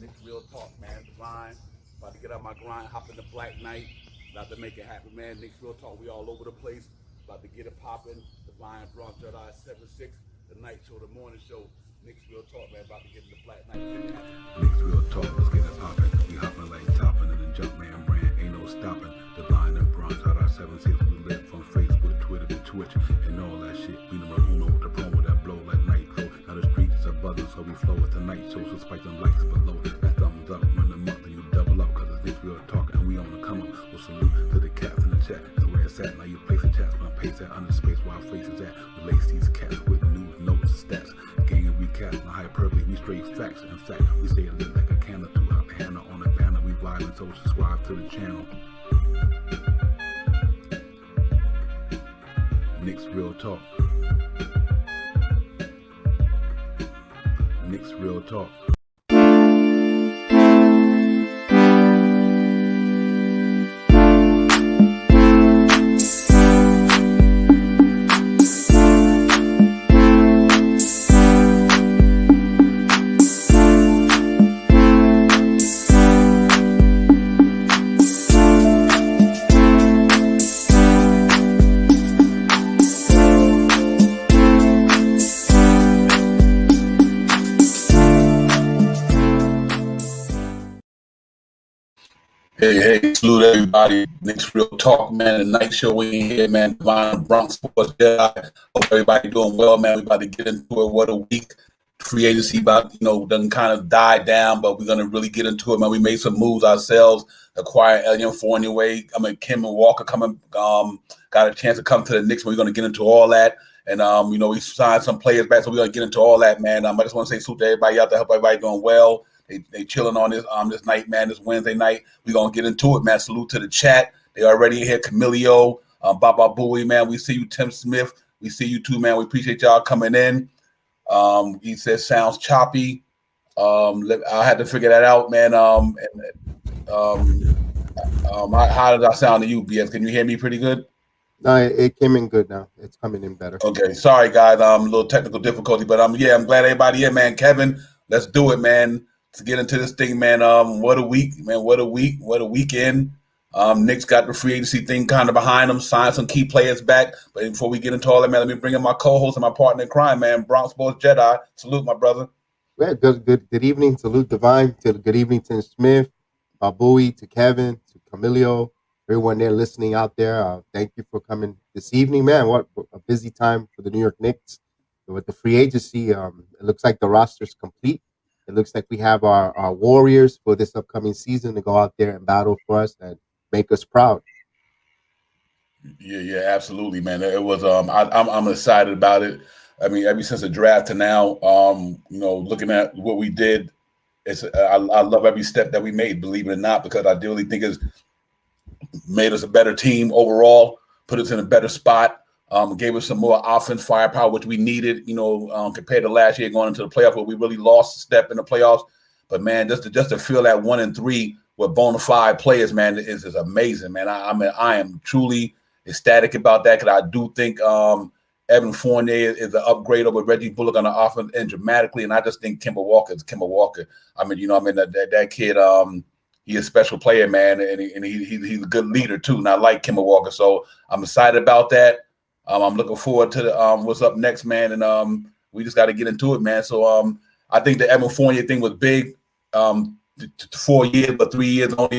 Knicks Real Talk, man. Divine. About to get out my grind, hop in the Black Knight. About to make it happen, man. Knicks Real Talk, we all over the place. About to get it popping. Divine Bronx Jedi 7-6. The night show, the morning show. Knicks Real Talk, man. About to get in the Black Knight. Knicks Real Talk, let's get it poppin'. We hoppin' like toppin', and the Jumpman brand ain't no stoppin'. Divine and Bronx Jedi 7-6. We live from Facebook, Twitter to Twitch, and all that shit. We number uno with the promo that blow like nitro. Now the streets are buzzing, so we flow with the night show. So spike them likes below. That thumbs up, run them up, and you double up, cause it's Knicks Real Talk, and we on the come up. We'll salute to the cats in the chat. That's where it's at. Now you place the chats when I pace that under space where our face is at. We lace these cats with news, notes, stats. Game recap, no hyperbole, we straight facts. In fact, we say it lit like a candle through hot Hannah on the banner. We violent, so subscribe to the channel. Knicks Real Talk. Knicks Real Talk. Hey, salute everybody. Knicks Real Talk, man. The night show we in here, man. Divine Bronx Sports Jedi. Hope everybody doing well, man. We about to get into it. What a week. Free agency about, doesn't kind of die down, but we're going to really get into it, man. We made some moves ourselves, acquired Elian Fournier. Kim and Walker got a chance to come to the Knicks. We're going to get into all that. And, we signed some players back, so we're going to get into all that, man. I just want to say salute to everybody out there. Hope everybody doing well. They chilling on this night, man. This Wednesday night, we gonna get into it, man. Salute to the chat. They already in here. Camilio, Baba Bowie, man. We see you, Tim Smith. We see you too, man. We appreciate y'all coming in. He says sounds choppy. I had to figure that out, man. How did I sound to you, BS? Can you hear me pretty good? No, it came in good now. It's coming in better. Okay, sorry guys. A little technical difficulty, but I'm glad everybody here, man. Kevin, let's do it, man. To get into this thing, man. What a week, man. What a week. What a weekend. Knicks got the free agency thing kind of behind them, signed some key players back. But before we get into all that, man, let me bring in my co-host and my partner in crime, man, Bronx Sports Jedi. Salute, my brother. Yeah, good evening. Salute Divine. Good evening, Tim Smith, Bowie, to Kevin, to Camilio, everyone there listening out there. Thank you for coming this evening, man. What a busy time for the New York Knicks. With the free agency, it looks like the roster's complete. It looks like we have our warriors for this upcoming season to go out there and battle for us and make us proud. Yeah, absolutely, man. It was. I'm excited about it. I mean, ever since the draft to now, looking at what we did, I love every step that we made. Believe it or not, because I really think it's made us a better team overall, put us in a better spot. Gave us some more offense firepower, which we needed, compared to last year going into the playoffs, where we really lost a step in the playoffs. But man, just to feel that 1 and 3 with bona fide players, man, is amazing, man. I am truly ecstatic about that, because I do think Evan Fournier is an upgrade over Reggie Bullock on the offense and dramatically, and I just think Kemba Walker is Kemba Walker. That kid. He's a special player, man, and he's a good leader too. And I like Kemba Walker, so I'm excited about that. I'm looking forward to what's up next, man, and we just got to get into it, man. So I think the Evan Fournier thing was big. 4 years, but 3 years only.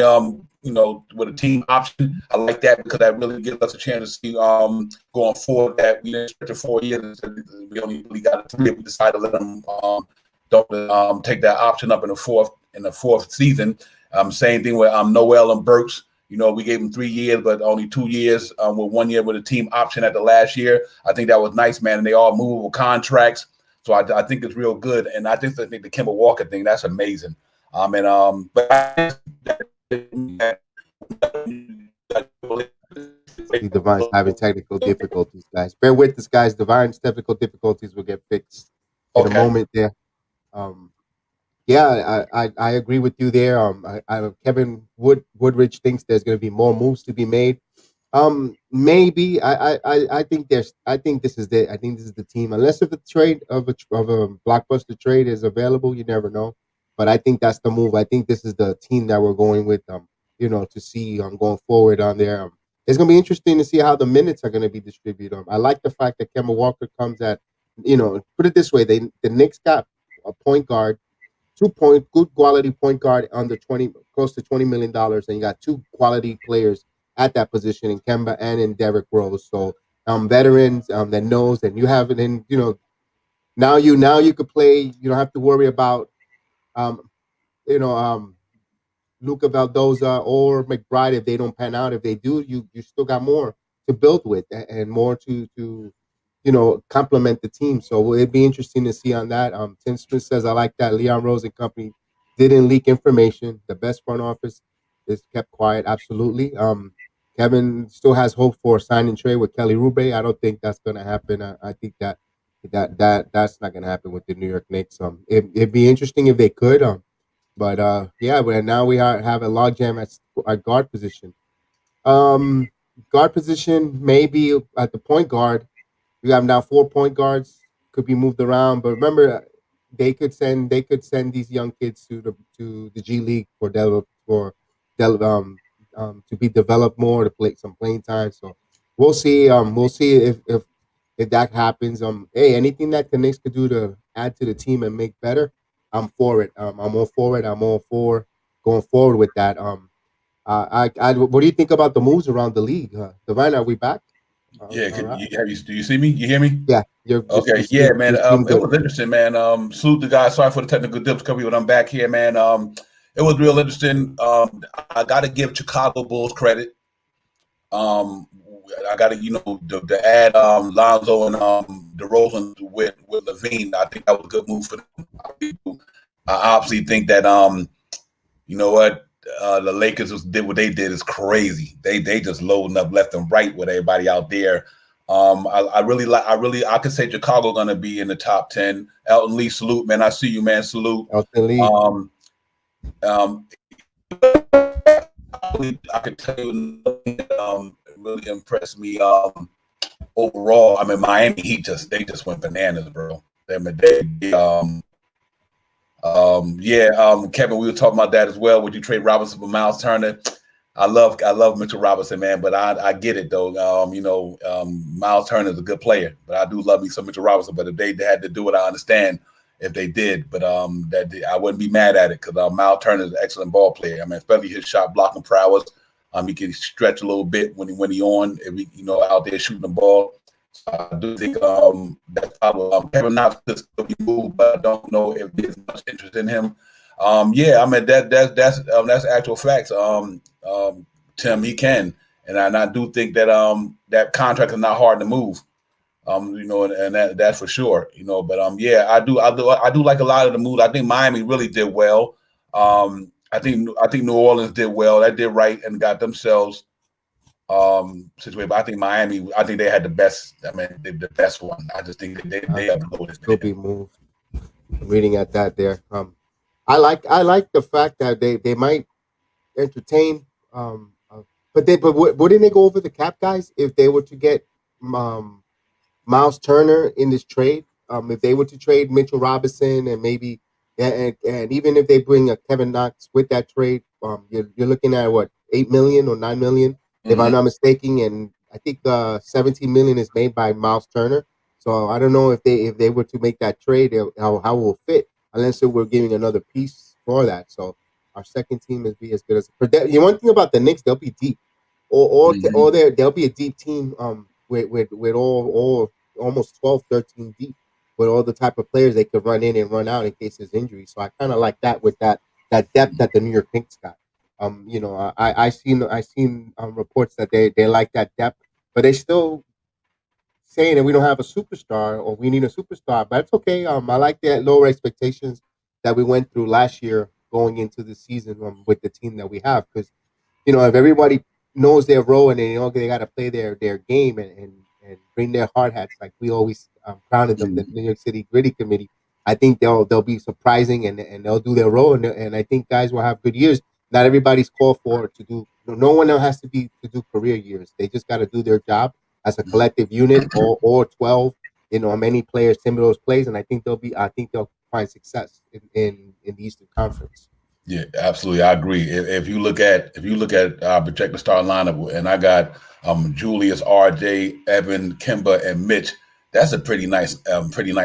With a team option, I like that, because that really gives us a chance to see going forward that we didn't stretch to 4 years. We only really got a 3. We decided to let them don't take that option up in the fourth season. Same thing with Noel and Burks. We gave them 3 years, but only 2 years with 1 year with a team option at the last year. I think that was nice, man. And they all movable contracts. So I think it's real good. And I think the Kemba Walker thing, that's amazing. Divine's having technical difficulties, guys. Bear with us, guys. Divine's technical difficulties will get fixed in a moment there. Yeah, I agree with you there. Kevin Woodridge thinks there's going to be more moves to be made. Maybe I think this is the team. Unless if a trade of a blockbuster trade is available, you never know. But I think that's the move. I think this is the team that we're going with. To see going forward on there. It's gonna be interesting to see how the minutes are gonna be distributed. I like the fact that Kemba Walker comes at, put it this way: the Knicks got a point guard, good quality point guard under close to $20 million, and you got two quality players at that position in Kemba and in Derrick Rose. So veterans that knows, and you have it in, now you could play. You don't have to worry about um, you know Luca Valdoza or McBride if they don't pan out. If they do, you still got more to build with and more to complement the team. So it'd be interesting to see on that. Tim Smith says, I like that Leon Rose and company didn't leak information. The best front office is kept quiet. Absolutely. Kevin still has hope for a sign and trade with Kelly Oubre. I don't think that's going to happen. I think that's not going to happen with the New York Knicks. It'd be interesting if they could. But yeah, but now we have a logjam at guard position. Um, Guard position, maybe at the point guard. We have now 4 point guards, could be moved around. But remember, they could send these young kids to the G League to be developed more, to play some playing time. So we'll see. We'll see if that happens. Hey, anything that the Knicks could do to add to the team and make better, I'm for it. I'm all for it. I'm all for going forward with that. What do you think about the moves around the league? Divine, are we back? Yeah, All right. do you see me? You hear me? Yeah, you Okay, yeah, seem man. you seem It good. was interesting, man. Salute the guys. Sorry for the technical difficulty, but I'm back here, man. It was real interesting. I got to give Chicago Bulls credit. Um, I got to, to add Lonzo and DeRozan with Levine. I think that was a good move for them. I obviously think that you know what, the Lakers did what they did is crazy. They just loading up left and right with everybody out there. I really like. I could say Chicago going to be in the top 10. Elton Lee, salute, man. I see you, man. Salute. Elton Lee. Um, um, I could tell you it really impressed me overall. I mean, Miami Heat they just went bananas, bro. Kevin, we were talking about that as well. Would you trade Robinson for Myles Turner? I love Mitchell Robinson, man, but I get it though. Myles Turner is a good player, but I do love me some Mitchell Robinson. But if they had to do it, I understand if they did. But I wouldn't be mad at it because Myles Turner is an excellent ball player. I mean, especially his shot blocking prowess. He can stretch a little bit when he on, if he, out there shooting the ball. So I do think that's probably Kevin Knox could still be moved, but I don't know if there's much interest in him. I mean that's actual facts. Tim, he can, and I do think that that contract is not hard to move. And that's for sure. But I do like a lot of the moves. I think Miami really did well. I think New Orleans did well. They did right and got themselves situation. But I think Miami, I think they had the best. I mean, the best one. I just think they uploaded. Still be moved. I'm reading at that there. I like the fact that they might entertain. But wouldn't they go over the cap, guys, if they were to get Myles Turner in this trade? If they were to trade Mitchell Robinson and maybe and even if they bring a Kevin Knox with that trade, you're looking at what, 8 million or 9 million, if I'm not mistaken, and I think 17 million is made by Myles Turner. So I don't know if they were to make that trade, how it will fit, unless we're giving another piece for that. So our second team is be as good as. One thing about the Knicks, they'll be deep, or they'll be a deep team. With all almost 12, 13 deep, with all the type of players they could run in and run out in case there's injury. So I kind of like that with that depth that the New York Knicks got. I seen reports that they like that depth, but they still saying that we don't have a superstar or we need a superstar. But it's okay. I like the lower expectations that we went through last year going into the season with the team that we have, because if everybody knows their role and they got to play their game and bring their hard hats like we always crowned them, the New York City Gritty Committee. I think they'll be surprising and they'll do their role, and I think guys will have good years. Not everybody's called for to do. No one has to do career years. They just got to do their job as a collective unit, or 12. Many players Timberwolves plays, and I think they'll find success in the Eastern Conference. Yeah, absolutely. I agree. If you look at projected starting lineup, and I got Julius, RJ, Evan, Kimba, and Mitch, that's a pretty nice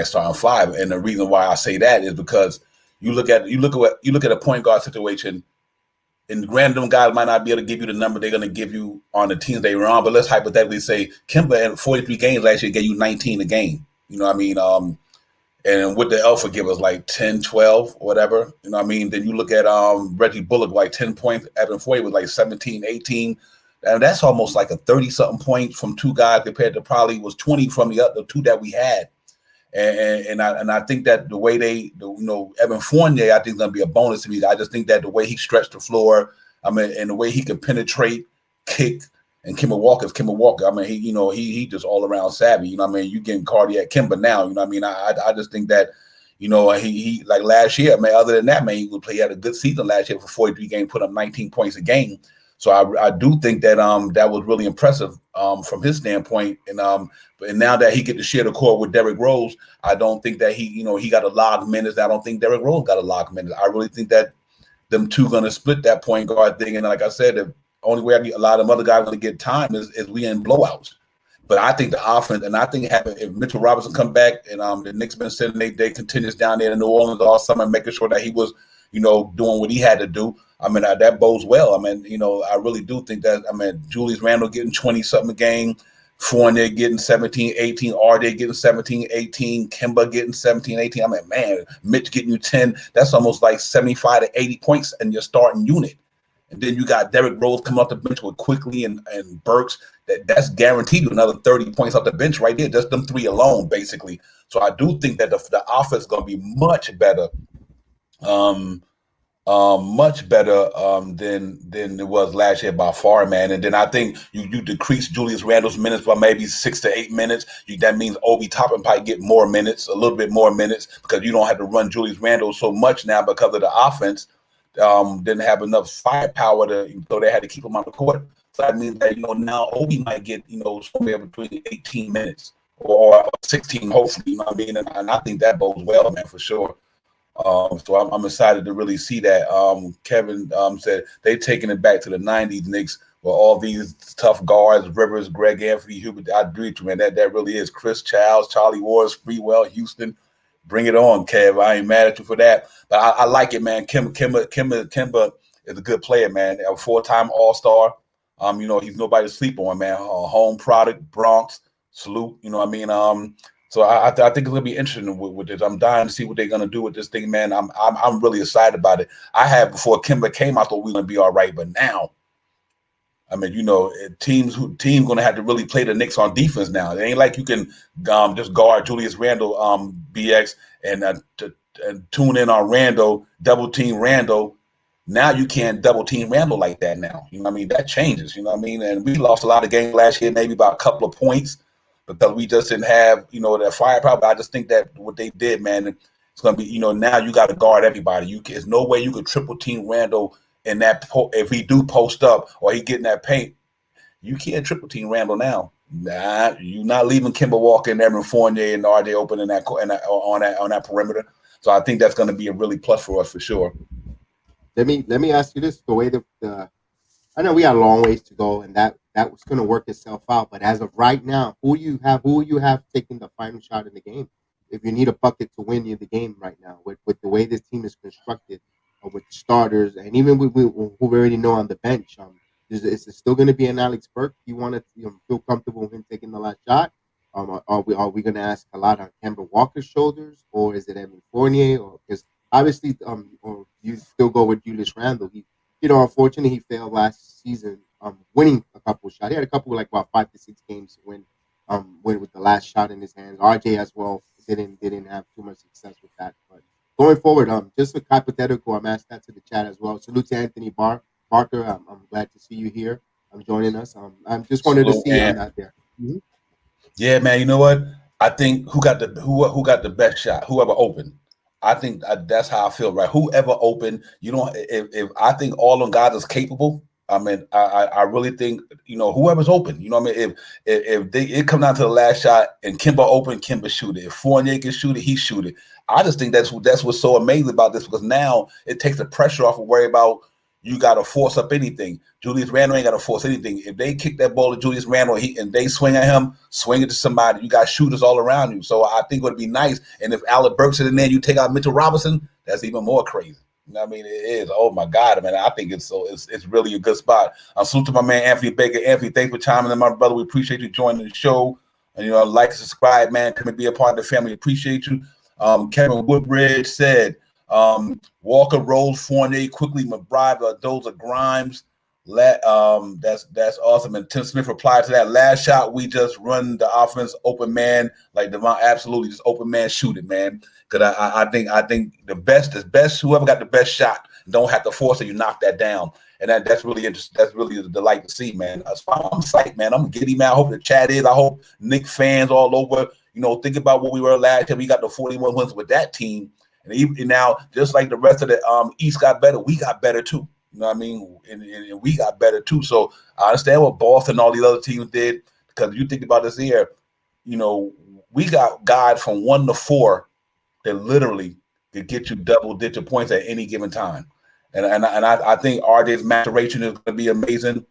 starting five. And the reason why I say that is because you look at a point guard situation, and random guys might not be able to give you the number they're going to give you on the teams they run. But let's hypothetically say Kimba in 43 games last year gave you 19 a game. You know what I mean? And with the Alpha give us like 10, 12, whatever. You know what I mean? Then you look at Reggie Bullock, like 10 points. Evan Fournier was like 17, 18. And that's almost like a 30-something points from two guys compared to probably was 20 from the other two that we had. And I think that the way Evan Fournier, I think is going to be a bonus to me. I just think that the way he stretched the floor, I mean, and the way he can penetrate, kick, and Kemba Walker. I mean, he just all around savvy. You know what I mean? You getting cardiac Kemba now. You know what I mean? I just think that, he like last year, man. Other than that, man, he had a good season last year for 43 games, put up 19 points a game. So I do think that that was really impressive from his standpoint. And now that he get to share the court with Derrick Rose, I don't think that he got a lot of minutes. I don't think Derrick Rose got a lot of minutes. I really think that them two going to split that point guard thing. And like I said, the only way a lot of other guys going to get time is we in blowouts. But I think the offense, and I think if Mitchell Robinson come back and the Knicks been sending they continues down there in New Orleans all summer, making sure that he was, doing what he had to do. I mean, that bodes well. I mean, I really do think that, Julius Randle getting 20-something a game, Fournier getting 17, 18, RJ getting 17, 18, Kemba getting 17, 18. I mean, man, Mitch getting you 10. That's almost like 75 to 80 points in your starting unit. And then you got Derrick Rose coming off the bench with Quickly and Burks. That's guaranteed you another 30 points off the bench right there. Just them three alone, basically. So I do think that the offense is going to be much better. Much better than it was last year by far, man. And then I think you decrease Julius Randle's minutes by maybe 6 to 8 minutes. That means Obi Toppin probably get more minutes, a little bit more minutes, because you don't have to run Julius Randle so much now because of the offense. Didn't have enough firepower so they had to keep him on the court. So that means that now Obi might get somewhere between 18 minutes or 16, hopefully. You know what I mean? And I think that bodes well, man, for sure. So I'm excited to really see that. Kevin said they've taken it back to the 90s Knicks with all these tough guards, Rivers, Greg Anthony, Hubert. I agree with you, man. That really is Chris Childs, Charlie Wars, Freewell, Houston. Bring it on, Kev. I ain't mad at you for that. But I like it, man. Kemba is a good player, man. A 4-time All-Star. He's nobody to sleep on, man. Home product, Bronx, salute. You know what I mean? So I think it's gonna be interesting with this. I'm dying to see what they're gonna do with this thing, man. I'm really excited about it. I had before Kemba came, I thought we were gonna be all right, but now, I mean, teams gonna have to really play the Knicks on defense now. It ain't like you can just guard Julius Randle, BX, and tune in on Randle, double team Randle. Now you can't double team Randle like that now. You know what I mean? That changes. You know what I mean? And we lost a lot of games last year, maybe by a couple of points, because we just didn't have, that firepower. But I just think that what they did, man, it's going to be, now you got to guard everybody. There's no way you could triple team Randle in that. If he do post up or he get in that paint, you can't triple team Randle now. Nah, you're not leaving Kemba Walker and Evan Fournier and RJ open on that perimeter. So I think that's going to be a really plus for us for sure. Let me ask you this: the way I know we got a long ways to go, and that was going to work itself out. But as of right now, who you have taking the final shot in the game? If you need a bucket to win you the game right now, with the way this team is constructed, with starters, and even with who we already know on the bench, is it still going to be an Alex Burke? You want to feel comfortable with him taking the last shot? Are we going to ask a lot on Kemba Walker's shoulders, or is it Evan Fournier? Or because obviously, or you still go with Julius Randle? Unfortunately, he failed last season, winning a couple shots. He had a couple like about 5 to 6 games to win with the last shot in his hands. RJ as well didn't have too much success with that. But going forward, just a hypothetical, I'm asked that to the chat as well. Salute to Anthony Barker. I'm glad to see you here. I'm joining us. I just wanted to see you out there. Mm-hmm. Yeah, man. You know what? I think who got the best shot? Whoever opened. I think that's how I feel, right? Whoever opened, if I think all them guys is capable, I mean, I really think, whoever's open, I mean, if it come down to the last shot and Kimba open, Kimba shoot it. If Fournier can shoot it, he shoot it. I just think that's what's so amazing about this, because now it takes the pressure off of worry about you got to force up anything. Julius Randle ain't got to force anything. If they kick that ball to Julius Randle and they swing at him, swing it to somebody. You got shooters all around you. So I think it would be nice. And if Alec Burks is in there, you take out Mitchell Robinson, that's even more crazy. I mean, it is. Oh my God, man! I think it's really a good spot. Salute to my man Anthony Baker. Anthony, thanks for chiming in, my brother. We appreciate you joining the show. And like, subscribe, man. Come and be a part of the family. Appreciate you. Kevin Woodbridge said, Walker, Rose, Fournier, quickly, McBride, those are Grimes. That's awesome. And Tim Smith replied to that. Last shot, we just run the offense open man, like Devon. Absolutely, just open man, shoot it, man. Because I think the best, whoever got the best shot, don't have to force it. You knock that down, and that's really interesting. That's really a delight to see, man. I'm psyched, man. I'm giddy, man. I hope the chat is. I hope Knicks fans all over. Think about what we were last year. We got the 41 wins with that team, and even now, just like the rest of the East got better, we got better too. You know what I mean? And we got better too. So I understand what Boston and all these other teams did, because you think about this here, we got guys from 1 to 4 that literally could get you double-digit points at any given time. And I think RJ's maturation is going to be amazing.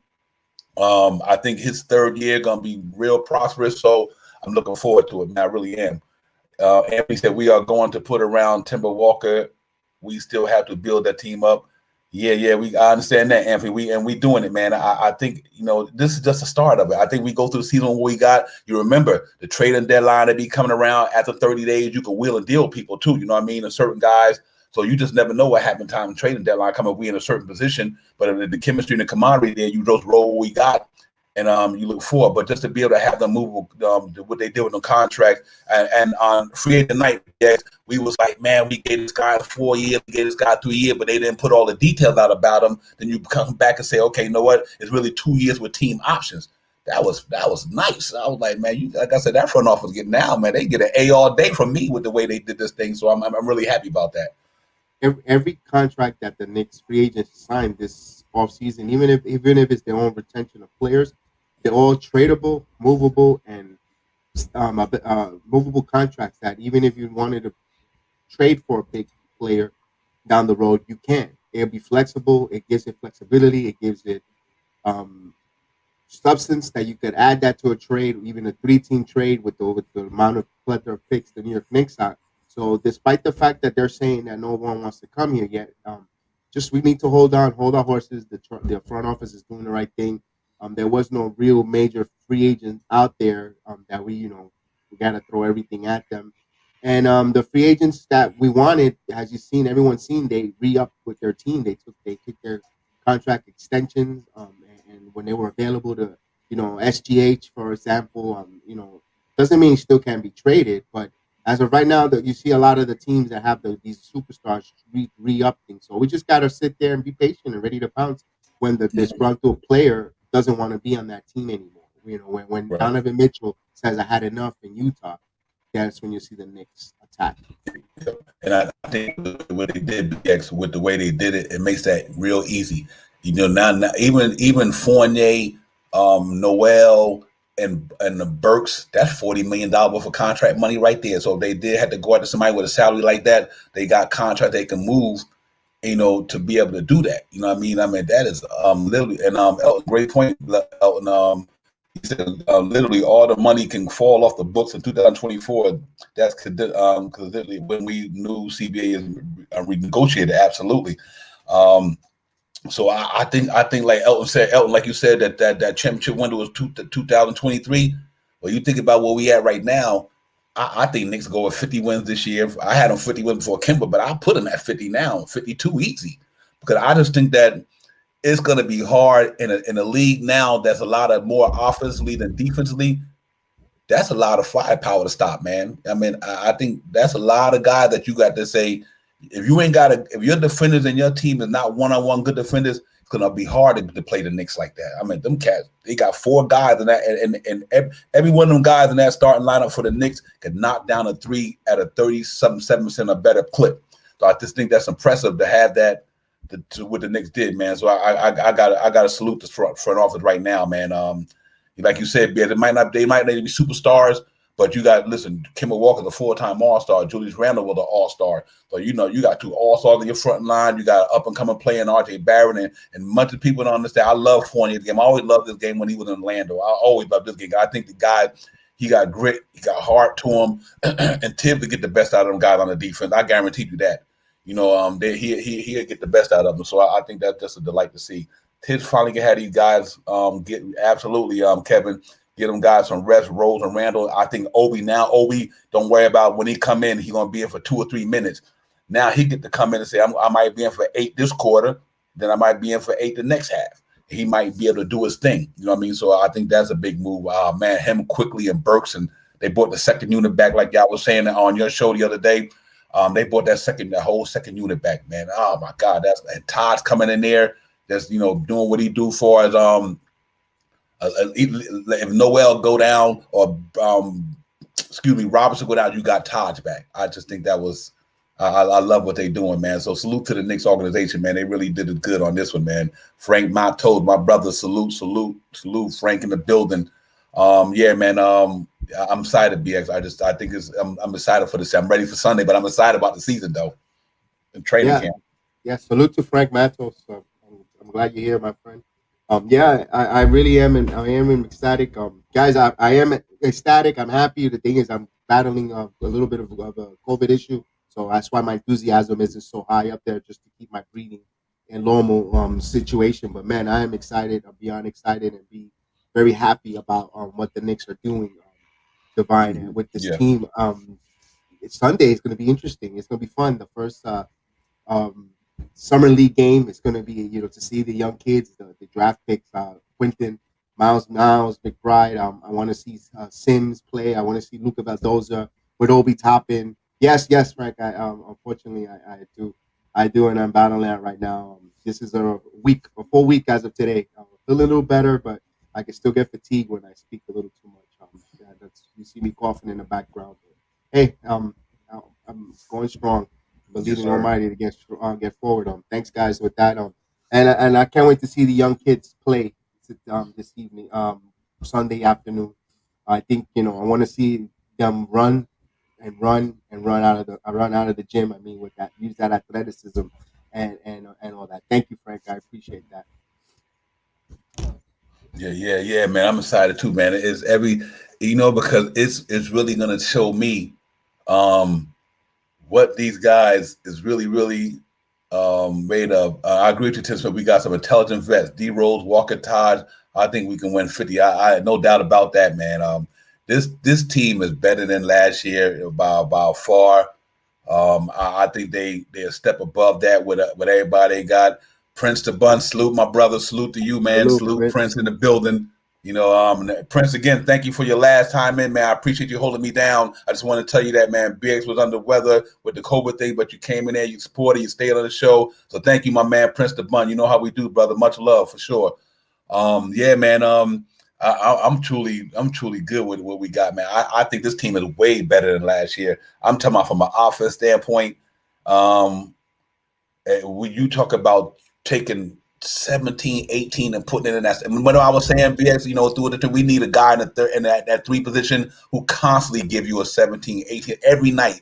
I think his third year going to be real prosperous. So I'm looking forward to it, man. I really am. Anthony said we are going to put around Timber Walker. We still have to build that team up. Yeah, I understand that, Anthony. We doing it, man. I think this is just the start of it. I think we go through the season where we got. You remember the trading deadline that be coming around after 30 days. You can wheel and deal people too. You know what I mean? And certain guys. So you just never know what happened. Time trading deadline come up, we in a certain position, but if the chemistry and the camaraderie there, you just roll what we got. And you look forward, but just to be able to have them move what they did with the contract, and on free agent night, yes, we was like, man, we gave this guy 4 years, we gave this guy 3 years, but they didn't put all the details out about him. Then you come back and say, okay, you know what? It's really 2 years with team options. That was nice. I was like, man, like I said, that front office getting now, man, they get an A all day from me with the way they did this thing. So I'm really happy about that. Every contract that the Knicks free agents signed this offseason, even if it's their own retention of players, they're all tradable, movable, and movable contracts that even if you wanted to trade for a big player down the road, you can. It'll be flexible. It gives it flexibility. It gives it substance that you could add that to a trade, even a 3-team trade with the amount of plethora of picks the New York Knicks are. So despite the fact that they're saying that no one wants to come here yet, we need to hold our horses. The front office is doing the right thing. There was no real major free agent out there that we got to throw everything at them. And the free agents that we wanted, as you've seen, everyone's seen, they re-upped with their team. They took their contract extensions, and when they were available to, SGH, for example, doesn't mean he still can't be traded. But as of right now, that you see a lot of the teams that have these superstars re-upping. So we just got to sit there and be patient and ready to pounce when the disgruntled player doesn't want to be on that team anymore. When right. Donovan Mitchell says I had enough in Utah, that's when you see the Knicks attack. And I think what they did, BX, with the way they did it, it makes that real easy. Now even Fournier, Noel, and the Burks, that's $40 million worth of contract money right there. So they did have to go out to somebody with a salary like that. They got contract they can move, to be able to do that. You know what I mean? That is literally, and Elton, great point, Elton. He said literally all the money can fall off the books in 2024. That's because when we knew CBA is renegotiated, absolutely. So I think like Elton, like you said, that championship window was 2023. Well, you think about where we at right now. I think Knicks go with 50 wins this year. I had them 50 wins before Kimber, but I put them at 50 now, 52 easy, because I just think that it's going to be hard in a league now that's a lot of more offensively than defensively. That's a lot of firepower to stop, man. I think that's a lot of guys that you got to say, if your defenders and your team is not one-on-one good defenders, it's going to be hard to play the Knicks like that. Them cats, they got 4 guys in that, and every one of them guys in that starting lineup for the Knicks could knock down a 3 at a 37% or better clip. So I just think that's impressive to have that what the Knicks did, man. So I got to salute the front office right now, man. Like you said, they might not be superstars, but you got listen. Kemba Walker's a 4-time All-Star. Julius Randle was an All-Star. So you got 2 All-Stars in your front line. You got an up and coming player in R.J. Barrett, and much of people don't understand. I love Fournier's game. I always loved this game when he was in Orlando. I always loved this game. I think the guy, he got grit, he got heart to him, and Tibbs to get the best out of them guys on the defense. I guarantee you that. He'll get the best out of them. So I think that's just a delight to see. Tibbs finally had these guys get absolutely Kevin. Get them guys some rest, Rose and Randall. I think Obi, don't worry about when he come in, he's going to be in for 2 or 3 minutes. Now he get to come in and say, I might be in for 8 this quarter, then I might be in for 8 the next half. He might be able to do his thing. You know what I mean? So I think that's a big move. Man, him quickly and Burks, and they brought the second unit back like y'all was saying on your show the other day. They brought that whole second unit back, man. Oh, my God. And Todd's coming in there, just, doing what he do for us. If Noel go down or Robinson go down, you got Taj back. I just think that was I love what they're doing, man. So salute to the Knicks organization, man. They really did it good on this one, man. Frank Matos, my brother, salute Frank in the building. Yeah, man. I'm excited, BX. I think I'm excited for this. I'm ready for Sunday, but I'm excited about the season though. And training camp. Yeah, salute to Frank Matos. I'm glad you're here, my friend. I really am, and I am ecstatic. Guys, I am ecstatic. I'm happy. The thing is, I'm battling a little bit of a COVID issue, so that's why my enthusiasm isn't so high up there, just to keep my breathing in normal situation. But man, I am excited. I'm beyond excited and be very happy about what the Knicks are doing, Divine, and with this team. Sunday is going to be interesting. It's going to be fun. The first summer league game. It's going to be, to see the young kids, the draft picks, Quentin, Myles, McBride. I want to see Sims play. I want to see Luka Valdoza with Obi Toppin. Yes, Frank. Unfortunately, I do, and I'm battling that right now. This is a full week as of today. I'm feeling a little better, but I can still get fatigued when I speak a little too much. You see me coughing in the background. Hey, I'm going strong. Believing Almighty to get forward. Thanks, guys. With that, and I can't wait to see the young kids play this evening, Sunday afternoon. I think I want to see them run out of the gym. I mean, use that athleticism and all that. Thank you, Frank. I appreciate that. Yeah, man. I'm excited too, man. It's because it's really gonna show me what these guys is really made of. I agree with you, Tim, but we got some intelligent vets. D Rose, Walker, Taj. I think we can win 50. I no doubt about that, man. This team is better than last year by far. I think they a step above that with everybody they got. Prince the Bun, salute my brother, salute to you, man. Salute Prince in the building. Prince, again, thank you for your last time in, man. I appreciate you holding me down. I just want to tell you that, man, BX was under weather with the COVID thing, but you came in there, you supported, you stayed on the show. So thank you, my man, Prince the Bun. You know how we do, brother. Much love for sure. Yeah, man. I'm truly good with what we got, man. I think this team is way better than last year. I'm talking about from an offense standpoint. When you talk about taking 17, 18 and putting it in that. And when I was saying, BX, we need a guy in that 3 position who constantly give you a 17, 18 every night.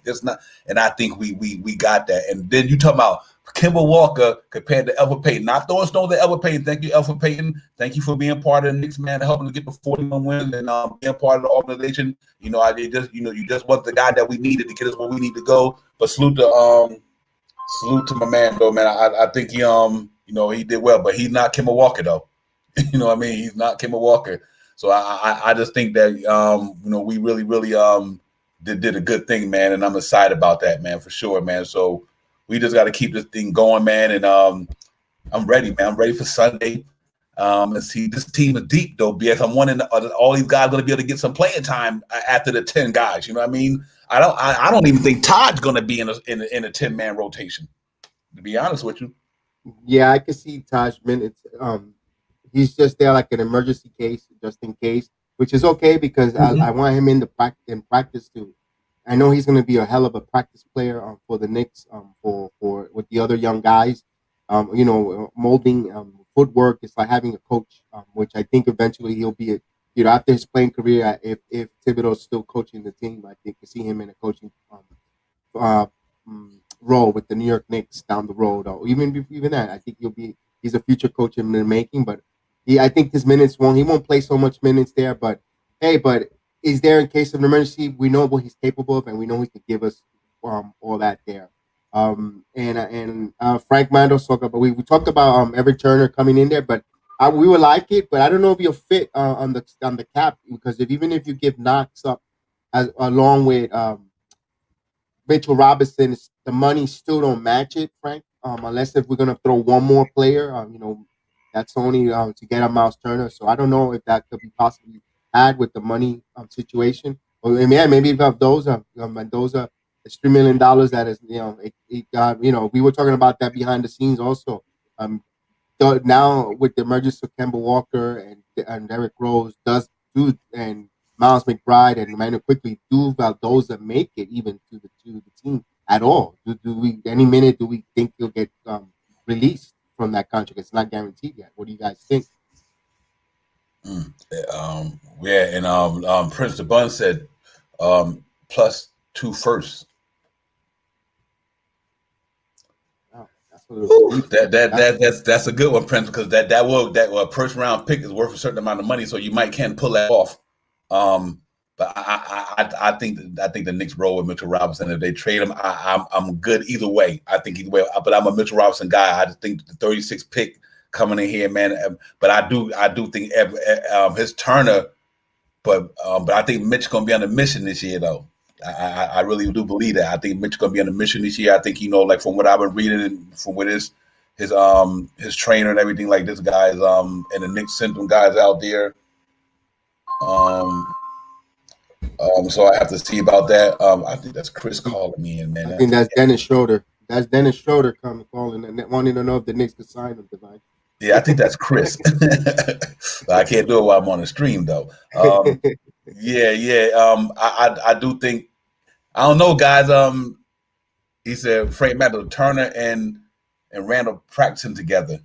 And I think we got that. And then you talk about Kemba Walker compared to Elfrid Payton. Not throwing stones at Elfrid Payton. Thank you, Elfrid Payton. Thank you for being part of the Knicks, man, helping to get the 41 wins and being part of the organization. You just want the guy that we needed to get us where we need to go. But salute to my man, though, man. I think he did well, but he's not Kemba Walker, though. You know what I mean? He's not Kemba Walker. So I just think that we really did a good thing, man, and I'm excited about that, man, for sure, man. So we just got to keep this thing going, man, and I'm ready, man. I'm ready for Sunday. And see, this team is deep, though, BS. I'm wondering, all these guys going to be able to get some playing time after the 10 guys. You know what I mean? I don't even think Todd's going to be in a 10-man rotation, to be honest with you. Yeah, I can see Taj minutes. He's just there like an emergency case, just in case, which is okay because I want him in practice too. I know he's going to be a hell of a practice player for the Knicks, for with the other young guys. molding footwork. It's like having a coach, which I think eventually he'll be. After his playing career, if Thibodeau's still coaching the team, I think to see him in a coaching uh, role with the New York Knicks down the road, or even that, I think he's a future coach in the making. But I think his minutes he won't play so much minutes there. But hey, but is there in case of an emergency? We know what he's capable of, and we know he could give us all that there. And Frank Mandos talked about we talked about Evan Turner coming in there, but we would like it, but I don't know if he'll fit on the cap because even if you give Knox up along with Mitchell Robinson, the money still don't match it, Frank. Unless if we're gonna throw one more player, that's only to get a Myles Turner. So I don't know if that could be possibly had with the money situation. Or yeah, maybe if Mendoza, it's $3 million. That is, we were talking about that behind the scenes also. So now with the emergence of Kemba Walker and Derrick Rose, and Miles McBride and Emmanuel quickly do Valdoza make it even to the team at all? Do we any minute do we think he'll get released from that contract? It's not guaranteed yet. What do you guys think? Yeah, and Prince the Bun said plus 2 firsts. Oh, that's a little steep. That's a good one, Prince, because that first round pick is worth a certain amount of money, so you can pull that off. But I think the Knicks roll with Mitchell Robinson. If they trade him, I'm good either way. I think either way. But I'm a Mitchell Robinson guy. I just think the 36th pick coming in here, man. But I do think his Turner. But I think Mitch gonna be on a mission this year, though. I really do believe that. I think Mitch gonna be on a mission this year. I think like from what I've been reading and from what his trainer and everything, like this guy's and the Knicks sent them guys out there. So I have to see about that. I think that's Chris calling me in, man. I think that's Dennis Schroeder. That's Dennis Schroeder calling and wanting to know if the Knicks could sign him tonight. Yeah, I think that's Chris. I can't do it while I'm on the stream, though. Yeah. I do think I don't know, guys. He said Frank Meadow, Turner and Randall practicing together.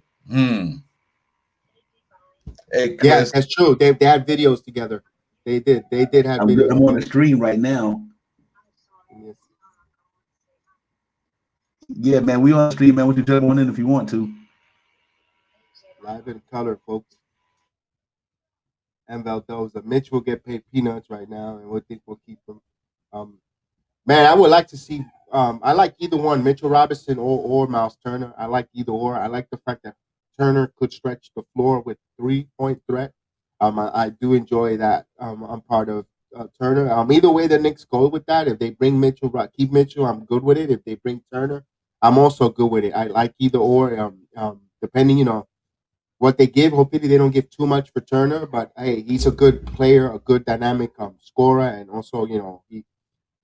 Hey, Chris. Yeah, that's true. They had videos together. They did have videos. I'm on the stream right now. Yes. Yeah, man, we on the stream, man. We can jump on in if you want to. Live in color, folks. And Valdoza. Mitch will get paid peanuts right now, and we'll keep him. Man, I would like to see. I like either one, Mitchell Robinson or Myles Turner. I like either or. I like the fact that Turner could stretch the floor with 3-point threat. I do enjoy that. I'm part of Turner. Either way the Knicks go with that. If they bring Mitchell, keep Mitchell, I'm good with it. If they bring Turner, I'm also good with it. I like either or. Depending, what they give. Hopefully they don't give too much for Turner, but hey, he's a good player, a good dynamic scorer, and also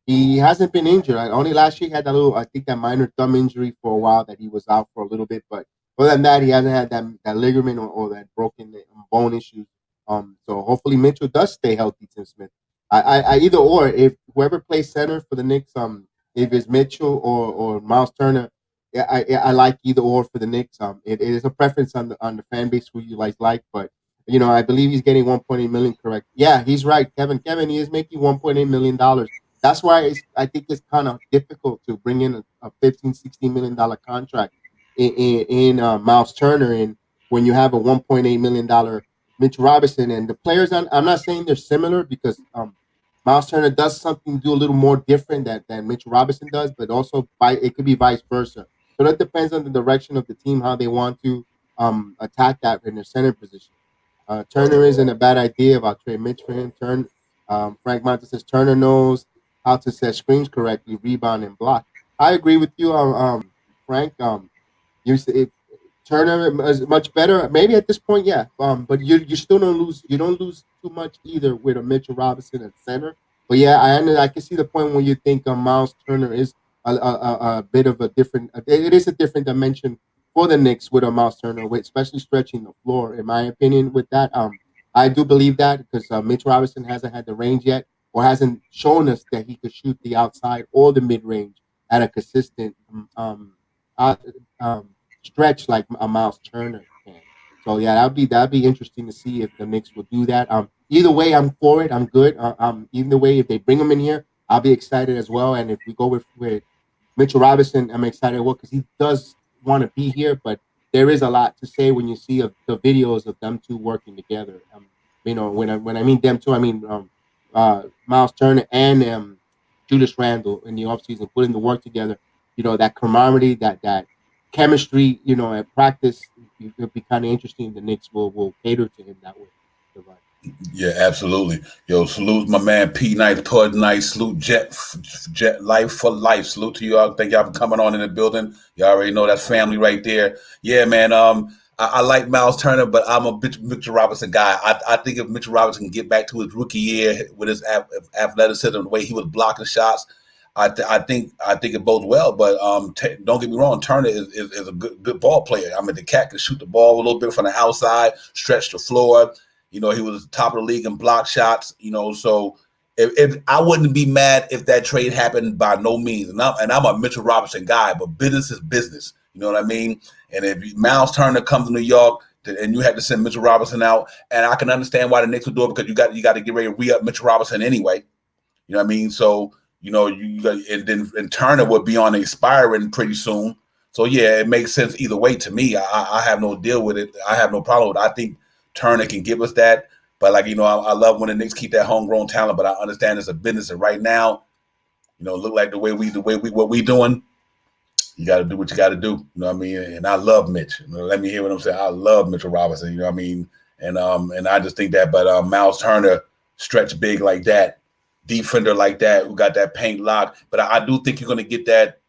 he hasn't been injured. Only last year he had I think that minor thumb injury for a while that he was out for a little bit, but other than that, he hasn't had that ligament or that broken bone issues. So hopefully Mitchell does stay healthy, Tim Smith. I either or, if whoever plays center for the Knicks, if it's Mitchell or Myles Turner, yeah, I like either or for the Knicks. It is a preference on the fan base who you like, but I believe he's getting 1.8 million. Correct? Yeah, he's right, Kevin. He is making 1.8 million dollars. That's why I think it's kind of difficult to bring in a 15-16 million dollar contract in Myles Turner, and when you have a 1.8 million dollar Mitch Robinson and the players. I'm not saying they're similar because Myles Turner does do a little more different than Mitch Robinson does, but also it could be vice versa. So that depends on the direction of the team, how they want to attack that in their center position. Turner isn't a bad idea. I'll trade Mitch for him. Frank Montes says Turner knows how to set screens correctly, rebound and block. I agree with you, Frank. You say Turner is much better. Maybe at this point, yeah. But you still don't lose. You don't lose too much either with a Mitchell Robinson at center. But yeah, I can see the point when you think Myles Turner is a bit of a different. It is a different dimension for the Knicks with a Myles Turner, especially stretching the floor. In my opinion, with that, I do believe that because Mitch Robinson hasn't had the range yet, or hasn't shown us that he could shoot the outside or the mid range at a consistent uh, um, stretch like a Miles Turner can. So yeah, that'd be interesting to see if the Knicks will do that. Either way, I'm for it. I'm good. Either way, if they bring him in here, I'll be excited as well. And if we go with Mitchell Robinson, I'm excited as well because he does want to be here. But there is a lot to say when you see the videos of them two working together. When I mean them two, I mean Miles Turner and Julius Randle in the offseason putting the work together. That camaraderie, that chemistry, at practice, it'll be kind of interesting. The Knicks will cater to him that way. Yeah, absolutely. Yo, salute my man P Nice, Pud Nice, salute Jet Life for Life. Salute to y'all. Thank y'all for coming on in the building. Y'all already know that's family right there. Yeah, man. I like Myles Turner, but I'm a Mitchell Robinson guy. I think if Mitchell Robinson can get back to his rookie year with his athleticism, the way he was blocking shots, I think it bodes well. But don't get me wrong, Turner is a good ball player. I mean, the cat can shoot the ball a little bit from the outside, stretch the floor. He was top of the league in block shots. So if I wouldn't be mad if that trade happened by no means. And I'm a Mitchell Robinson guy, but business is business. You know what I mean? And if Myles Turner comes to New York and you had to send Mitchell Robinson out, and I can understand why the Knicks would do it because you got to get ready to re-up Mitchell Robinson anyway. You know what I mean? So and Turner would be on expiring pretty soon. So yeah, it makes sense either way to me. I have no deal with it. I have no problem with it. I think Turner can give us that. But I love when the Knicks keep that homegrown talent, but I understand it's a business. And right now, look like the way what we doing, you got to do what you got to do. You know what I mean? And I love Mitch. Let me hear what I'm saying. I love Mitchell Robinson. You know what I mean? And I just think that, but Myles Turner, stretch big like that, defender like that, who got that paint lock. But I do think you're going to get that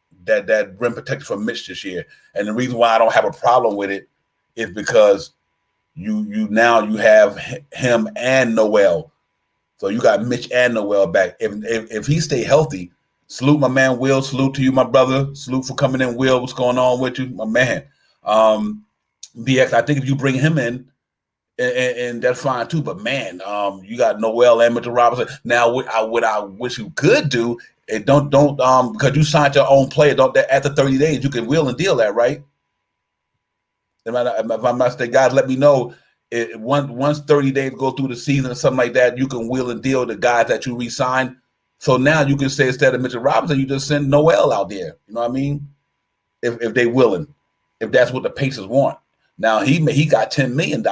rim protector from Mitch this year. And the reason why I don't have a problem with it is because you have him and Noel. So you got Mitch and Noel back. If he stay healthy, salute my man Will. Salute to you, my brother. Salute for coming in, Will. What's going on with you, my man? BX, I think if you bring him in, and that's fine too. But man, you got Noel and Mitchell Robinson. Now, what I wish you could do, and don't because you signed your own player. Don't after 30 days you can wheel and deal that, right? If I'm not mistaken, guys, let me know. Once 30 days go through the season or something like that, you can wheel and deal the guys that you re-sign. So now you can say instead of Mitchell Robinson, you just send Noel out there. You know what I mean? If they willing, if that's what the Pacers want. Now he got $10 million.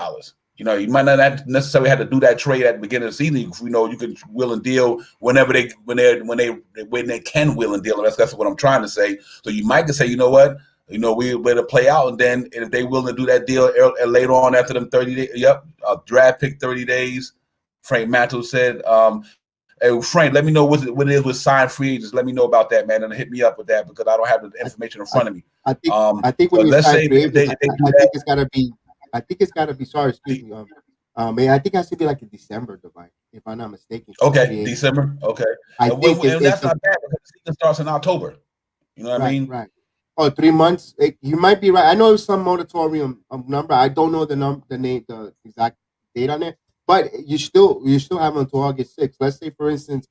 You might not necessarily have to do that trade at the beginning of the season. You can wheel and deal whenever they can wheel and deal. That's what I'm trying to say. So you might just say, you know what? We're to play out, and then if they willing to do that deal later on after them 30 days, draft pick 30 days. Frank Mantle said, hey, Frank, let me know what it is with sign free agents. Let me know about that, man, and hit me up with that because I don't have the information in front of me. I think when you sign free agents, I think it's gotta be. I think it's gotta be. Sorry, excuse me. Man, I think it has to be like in December, if I'm not mistaken. Okay, December. Okay, and that's not bad because the season starts in October. You know what I mean? Right. Oh, 3 months. You might be right. I know some moratorium number. I don't know the exact date on it, but you still have until August 6th. Let's say, for instance,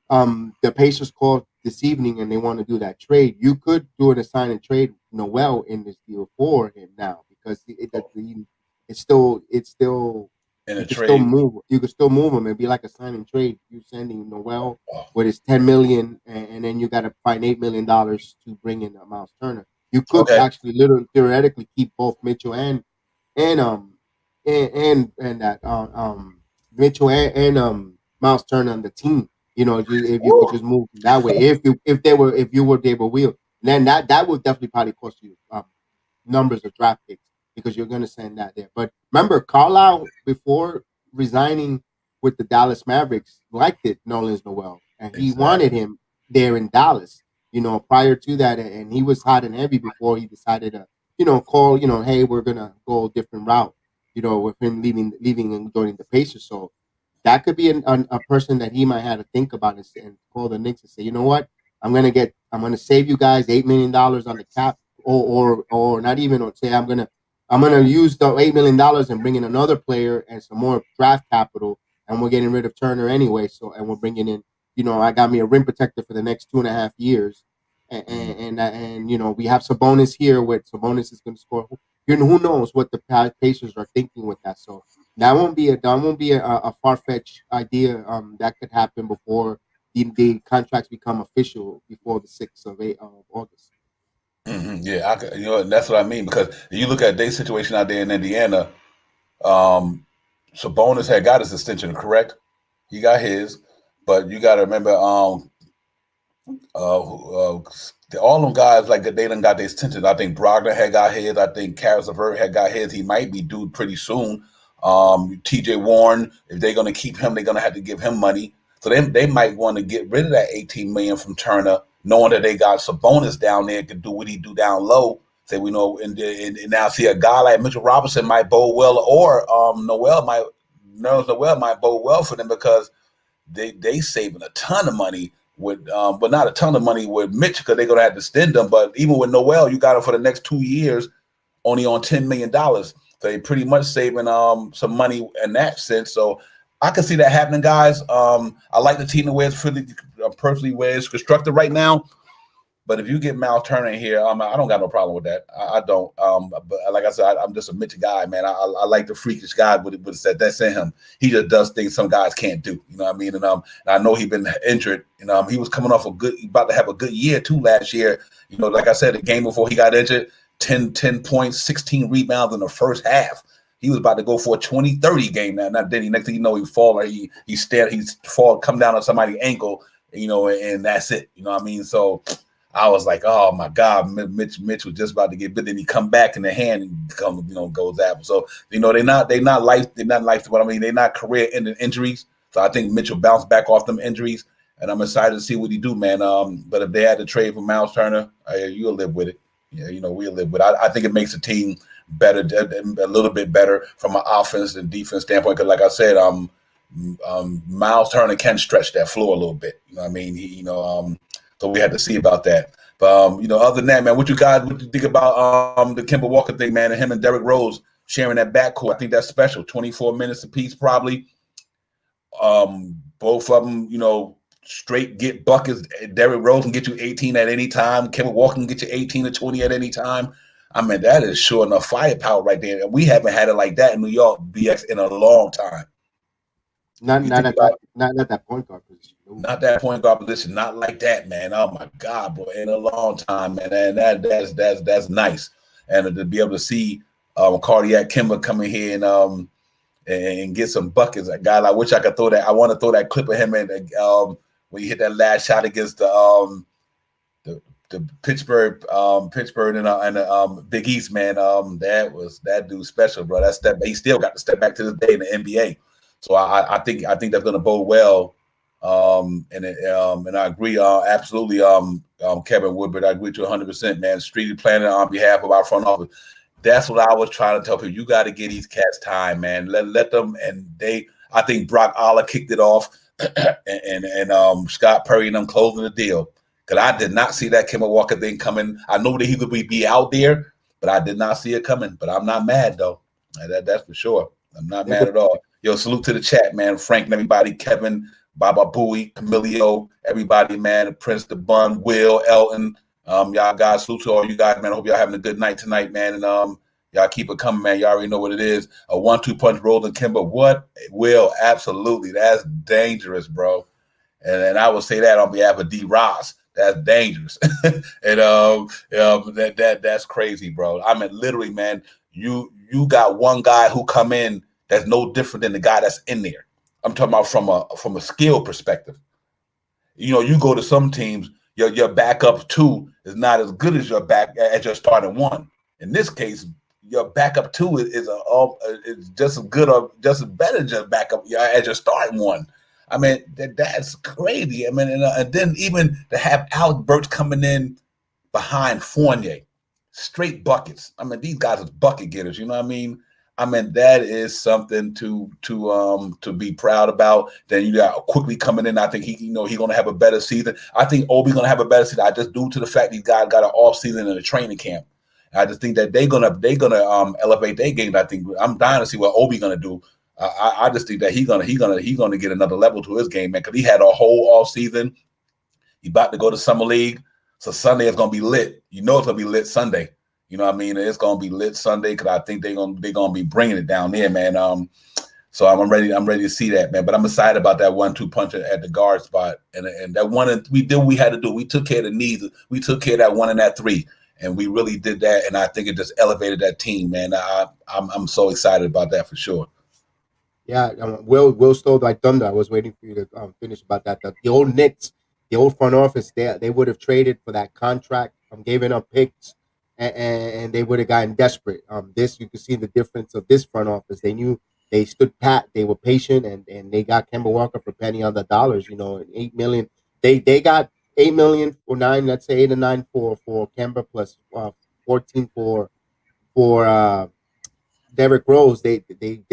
the Pacers called this evening and they want to do that trade. You could do a sign and trade Noel in this deal for him now because it's still in a trade. You can still move him and be like a sign and trade. You sending Noel with his $10 million, and then you got to find $8 million to bring in Myles Turner. You could actually literally theoretically keep both Mitchell and Mitchell and Myles Turner on the team. If you could just move that way, if you were able to wheel, then that would definitely probably cost you numbers of draft picks because you're going to send that there. But remember, Carlisle before resigning with the Dallas Mavericks liked it, Nerlens Noel, and he wanted him there in Dallas. Prior to that, and he was hot and heavy before he decided to, call, hey, we're gonna go a different route. With him leaving and joining the Pacers. So that could be a person that he might have to think about and call the Knicks and say, you know what, I'm gonna save you guys $8 million on the cap, or not even, or say I'm gonna use the $8 million and bring in another player and some more draft capital, and we're getting rid of Turner anyway. So, and we're bringing in, I got me a rim protector for the next 2.5 years, and you know, we have Sabonis here, where Sabonis is going to score. Who knows what the Pacers are thinking with that? So that won't be a far fetched idea. That could happen before the contracts become official before the 6th of August. Yeah, you know, and that's what I mean, because you look at their situation out there in Indiana. Um, Sabonis had got his extension, correct? He got his, but you got to remember, all them guys, like, they done got their extension. I think Brogdon had got his. I think Karis LeVert had got his. He might be due pretty soon. T.J. Warren, if they're going to keep him, they're going to have to give him money. So they might want to get rid of that $18 million from Turner, knowing that they got Sabonis down there, can do what he do down low. Say, we know, and now see a guy like Mitchell Robinson might bode well, or Noel might bode well for them, because they saving a ton of money with, but not a ton of money with Mitch, because they're gonna have to extend them. But even with Noel, you got him for the next 2 years, only on $10 million. So they pretty much saving some money in that sense. So I can see that happening, guys. I like the team the way it's personally where it's constructed right now. But if you get Myles Turner in here, I don't got no problem with that. I don't. But like I said, I'm just a Mitch guy, man. I like the freakish guy with that's in him. He just does things some guys can't do. You know what I mean? And I know he's been injured. He was coming off about to have a good year too last year. You know, like I said, the game before he got injured, 10 points, 16 rebounds in the first half. He was about to go for a 20-30 game now. Not then. Next thing you know, he fall, or he's come down on somebody's ankle. You know, and that's it. You know what I mean? So I was like, oh my God, Mitch was just about to get, but then he come back in the hand and goes out. So they're not what I mean. They're not career-ending injuries. So I think Mitch will bounce back off them injuries, and I'm excited to see what he do, man. But if they had to trade for Myles Turner, you'll live with it. Yeah, we'll live with it. I think it makes the team better, a little bit better from an offense and defense standpoint. Because like I said, Myles Turner can stretch that floor a little bit. You know what I mean? So we had to see about that. But other than that, man, what you think about the Kemba Walker thing, man, and him and Derrick Rose sharing that backcourt? I think that's special. 24 minutes apiece, probably. Both of them, straight get buckets. Derrick Rose can get you 18 at any time. Kemba Walker can get you 18 to 20 at any time. I mean, that is sure enough firepower right there. And we haven't had it like that in New York, BX, in a long time. Not at that point guard position. Not that point guard position. Not like that, man. Oh my God, bro! In a long time, man. And that's nice. And to be able to see Cardiac Kemba come in here and get some buckets. A guy, I wish I could throw that. I want to throw that clip of him in when he hit that last shot against the Pittsburgh and the Big East, man. That dude special, bro. He still got to step back to this day in the NBA. So I think that's going to bode well, and I agree absolutely, Kevin Woodward. I agree with you 100%, man. Street planning on behalf of our front office. That's what I was trying to tell people. You got to get these cats time, man. Let them, and I think Brock Aller kicked it off, and Scott Perry and them closing the deal, because I did not see that Kemba Walker thing coming. I know that he would be out there, but I did not see it coming. But I'm not mad though. That's for sure. I'm not mad at all. Yo, salute to the chat, man. Frank and everybody, Kevin, Baba Booey, Camilio, everybody, man. Prince the Bun, Will, Elton. Y'all guys, salute to all you guys, man. I hope y'all having a good night tonight, man. And y'all keep it coming, man. Y'all already know what it is. A 1-2 punch rolling Kimba. What? Will, absolutely. That's dangerous, bro. And I will say that on behalf of D. Ross. That's dangerous. And that's crazy, bro. I mean, literally, man, you got one guy who come in that's no different than the guy that's in there. I'm talking about from a skill perspective. You go to some teams, your backup two is not as good as your starting one. In this case, your backup two is just as good or just as better as your backup as your starting one. I mean, that's crazy. I mean, and then even to have Alec Burks coming in behind Fournier, straight buckets. I mean, these guys are bucket getters. You know what I mean? I mean, that is something to be proud about. Then you got quickly coming in. I think he's going to have a better season. I think Obi's going to have a better season. I just due to the fact these guys got an off season in a training camp. I just think that they're gonna elevate their game. I think I'm dying to see what Obi's gonna do. I just think that he's gonna get another level to his game, man. Because he had a whole off season. He about to go to summer league, So Sunday is gonna be lit. You know it's gonna be lit Sunday. You know what I mean? It's gonna be lit Sunday because I think they're gonna be bringing it down there, man. So I'm ready. I'm ready to see that, man. But I'm excited about that 1-2 punch at the guard spot, and that one. We did what we had to do. We took care of the needs. We took care of that 1 and that 3, and we really did that. And I think it just elevated that team, man. I'm so excited about that for sure. Yeah, Will stole my thunder. I was waiting for you to finish about that. The old Knicks, the old front office, they would have traded for that contract, giving up picks, and they would have gotten desperate. This you can see the difference of this front office. They knew they stood pat, they were patient, and they got Kemba Walker for penny on the dollars. You know, 8 million. They got 8 million for 9. Let's say 8 or 9 for Kemba plus 14 for Derrick Rose, they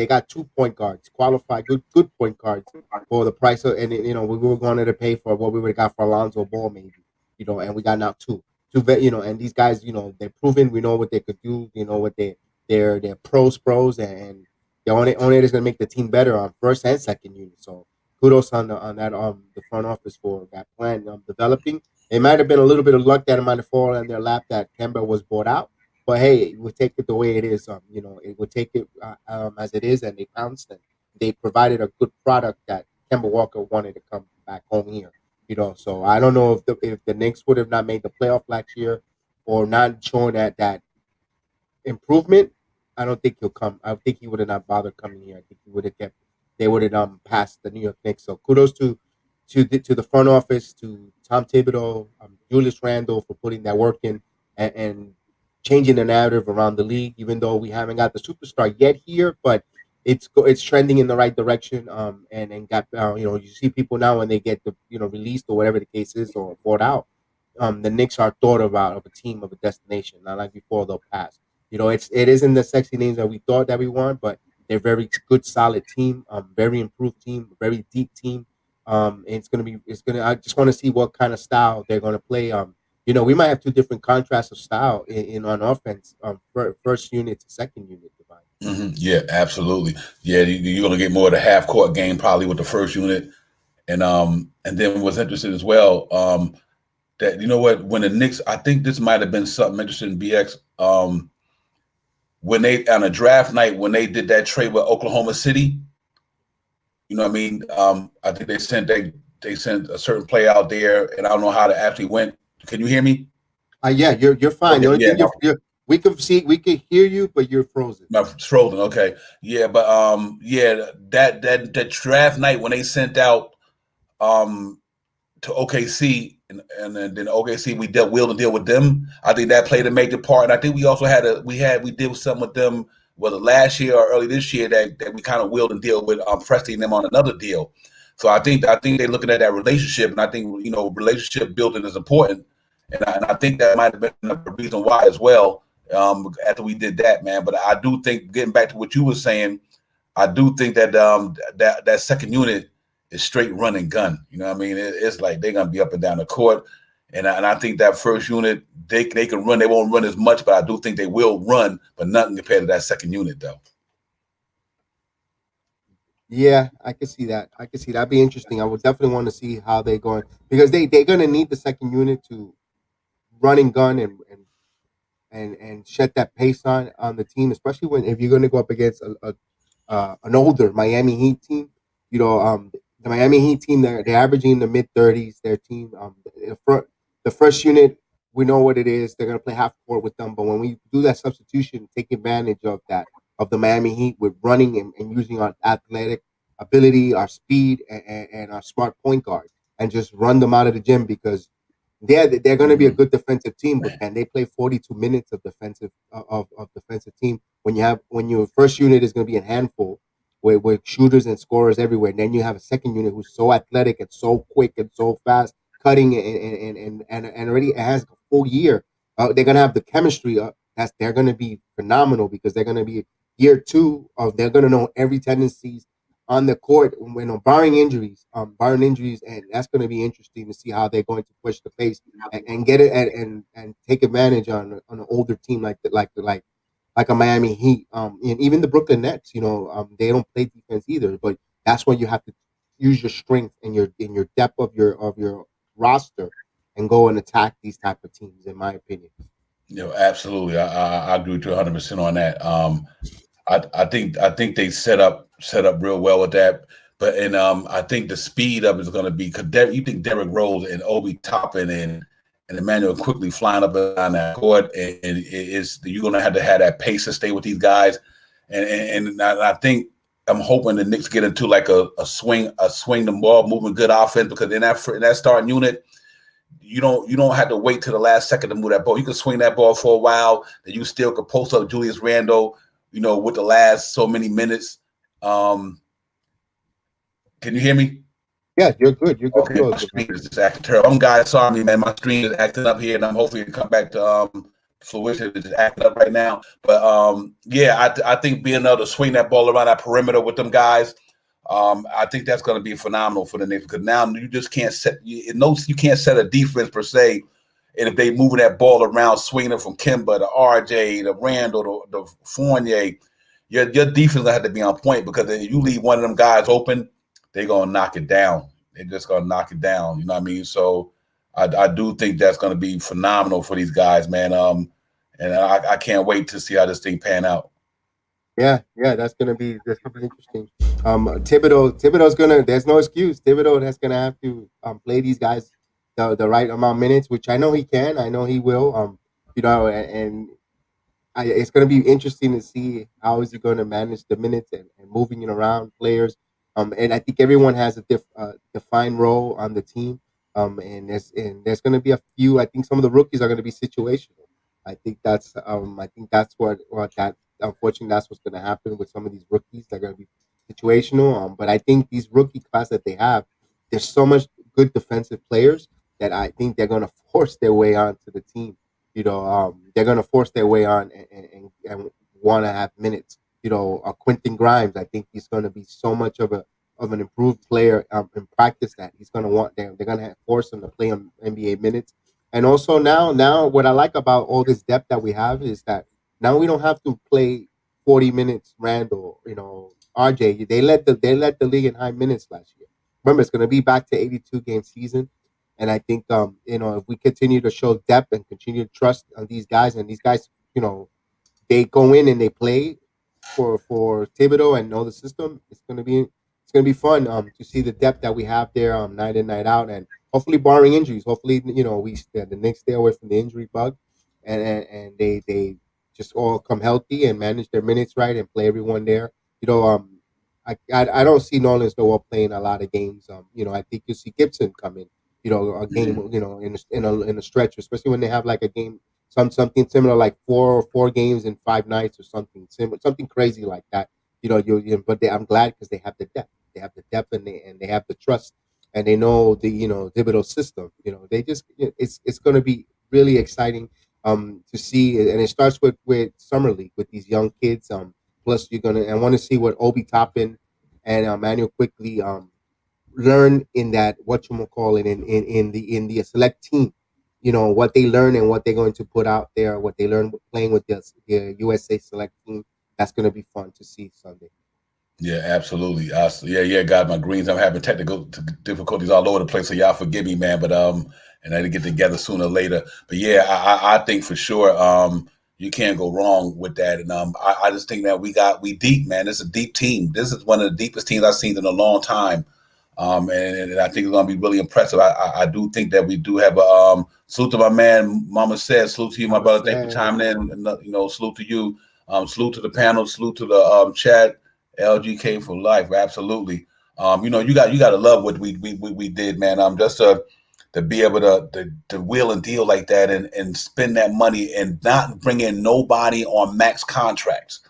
got 2 point guards, qualified good point guards for the price of, and we were going to pay for what we would have got for Alonzo Ball maybe, and we got now two and these guys, they're proven. We know what they could do. You know what they're pros, and they're only is going to make the team better on first and second unit. So kudos on that the front office for that plan developing. It might have been a little bit of luck that it might have fallen in their lap that Kemba was bought out, but hey, we take it the way it is. It would take it as it is, and they pounced and they provided a good product that Kemba Walker wanted to come back home here. So I don't know if the Knicks would have not made the playoff last year or not shown that improvement. I don't think he'll come. I think he would have not bothered coming here. I think he would have kept. They would have passed the New York Knicks. So kudos to the front office, to Tom Thibodeau, Julius Randle for putting that work in and changing the narrative around the league. Even though we haven't got the superstar yet here, but it's trending in the right direction. And got you see people now when they get released or whatever the case is or bought out. The Knicks are thought about of a team of a destination, not like before they'll pass. It isn't the sexy names that we thought that we want, but they're very good, solid team, very improved team, very deep team. And I just want to see what kind of style they're going to play. We might have two different contrasts of style in on offense, first unit to second unit. Yeah, absolutely. Yeah, you're gonna get more of the half court game probably with the first unit, and then what's interesting as well, that what, when the Knicks, I think this might have been something interesting in BX, when they on a draft night when they did that trade with Oklahoma City, you know what I mean? I think they sent a certain player out there, and I don't know how it actually went. Can you hear me? Yeah, you're fine. The only yeah, thing we could hear you, but you're frozen. It's frozen. Okay, yeah, but that draft night when they sent out to OKC, and then OKC we wheeled and deal with them. I think that played a major part, and I think we also we did something with them, whether last year or early this year, that we kind of wheeled and deal with Preston them on another deal. So I think they're looking at that relationship, and I think relationship building is important, and I think that might have been the reason why as well. After we did that, man, but I do think, getting back to what you were saying, I do think that that second unit is straight run and gun. You know what I mean? It's like they're gonna be up and down the court, and I think that first unit they can run. They won't run as much, but I do think they will run, but nothing compared to that second unit though. Yeah, I can see that. That'd be interesting. I would definitely want to see how they're going because they're gonna need the second unit to run and gun and set that pace on the team, especially if you're going to go up against an older Miami Heat team. The Miami Heat team, they're averaging in the mid-30s. Their team, the first unit, we know what it is. They're going to play half court with them, but when we do that substitution, take advantage of the Miami Heat with running and using our athletic ability, our speed, and our smart point guard, and just run them out of the gym because they're going to be a good defensive team, but can they play 42 minutes of defensive team when your first unit is going to be a handful with shooters and scorers everywhere, and then you have a second unit who's so athletic and so quick and so fast, cutting and already has a full year. They're going to have the chemistry. They're going to be phenomenal because they're going to be year two of they're going to know every tendencies on the court when barring injuries, and that's going to be interesting to see how they're going to push the pace and get it and take advantage on an older team like a Miami Heat, and even the Brooklyn Nets. They don't play defense either, but that's when you have to use your strength and your depth of your roster and go and attack these type of teams, in my opinion. Absolutely. I agree with you 100% on that. I think they set up real well with that. But I think the speed of it is going to be because you think Derrick Rose and Obi Toppin and Emmanuel quickly flying up and down that court, and you're going to have that pace to stay with these guys, and I think I'm hoping the Knicks get into like a swing the ball moving good offense, because in that starting unit, you don't have to wait till the last second to move that ball. You can swing that ball for a while, then you still could post up Julius Randle, with the last so many minutes. Can you hear me? Yeah, you're good. You're good to Okay, go. my screen is just acting terrible. Guys, sorry, man. My screen is acting up here, and I'm hopefully to come back to fruition. It's just acting up right now. But yeah, I think being able to swing that ball around that perimeter with them guys, I think that's going to be phenomenal for the Knicks, because now you just can't you can't set a defense per se. And if they moving that ball around, swinging it from Kemba to RJ to Randall to Fournier, your defense gonna have to be on point, because if you leave one of them guys open, they're gonna knock it down. They're just gonna knock it down. You know what I mean? So I do think that's gonna be phenomenal for these guys, man. And I can't wait to see how this thing pan out. Yeah, that's gonna be interesting. Thibodeau's gonna. There's no excuse. Thibodeau that's gonna have to play these guys the right amount of minutes, which I know he can. I know he will. And it's going to be interesting to see how is he going to manage the minutes and moving it around players. And I think everyone has a defined role on the team. And there's going to be a few. I think some of the rookies are going to be situational. I think that's what that unfortunately that's what's going to happen with some of these rookies. They're going to be situational. But I think these rookie class that they have, there's so much good defensive players that I think they're going to force their way onto the team. They're going to force their way on and want to have minutes. Quentin Grimes, I think he's going to be so much of an improved player in practice that he's going to want them. They're going to force him to play him NBA minutes. And also now, what I like about all this depth that we have is that now we don't have to play 40 minutes Randall, RJ. They led the league in high minutes last year. Remember, it's going to be back to 82 game season. And I think, if we continue to show depth and continue to trust on these guys, and these guys, they go in and they play for Thibodeau and know the system, it's gonna be fun to see the depth that we have there night in night out, and hopefully barring injuries. Hopefully, the Knicks stay away from the injury bug, and they just all come healthy and manage their minutes right and play everyone there. I don't see Nolan Snowball playing a lot of games. I think you see Gibson come in. A game, in a stretch, especially when they have like a game, something similar like four games in 5 nights or something similar, something crazy like that. But I'm glad because they have the depth. They have the depth and they have the trust, and they know the Thibodeau system. They just it's going to be really exciting to see, and it starts with summer league with these young kids. Plus I want to see what Obi Toppin and Manuel quickly learn in that in the select team, what they learn and what they're going to put out there, what they learn playing with the USA select team. That's going to be fun to see Sunday. Yeah, absolutely. Yeah, God, my greens. I'm having technical difficulties all over the place, so y'all forgive me, man. But and I had to get together sooner or later. But yeah, I think for sure you can't go wrong with that. And I just think that we deep, man. This is a deep team. This is one of the deepest teams I've seen in a long time. And I think it's going to be really impressive. I do think that we do have a salute to my man. Mama said, salute to you, my brother. Thank you for chiming in. And, salute to you. Salute to the panel. Salute to the chat. LGK for life. Absolutely. You got to love what we did, man. Just to be able to wheel and deal like that and spend that money and not bring in nobody on max contracts.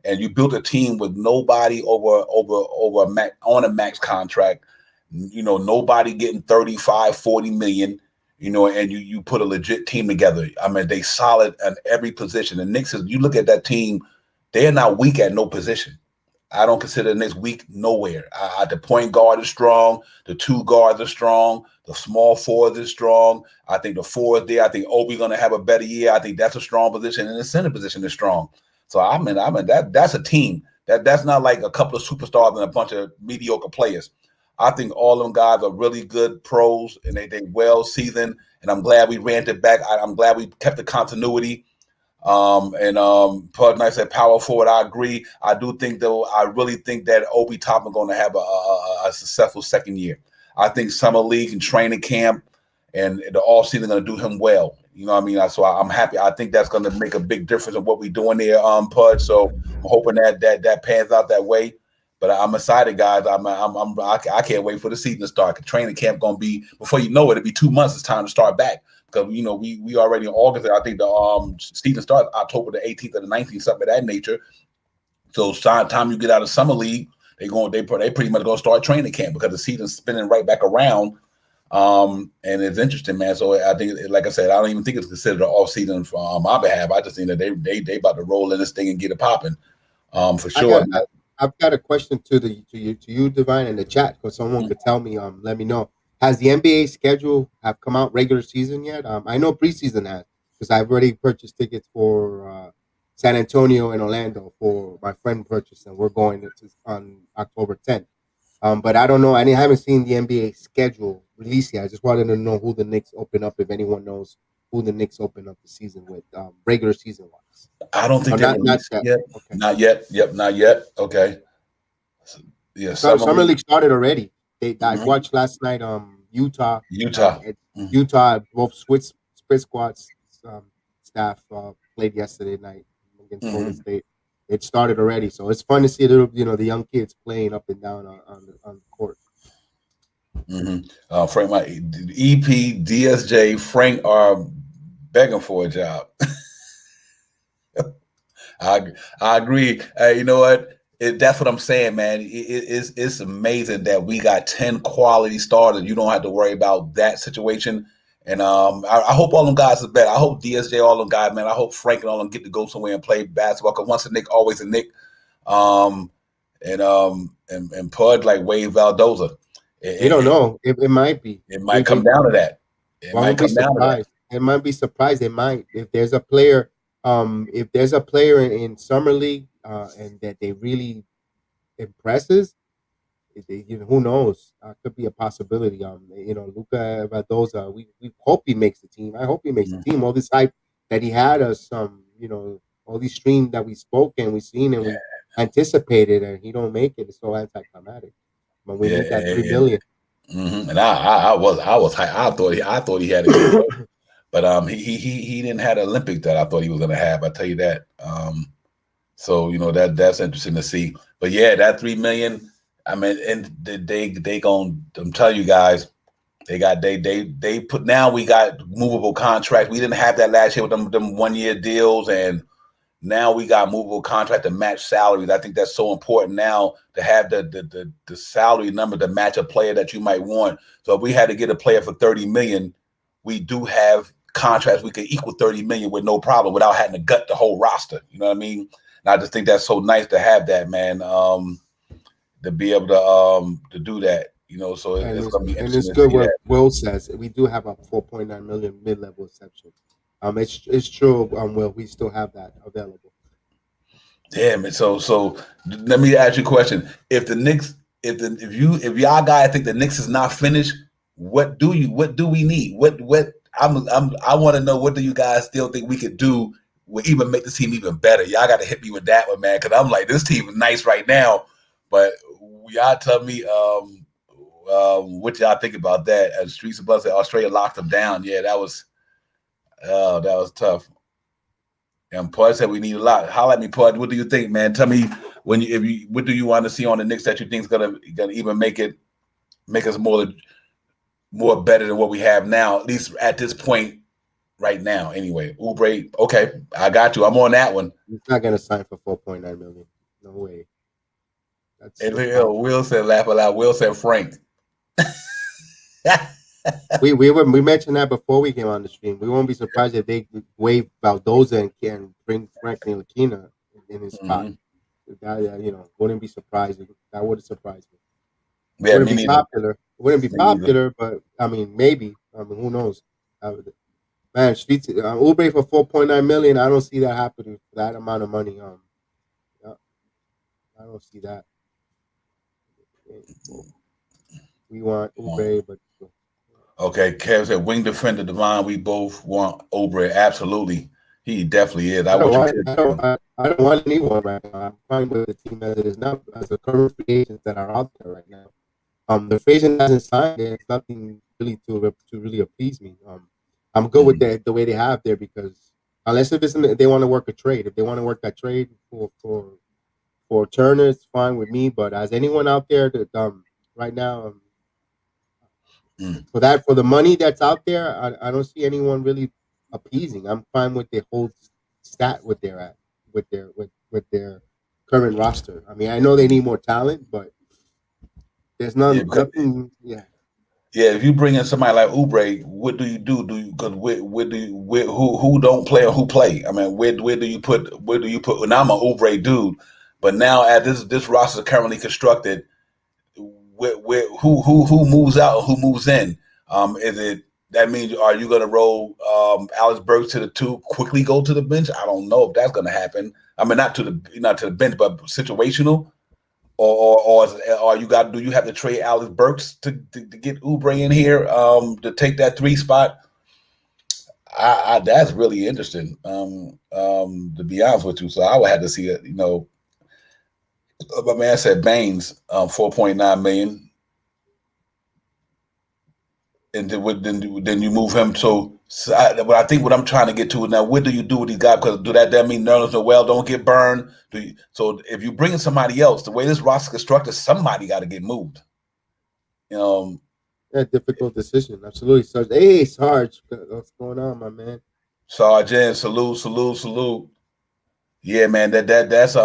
And you built a team with nobody on a max contract. Nobody getting 35, 40 million, and you put a legit team together. I mean, they solid at every position. The Knicks, you look at that team, they are not weak at no position. I don't consider the Knicks weak nowhere. The point guard is strong. The 2 guards are strong. The small forward is strong. I think the forward there, I think Obi's going to have a better year. I think that's a strong position, and the center position is strong. So I mean that's a team. That's not like a couple of superstars and a bunch of mediocre players. I think all of them guys are really good pros, and they well seasoned. And I'm glad we ran it back. I'm glad we kept the continuity. Pud Knight said power forward. I agree. I do think though. I really think that Obi Toppin going to have a successful second year. I think summer league and training camp and the off season going to do him well. You know what I mean? So I'm happy. I think that's going to make a big difference in what we're doing there, Pud. So I'm hoping that pans out that way. But I'm excited, guys. I can't wait for the season to start. Training camp going to be, before you know it, it'll be 2 months. It's time to start back. Because we already in August. I think the season starts October the 18th or the 19th, something of that nature. So time you get out of summer league, they pretty much gonna start training camp because the season's spinning right back around. And it's interesting, man. So I think, like I said, I don't even think it's considered an off season on my behalf. I just think that they about to roll in this thing and get it popping, for sure. I've got a question to you, Divine, in the chat, because someone could tell me. Let me know. Has the NBA schedule have come out regular season yet? I know preseason has, because I've already purchased tickets for San Antonio and Orlando for my friend purchased, and we're going on October 10th. But I don't know. I haven't seen the NBA schedule release yet. I just wanted to know who the Knicks open up, if anyone knows who the Knicks open up the season with, regular season wise. I don't think they're not yet. Okay. Not yet. Yep, not yet. Okay. So, yeah, summer league started already. I watched last night. Utah. Utah. Both Swiss squads staff played yesterday night against Golden State. It started already, so it's fun to see the young kids playing up and down on the court. Frank, my EP, DSJ, Frank are begging for a job. I agree. You know what? That's what I'm saying, man. It's amazing that we got 10 quality starters. You don't have to worry about that situation. And I hope all them guys are better. I hope DSJ, all them guys, man. I hope Frank and all them get to go somewhere and play basketball. Because once a Knick, always a Knick. And Pud like Wade Valdoza. You don't know. It might be. It might come down to that. It might come down to that. It might be surprised. It might. If there's a player, in summer league, and that they really impresses, who knows? Could be a possibility. Luka Valdoza. We hope he makes the team. I hope he makes the team. All this hype that he had us, all these streams that we spoke and we seen and we anticipated, and he don't make it. It's so anticlimactic. But we need that $3 billion. And I thought he had a good play. But he didn't have the Olympic that I thought he was going to have. I tell you that. So that's interesting to see. But yeah, that $3 million. I mean, and they going. I'm telling you guys, they put. Now we got movable contracts. We didn't have that last year with them 1 year deals, and now we got movable contract to match salaries. I think that's so important now to have the salary number to match a player that you might want. So if we had to get a player for $30 million, we do have contracts we could equal $30 million with no problem without having to gut the whole roster. You know what I mean? And I just think that's so nice to have that, man. To be able to do that, so it's going to be interesting. And it's good what Will says. We do have a $4.9 million mid-level exception. It's true. Will, we still have that available. Damn it. So let me ask you a question. If the Knicks, if y'all guys think the Knicks is not finished, what do we need? I want to know, what do you guys still think we could do will even make the team even better? Y'all got to hit me with that one, man, because I'm like, this team is nice right now, but y'all tell me what y'all think about that. As Streets of Blood said, Australia locked them down. Yeah, that was tough. And Pud said we need a lot. Holla at me, Pud. What do you think, man? Tell me what do you want to see on the Knicks that you think is gonna even make us more better than what we have now, at least at this point right now. Anyway, Oubre, okay, I got you. I'm on that one. He's not gonna sign for $4.9 million. No way. Will said laugh aloud. Will said Frank. we mentioned that before we came on the stream. We won't be surprised if they waive Valdoza and can bring Frank Ntilikina in his spot. That, wouldn't be surprising. That would surprise me. Yeah, wouldn't be popular. It wouldn't be popular, but I mean, maybe. I mean, who knows? Man, Streets Oubre for $4.9 million. I don't see that happening for that amount of money. I don't see that. We want Oubre, but Okay, Kev said wing defender Divine. We both want Oubre. Absolutely, he definitely is. I wish we could. I don't want anyone right now. I'm fine with the team as it is now, as the current free agents that are out there right now. The free agent hasn't signed. There's nothing really to really appease me. I'm good with the way they have there because unless if they want to work a trade, if they want to work that trade for Turner, it's fine with me. But as anyone out there that right now for the money that's out there, I don't see anyone really appeasing. I'm fine with the whole stat with their current roster. I mean, I know they need more talent, but there's nothing. Yeah. Yeah, if you bring in somebody like Oubre, what do you do? Do you because who don't play or who play? I mean, where do you put Now I'm an Oubre dude, but now as this roster is currently constructed, who moves out or who moves in? Is it that means are you going to roll Alex Burks to the two, quickly go to the bench? I don't know if that's going to happen. I mean, not to the bench, but situational. Or do you have to trade Alex Burks to get Oubre in here to take that 3 spot? That's really interesting. To be honest with you, so I would have to see it. My man said Baines, $4.9 million, and then you move him. So I think what I'm trying to get to now, what do you do with these guys? Because that mean Nerlens Noel don't get burned? So if you bring in somebody else, the way this roster constructed, somebody got to get moved. Yeah, difficult decision. Absolutely, Sarge. Hey, Sarge, what's going on, my man? Sergeant, salute. Yeah, man, that's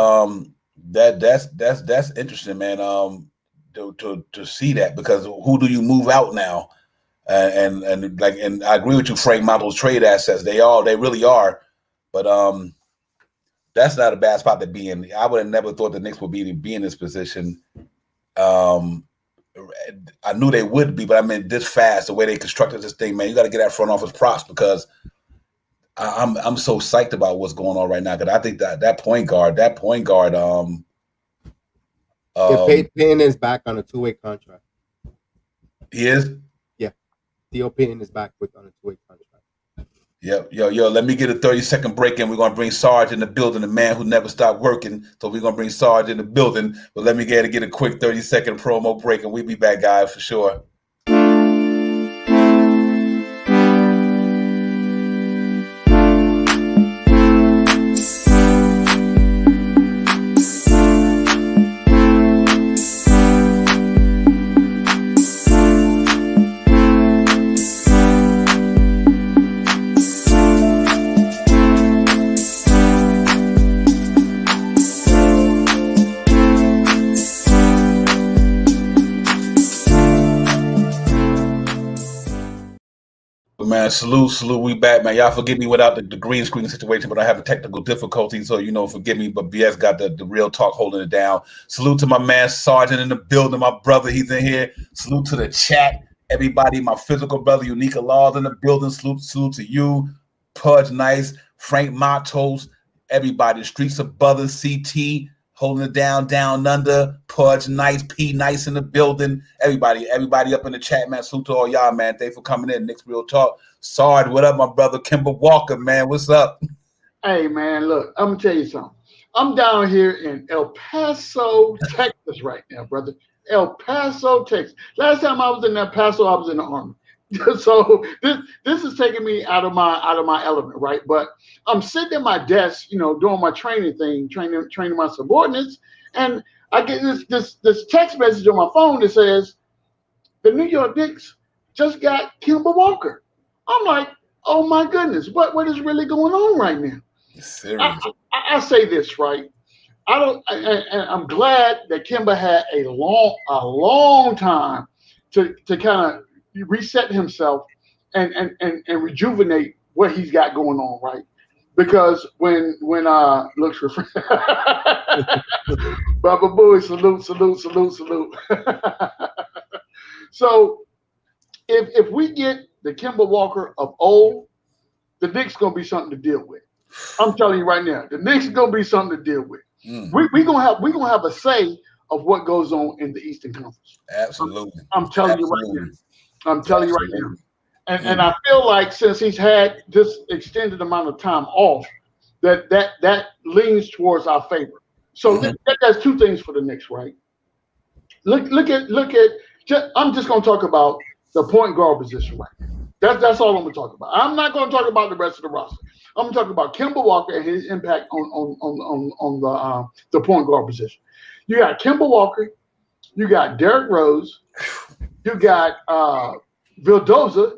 interesting, man. To see that, because who do you move out now? And I agree with you, Frank. Those trade assets, they really are. But that's not a bad spot to be in. I would have never thought the Knicks would be in this position. I knew they would be, but I mean, this fast, the way they constructed this thing, man, you got to get that front office props because I'm so psyched about what's going on right now. Because I think that point guard, Payne is back on a 2-way contract. He is. Yeah, Theo Payne is back on a 2-way contract. Yep, yo, let me get a 30-second break and we're going to bring Sarge in the building, the man who never stopped working. So we're going to bring Sarge in the building. But let me get a quick 30-second promo break and we'll be back, guys, for sure. Man, salute. We back, man. Y'all forgive me without the green screen situation, but I have a technical difficulty, so forgive me. But BS got the real talk holding it down. Salute to my man Sergeant in the building, my brother, he's in here. Salute to the chat, everybody, my physical brother, Unica Laws in the building. Salute to you, Pudge Nice, Frank Matos, everybody, Streets of Brothers, CT, holding it down under, Pudge Nice, P Nice in the building. Everybody up in the chat, man. Salute to all y'all, man. Thanks for coming in. Knicks Real Talk. Sarge, what up, my brother? Kimber Walker, man. What's up? Hey, man, look, I'm going to tell you something. I'm down here in El Paso, Texas right now, brother. El Paso, Texas. Last time I was in El Paso, I was in the Army. So this is taking me out of my element, right? But I'm sitting at my desk, doing my training thing, training my subordinates, and I get this text message on my phone that says the New York Knicks just got Kemba Walker. I'm like, oh my goodness, what is really going on right now? Serious. I say this, right? I'm glad that Kemba had a long time to kind of reset himself and rejuvenate what he's got going on, right? Because when looks for Baba Booey, salute. So if we get the Kemba Walker of old, the Knicks gonna be something to deal with. I'm telling you right now, the Knicks is gonna be something to deal with. We gonna have a say of what goes on in the Eastern Conference. Absolutely. I'm telling you right Absolutely. now. I'm telling you right now. Absolutely. And I feel like since he's had this extended amount of time off, that leans towards our favor. So that's two things for the Knicks, right? Look at. I'm just going to talk about the point guard position right now. That's all I'm going to talk about. I'm not going to talk about the rest of the roster. I'm going to talk about Kemba Walker and his impact on the point guard position. You got Kemba Walker, you got Derrick Rose, you got Vildoza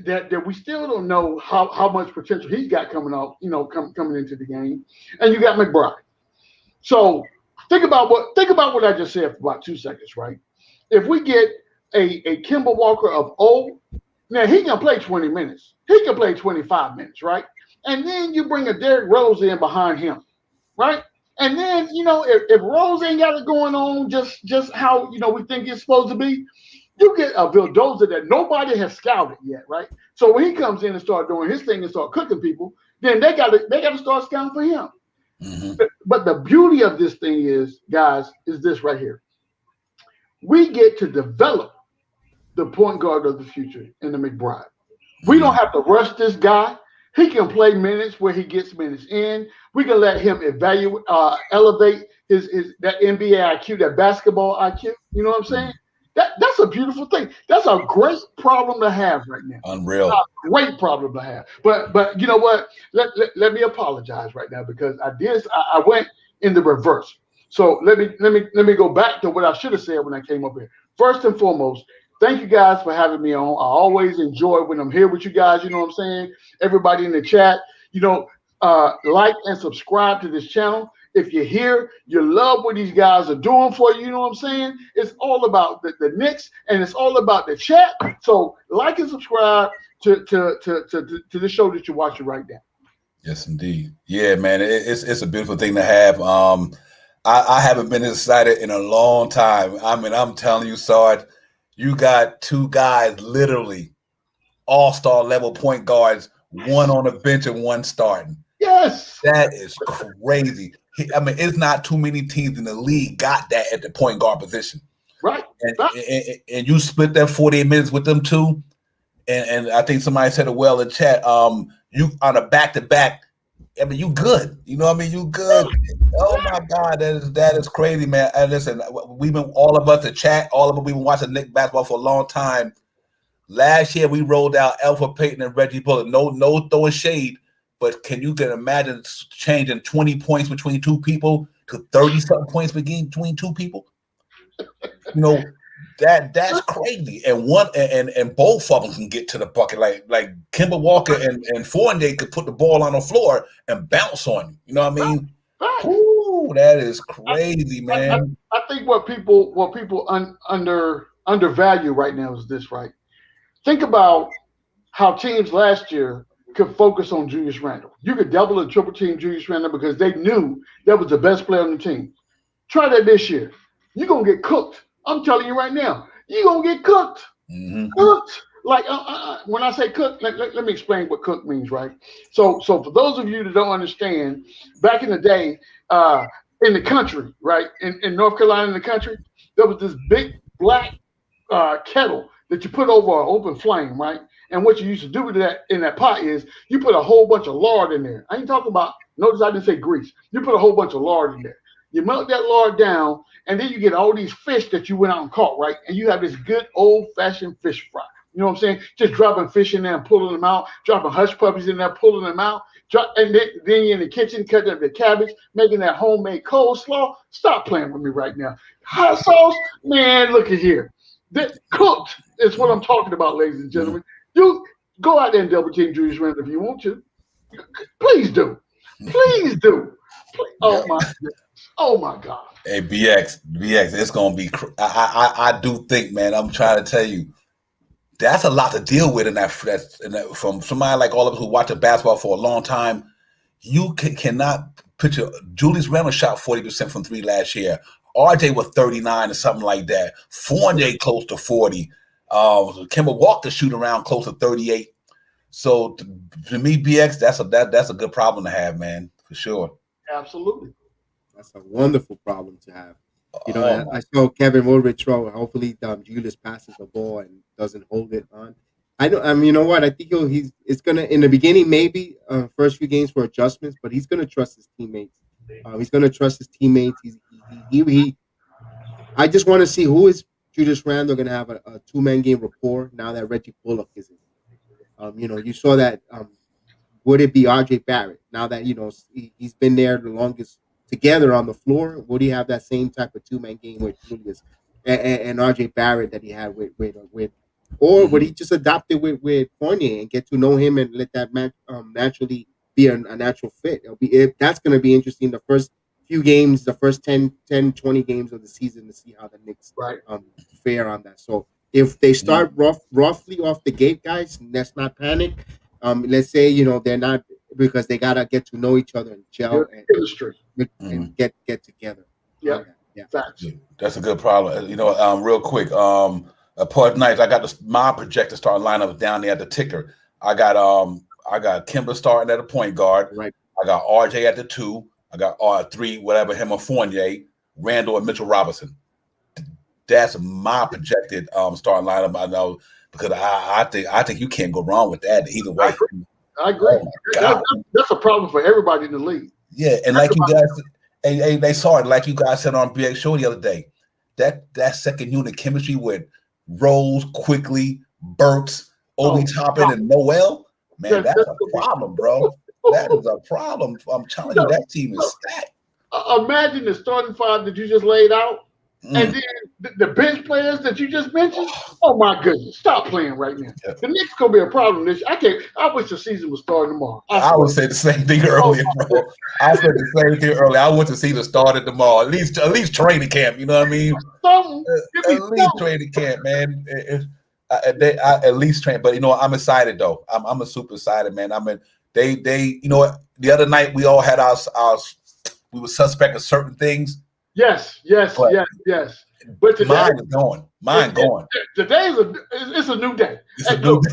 that we still don't know how much potential he's got coming up, coming into the game, and you got McBride. So think about what I just said for about 2 seconds, right? If we get a Kemba Walker of old, now he can play 20 minutes. He can play 25 minutes, right? And then you bring a Derrick Rose in behind him, right? And then, if Rose ain't got it going on just how, we think it's supposed to be, you get a Vildoza that nobody has scouted yet, right? So when he comes in and start doing his thing and start cooking people, then they got to start scouting for him. Mm-hmm. But the beauty of this thing is, guys, is this right here. We get to develop the point guard of the future in the McBride. We don't have to rush this guy. He can play minutes where he gets minutes in. We can let him elevate his that NBA IQ, that basketball IQ. You know what I'm saying? That's a beautiful thing. That's a great problem to have right now. Unreal. A great problem to have. But you know what? Let me apologize right now because I went in the reverse. So let me go back to what I should have said when I came up here. First and foremost, thank you guys for having me on. I always enjoy when I'm here with you guys. You know what I'm saying? Everybody in the chat, like and subscribe to this channel. If you're here, you love what these guys are doing for you. You know what I'm saying? It's all about the Knicks and it's all about the chat. So like and subscribe to the show that you're watching right now. Yes, indeed. Yeah, man, it's a beautiful thing to have. I haven't been this excited in a long time. I mean, I'm telling you, Sarge, you got two guys, literally all-star level point guards, one on the bench and one starting. Yes. That is crazy. It's not too many teams in the league got that at the point guard position. Right. And you split that 48 minutes with them two. And I think somebody said it well in chat. You on a back-to-back, you good. You know what I mean? You good. Oh my God, that is crazy, man. And listen, we've been we've been watching Knicks basketball for a long time. Last year we rolled out Alpha Payton and Reggie Bullock. No throwing shade, but can imagine changing 20 points between two people to 30-something points between two people? That's crazy. And and both of them can get to the bucket. Like Kemba Walker and Fournier could put the ball on the floor and bounce on you. You know what I mean? Right. Ooh, that is crazy, man. I think what people undervalue right now is this, right? Think about how teams last year could focus on Julius Randle. You could double and triple team Julius Randle because they knew that was the best player on the team. Try that this year. You're going to get cooked. I'm telling you right now. You're going to get cooked. Mm-hmm. Cooked. Like, when I say cook, let me explain what cook means, right? So for those of you that don't understand, back in the day, in the country, right, in North Carolina in the country, there was this big black kettle that you put over an open flame, right? And what you used to do with that in that pot is you put a whole bunch of lard in there. I ain't talking about, notice I didn't say grease. You put a whole bunch of lard in there. You melt that lard down, and then you get all these fish that you went out and caught, right? And you have this good old-fashioned fish fry. You know what I'm saying? Just dropping fish in there and pulling them out, dropping hush puppies in there, pulling them out. And then you're in the kitchen cutting up the cabbage, making that homemade coleslaw. Stop playing with me right now. Hot sauce? Man, look at here. Cooked is what I'm talking about, ladies and gentlemen. You go out there and double team Julius Randle if you want to. Please do. Please do. Oh, my goodness. Oh, my God. Hey, BX, it's going to be – I do think, man, I'm trying to tell you, that's a lot to deal with in that from somebody like all of us who watch basketball for a long time. You cannot picture – Julius Randle shot 40% from three last year. RJ was 39 or something like that. Fournier close to 40. Kemba Walker shoot around close to 38. So to me, BX, that's a good problem to have, man, for sure. Absolutely. That's a wonderful problem to have. You know, I saw Kevin Woolridge throw. Hopefully, Julius passes the ball and doesn't hold it on. I know. You know what? I think it's gonna in the beginning maybe first few games for adjustments, but he's gonna trust his teammates. He's gonna trust his teammates. He I just want to see who is Julius Randle gonna have a 2-man game rapport now that Reggie Bullock is in. You know, you saw that. Would it be RJ Barrett now that he's been there the longest together on the floor? Would he have that same type of 2-man game with Julius and RJ Barrett that he had with or would he just adopt it with Fournier and get to know him and let that match naturally be a natural fit? That's going to be interesting. The first few games, the first 10, 20 games of the season to see how the Knicks fare on that. So if they start roughly off the gate, guys, let's not panic. Let's say they're not, because they gotta get to know each other and gel and get together. Yeah, facts. That's a good problem. Real quick, part nights I got my projected starting lineup down there at the ticker. I got Kimber starting at a point guard. Right. I got RJ at the 2. I got 3, whatever, him or Fournier, Randall and Mitchell Robinson. That's my projected starting lineup. I know. Because I think you can't go wrong with that either way. I agree. That's a problem for everybody in the league. Yeah, and like you guys, they saw it. Like you guys said on BX Show the other day, that second unit chemistry with Rose, Quickly, Burks, Obi Toppin, and Noel, man, that's a problem, bro. That is a problem. I'm telling you, that team is stacked. Imagine the starting 5 that you just laid out. And then the bench players that you just mentioned, oh my goodness, stop playing right now. Yeah. The Knicks gonna be a problem this year. I wish the season was starting tomorrow. I would say the same thing earlier, bro. I said the same thing earlier. I want to see the start tomorrow. At least training camp. You know what I mean? At least training camp, man. At least train. But I'm excited though. I'm super excited, man. I mean, they the other night we all had our we were suspect of certain things. Yes. But today, mine is going. Today's it's a new day. It's a new day.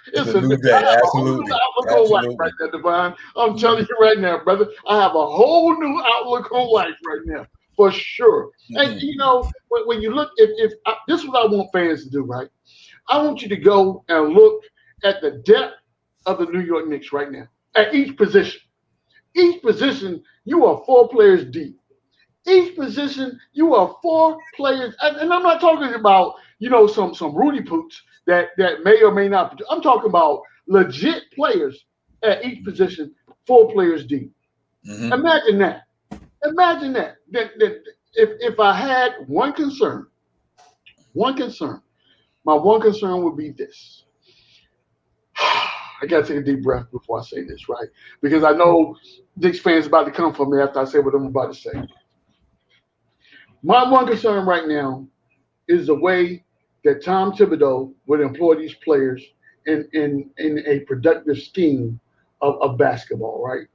It's a new day. Absolutely. Outlook on life right there, Divine. I'm telling you right now, brother. I have a whole new outlook on life right now, for sure. And when you look, if this is what I want fans to do, right? I want you to go and look at the depth of the New York Knicks right now at each position. Each position, you are 4 players deep. Each position, you are 4 players, and I'm not talking about some Rudy Poots that may or may not. I'm talking about legit players at each position, 4 players deep. Mm-hmm. Imagine that. That if I had one concern, my one concern would be this. I got to take a deep breath before I say this, right? Because I know Knicks fans about to come for me after I say what I'm about to say. My one concern right now is the way that Tom Thibodeau would employ these players in a productive scheme of basketball, right?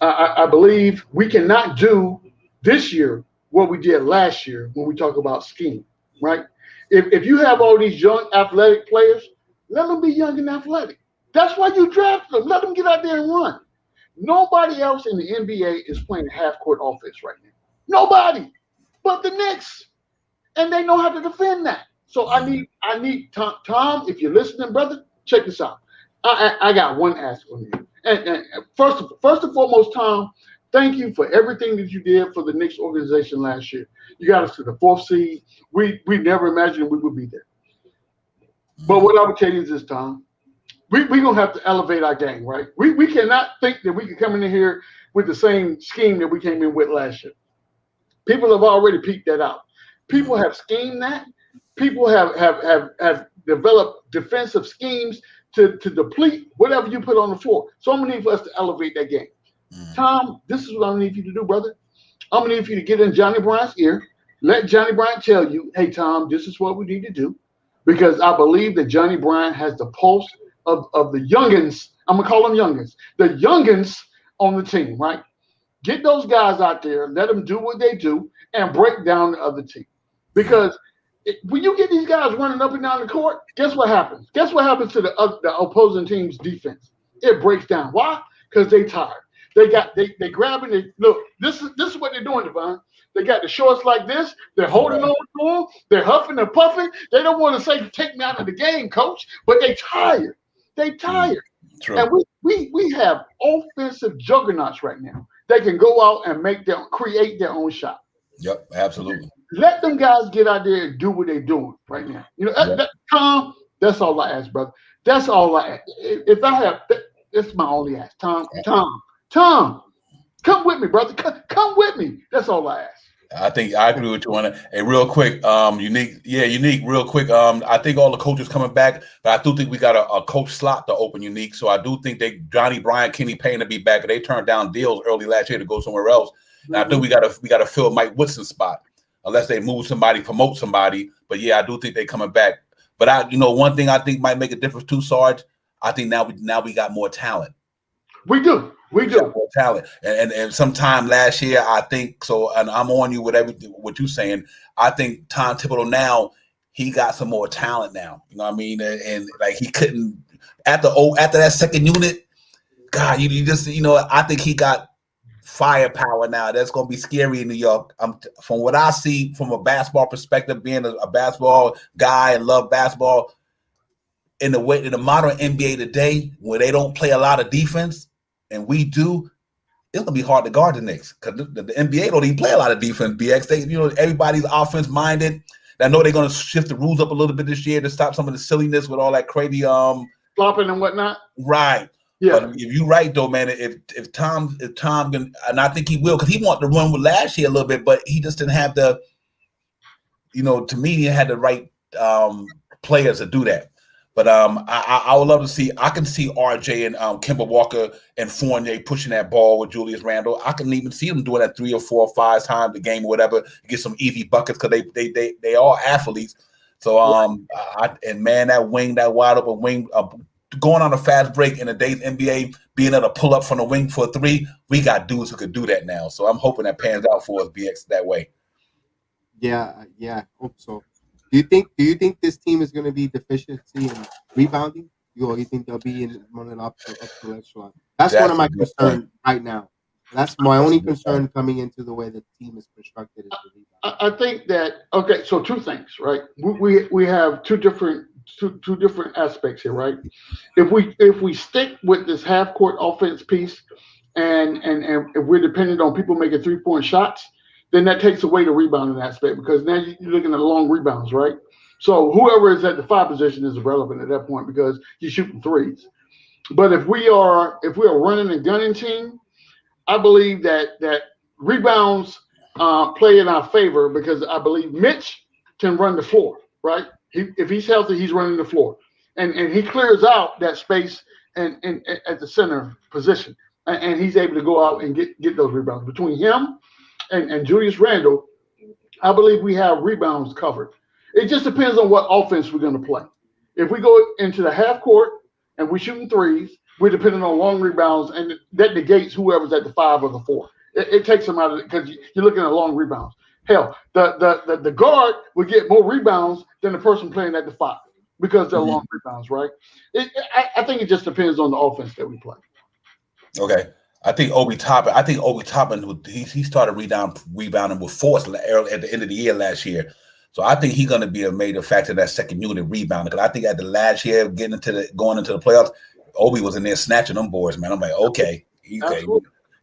I believe we cannot do this year what we did last year when we talk about scheme, right? If you have all these young athletic players, let them be young and athletic. That's why you draft them. Let them get out there and run. Nobody else in the NBA is playing half-court offense right now. Nobody but the Knicks. And they know how to defend that. So I need Tom, if you're listening, brother, check this out. I got one ask from you. And first and foremost, Tom, thank you for everything that you did for the Knicks organization last year. You got us to the 4th seed. We never imagined we would be there. But what I would tell you is this, Tom. We're going to have to elevate our game, right? We cannot think that we can come in here with the same scheme that we came in with last year. People have already peeked that out. People have schemed that. People have developed defensive schemes to deplete whatever you put on the floor. So I'm going to need for us to elevate that game. Tom, this is what I need you to do, brother. I'm going to need for you to get in Johnny Bryant's ear. Let Johnny Bryant tell you, hey, Tom, this is what we need to do. Because I believe that Johnny Bryant has the pulse of the youngins. I'm going to call them youngins. The youngins on the team, right? Get those guys out there, let them do what they do, and break down the other team. Because when you get these guys running up and down the court, guess what happens? Guess what happens to the opposing team's defense? It breaks down. Why? Because they tired. They grabbing it. Look, this is what they're doing, Devon. They got the shorts like this. They're holding on to them. They're huffing and puffing. They don't want to say, take me out of the game, coach, but they tired. They tired. True. And we have offensive juggernauts right now. They can go out and create their own shot. Yep, absolutely. Let them guys get out there and do what they're doing right now. You know, Tom, that's all I ask, brother. That's all I ask. If I have, that's my only ask. Tom, come with me, brother. Come with me. That's all I ask. I think I agree with you on it. Hey, real quick, unique, real quick. I think all the coaches coming back, but I do think we got a coach slot to open unique. So I do think Johnny Bryant, Kenny Payne to be back. They turned down deals early last year to go somewhere else. And I think we gotta fill Mike Woodson's spot unless they move somebody, promote somebody. But yeah, I do think they're coming back. But one thing I think might make a difference too, Sarge. I think now we got more talent. We do. We do. More talent. And sometime last year, I think so, and I'm on you with everything what you're saying. I think Tom Thibodeau now, he got some more talent now. You know what I mean? And like he couldn't after that second unit, God, you just I think he got firepower now. That's gonna be scary in New York. From what I see from a basketball perspective, being a basketball guy and love basketball, in the modern NBA today, where they don't play a lot of defense, and we do, it's gonna be hard to guard the Knicks because the NBA don't even play a lot of defense. BX, everybody's offense minded. I know they're gonna shift the rules up a little bit this year to stop some of the silliness with all that crazy flopping and whatnot. Right. Yeah. But if you're right though, man, if Tom can, and I think he will, because he wanted to run with last year a little bit, but he just didn't have the, to me, he had the right players to do that. But I would love to see. I can see RJ and Kemba Walker and Fournier pushing that ball with Julius Randle. I can even see them doing that 3 or 4 or 5 times a game or whatever, get some easy buckets because they are athletes. So that wing, that wide open wing, going on a fast break in today's NBA, being able to pull up from the wing for a 3, we got dudes who could do that now. So I'm hoping that pans out for us, BX, that way. Yeah, hope so. Do you think this team is going to be deficiency in rebounding? Or you think they'll be in one of the up to echelon? That's one of my concerns right now. That's my only concern coming into the way the team is constructed. I think that so 2 things, right? We have two different aspects here, right? If we stick with this half court offense piece, and if we're dependent on people making 3-point shots, then that takes away the rebounding aspect because now you're looking at long rebounds, right? So whoever is at the 5 position is irrelevant at that point because you're shooting 3s. But if we are running and gunning team, I believe that rebounds play in our favor because I believe Mitch can run the floor, right? If he's healthy, he's running the floor, and he clears out that space and at the center position, and he's able to go out and get those rebounds between him. And Julius Randle, I believe we have rebounds covered. It just depends on what offense we're going to play. If we go into the half court and we're shooting 3s, we're depending on long rebounds, and that negates whoever's at the 5 or the 4. It takes them out of it because you're looking at long rebounds. Hell, the guard would get more rebounds than the person playing at the 5 because they're long rebounds, right? I think it just depends on the offense that we play. Okay. I think Obi Toppin, he started rebounding with force at the end of the year last year. So I think he's going to be a major factor in that second unit rebounding. Because I think at the last year, going into the playoffs, Obi was in there snatching them boards, man. I'm like, okay.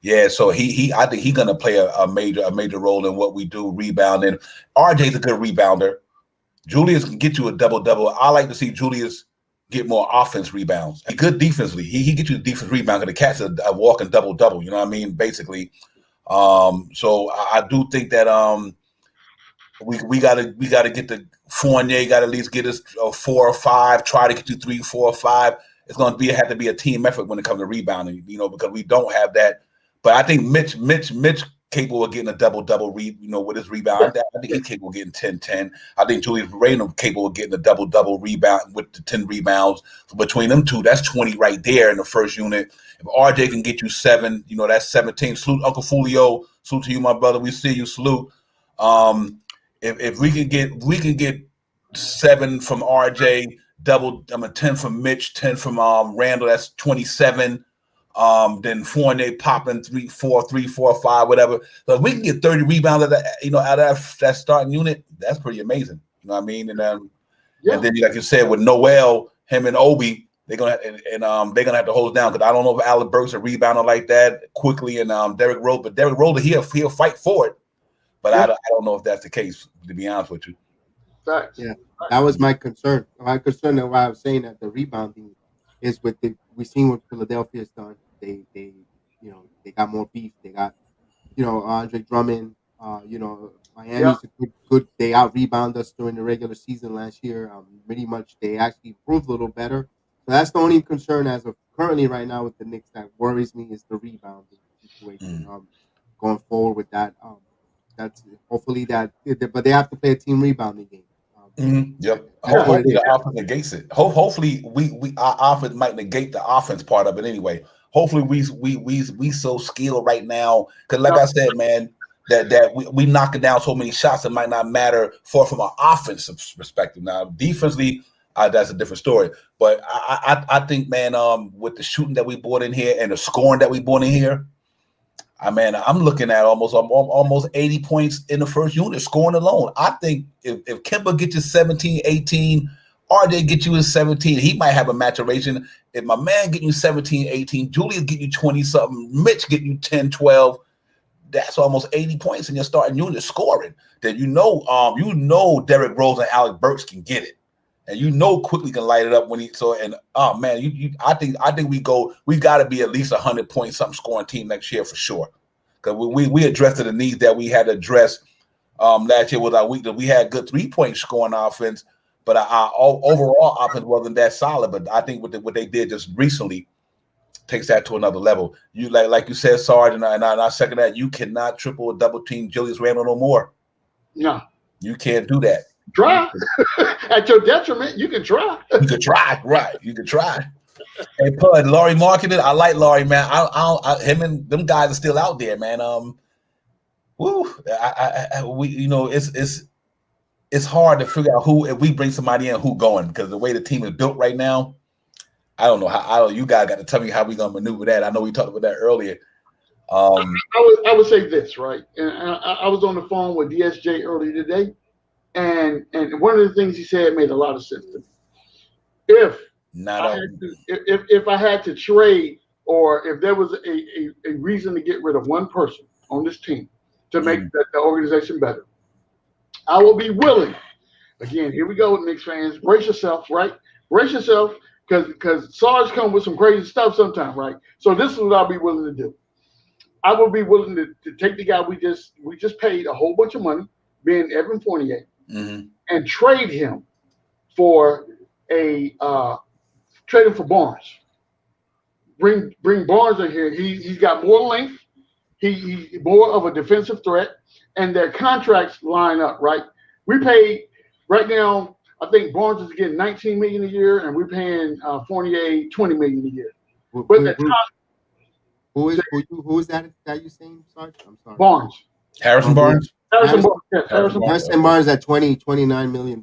Yeah, so I think he's going to play a major role in what we do rebounding. RJ's a good rebounder. Julius can get you a double-double. I like to see Julius get more offense rebounds. He's good defensively. He gets you the defense rebound because the cat's a walking double-double. You know what I mean? Basically. So I do think that we gotta get the Fournier, got to at least get us 4 or 5, try to get you 3, 4 or 5. It's going to have to be a team effort when it comes to rebounding, because we don't have that. But I think Mitch capable of getting a double-double with his rebound. I think he's capable of getting 10-10. I think Julius Randle capable of getting a double-double rebound with the 10 rebounds. So between them two, that's 20 right there in the first unit. If RJ can get you 7, that's 17. Salute Uncle Fulio. Salute to you, my brother. We see you. Salute. If we can get 7 from RJ, 10 from Mitch, 10 from Randle, that's 27. Then Fournier popping 3, 4, 3, 4, 5, whatever. So if we can get 30 rebounds out of that, out of that starting unit, that's pretty amazing. You know what I mean? And then like you said, with Noel, him and Obi, they're gonna they're gonna have to hold it down, because I don't know if Alec Burks are rebounding like that quickly, and Derrick Rose, but Derrick Rose he'll fight for it. But I don't know if that's the case, to be honest with you. Facts. Yeah, that was my concern. My concern, and why I was saying that the rebounding is with we've seen what Philadelphia's done. They got more beef. They got Andre Drummond. Miami's a good. They out rebound us during the regular season last year. Pretty much they actually improved a little better. So that's the only concern as of currently right now with the Knicks that worries me is the rebounding situation. Going forward with that, that's hopefully that. But they have to play a team rebounding game. Yep. Hopefully the offense negates it. Hopefully our offense might negate the offense part of it anyway. Hopefully we so skilled right now, because like I said, man, that we knocking down so many shots that might not matter from an offensive perspective. Now defensively, that's a different story. But I think, man, with the shooting that we brought in here and the scoring that we brought in here, I'm looking at almost 80 points in the first unit scoring alone. I think if Kemba gets you 17, 18, RJ get you his 17, he might have a maturation. If my man getting you 17, 18, Julius getting you 20-something, Mitch getting you 10, 12, that's almost 80 points in your starting unit scoring. That Derrick Rose and Alec Burks can get it. And quickly can light it up when I think we got to be at least 100 point something scoring team next year for sure, because we addressed the needs that we had to address last year with our weakness. We had good 3-point scoring offense, but our overall offense wasn't that solid. But I think what they did just recently takes that to another level. You like you said, Sarge, and I second that. You cannot triple or double team Julius Randle no more. No, you can't do that. Try at your detriment. You can try. You can try, right? You can try. Hey, Pud, Laurie marketed. I like Laurie, man. Him and them guys are still out there, man. It's hard to figure out who, if we bring somebody in, who going, because the way the team is built right now, I don't know how. You guys got to tell me how we gonna maneuver that. I know we talked about that earlier. I would say this, right? And I was on the phone with DSJ earlier today. And one of the things he said made a lot of sense to me. If I had to trade, or if there was a reason to get rid of one person on this team to make the organization better, I will be willing. Again, here we go, Knicks fans. Brace yourself, right? Brace yourself, because Sarge comes with some crazy stuff sometimes, right? So this is what I'll be willing to do. I will be willing to take the guy we just paid a whole bunch of money, being Evan Fournier. And trade him for Barnes. Bring Barnes in here. He's got more length. He's more of a defensive threat, and their contracts line up, right? We pay right now. I think Barnes is getting $19 million a year, and we're paying Fournier $20 million a year. Who is that you saying, Sarge? I'm sorry. Barnes. Harrison Barnes. Harrison Barnes at $29 million.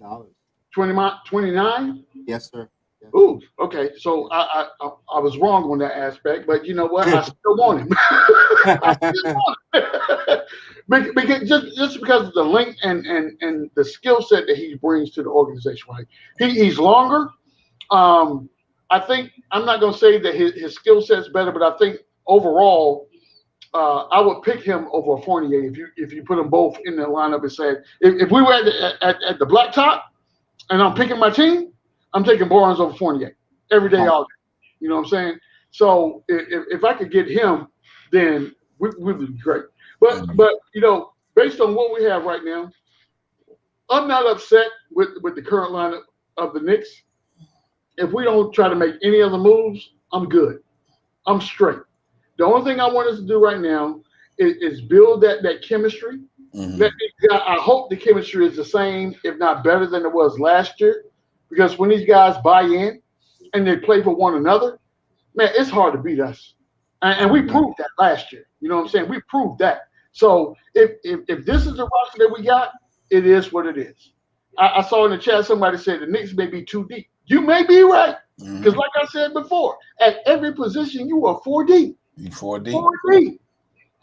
29? Yes, sir. Yes. Ooh, okay. So I was wrong on that aspect, but you know what? I still want him. Because just because of the length and the skill set that he brings to the organization, right? He's longer. I think I'm not going to say that his skill set's better, but I think overall, I would pick him over Fournier if you put them both in the lineup and said, if we were at the black top and I'm picking my team, I'm taking Barnes over Fournier every day, all day. You know what I'm saying? So if I could get him, then we would be great. But based on what we have right now, I'm not upset with the current lineup of the Knicks. If we don't try to make any other moves, I'm good. I'm straight. The only thing I want us to do right now is build that chemistry. I hope the chemistry is the same, if not better than it was last year, because when these guys buy in and they play for one another, man, it's hard to beat us. And we proved that last year. You know what I'm saying? We proved that. So if this is the roster that we got, it is what it is. I saw in the chat somebody said the Knicks may be too deep. You may be right. Mhm. Because like I said before, at every position you are 4 deep. You 4D. 4 deep.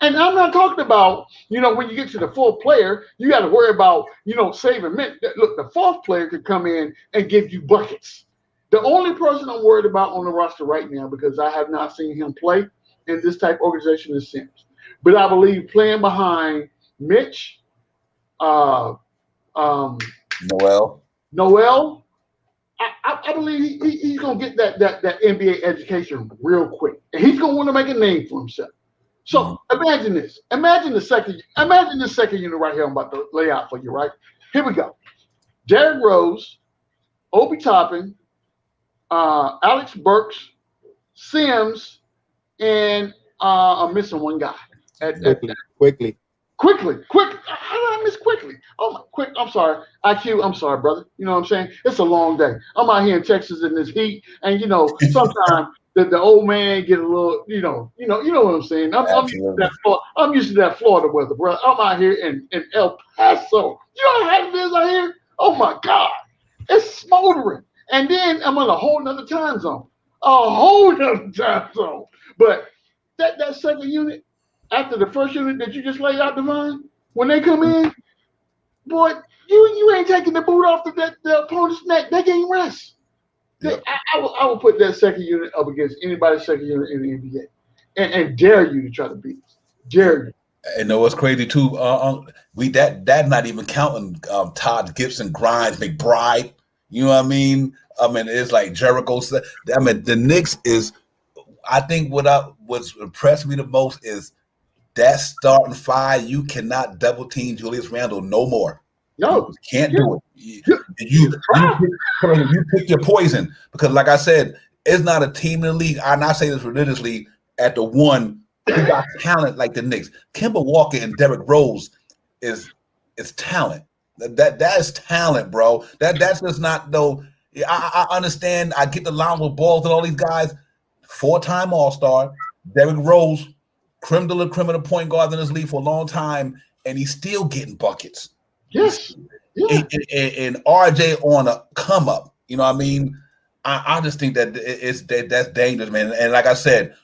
And I'm not talking about, when you get to the fourth player, you got to worry about, saving men. Look, the fourth player could come in and give you buckets. The only person I'm worried about on the roster right now, because I have not seen him play in this type of organization, is Sims. But I believe playing behind Mitch, Noel. I believe he's gonna get that NBA education real quick, and he's gonna want to make a name for himself. So imagine this. Imagine the second unit right here. I'm about to lay out for you. Right here we go. Derrick Rose, Obi Toppin, Alex Burks, Sims, and I'm missing one guy. Quickly. How did I miss quickly? Oh my, quick. I'm sorry. IQ. I'm sorry, brother. You know what I'm saying? It's a long day. I'm out here in Texas in this heat, and sometimes the old man get a little, you know what I'm saying. I'm used to that Florida weather, brother. I'm out here in El Paso. You know how hot it is out here? Oh my God, it's smoldering. And then I'm on a whole nother time zone. But that second unit, after the first unit that you just laid out, Divine, when they come in, boy, you ain't taking the boot off the opponent's neck. They can't rest. Yep. I will put that second unit up against anybody's second unit in the NBA, and dare you to try to beat us. Dare you. And know what's crazy too? That's not even counting Todd Gibson, Grimes, McBride. You know what I mean? It's like Jericho said. The Knicks is. I think what's impressed me the most is that starting five. You cannot double team Julius Randle no more. No, you can't do it. You pick your poison, because, like I said, it's not a team in the league. And I say this religiously at the one who got talent like the Knicks. Kemba Walker and Derrick Rose is talent. That is talent, bro. That's just not though. I understand. I get the line with balls and all these guys. 4-time All-Star, Derrick Rose, creme de la creme of the point guard in this league for a long time, and he's still getting buckets. Yes. Yeah. And RJ on a come up. You know what I mean? I just think that that's dangerous, man. And like I said,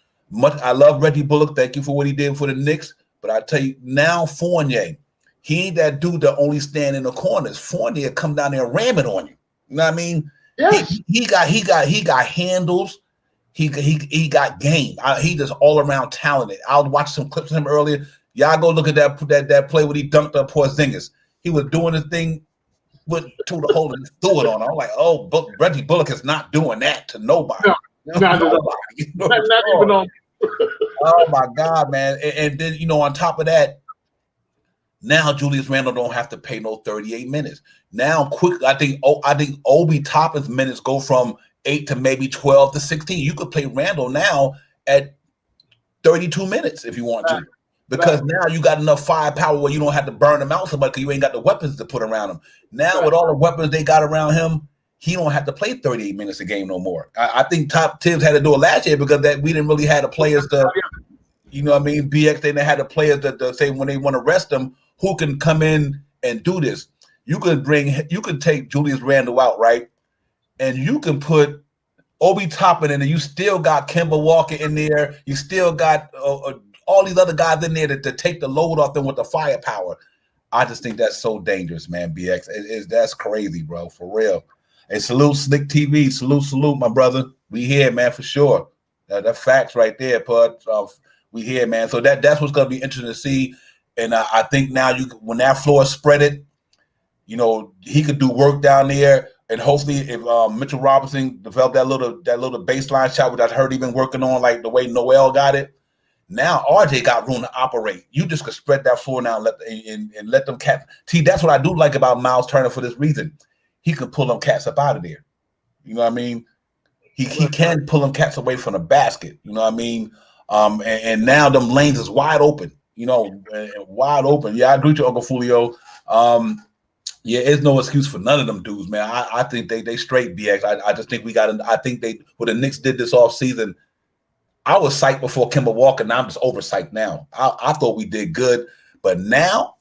I love Reggie Bullock. Thank you for what he did for the Knicks. But I tell you now, Fournier, he ain't that dude that only stand in the corners. Fournier come down there and ram it on you. You know what I mean? Yes. He got handles. He got game. He just all around talented. I was watching some clips of him earlier. Y'all go look at that play when he dunked up Porzingis. He was doing his thing to the hole and threw it on. I'm like, Reggie Bullock is not doing that to nobody. No, not even on. Oh my God, man! And then on top of that, now Julius Randle don't have to pay no 38 minutes. Now, I think Obi Toppin's minutes go from 8 to maybe 12 to 16. You could play Randle now at 32 minutes if you want to. Because now you got enough firepower where you don't have to burn him out so much because you ain't got the weapons to put around him. Now with all the weapons they got around him, he don't have to play 38 minutes a game no more. I think Tibbs had to do it last year because we didn't really have the players to, you know what I mean? BX, they didn't have the players to say when they want to rest them, who can come in and do this. You could take Julius Randle out, right? And you can put Obi Toppin in there. You still got Kemba Walker in there. You still got all these other guys in there to take the load off them with the firepower. I just think that's so dangerous, man, BX. That's crazy, bro, for real. Hey, salute Slick TV. Salute, my brother. We here, man, for sure. That facts right there, Pud. We here, man. So that's what's going to be interesting to see. And I think now when that floor is spreaded, he could do work down there. And hopefully, if Mitchell Robinson developed that little baseline shot, which I heard he been working on, like the way Noel got it. Now RJ got room to operate. You just could spread that floor now and let them cats. See, that's what I do like about Myles Turner for this reason. He can pull them cats up out of there. You know what I mean? He can pull them cats away from the basket. You know what I mean? And now them lanes is wide open. Wide open. Yeah, I agree with you, Uncle Fulio. Yeah, there's no excuse for none of them dudes, man. I think they straight BX. I just think what the Knicks did this off season. I was psyched before Kemba Walker. Now I'm just overpsyched now. I thought we did good, but now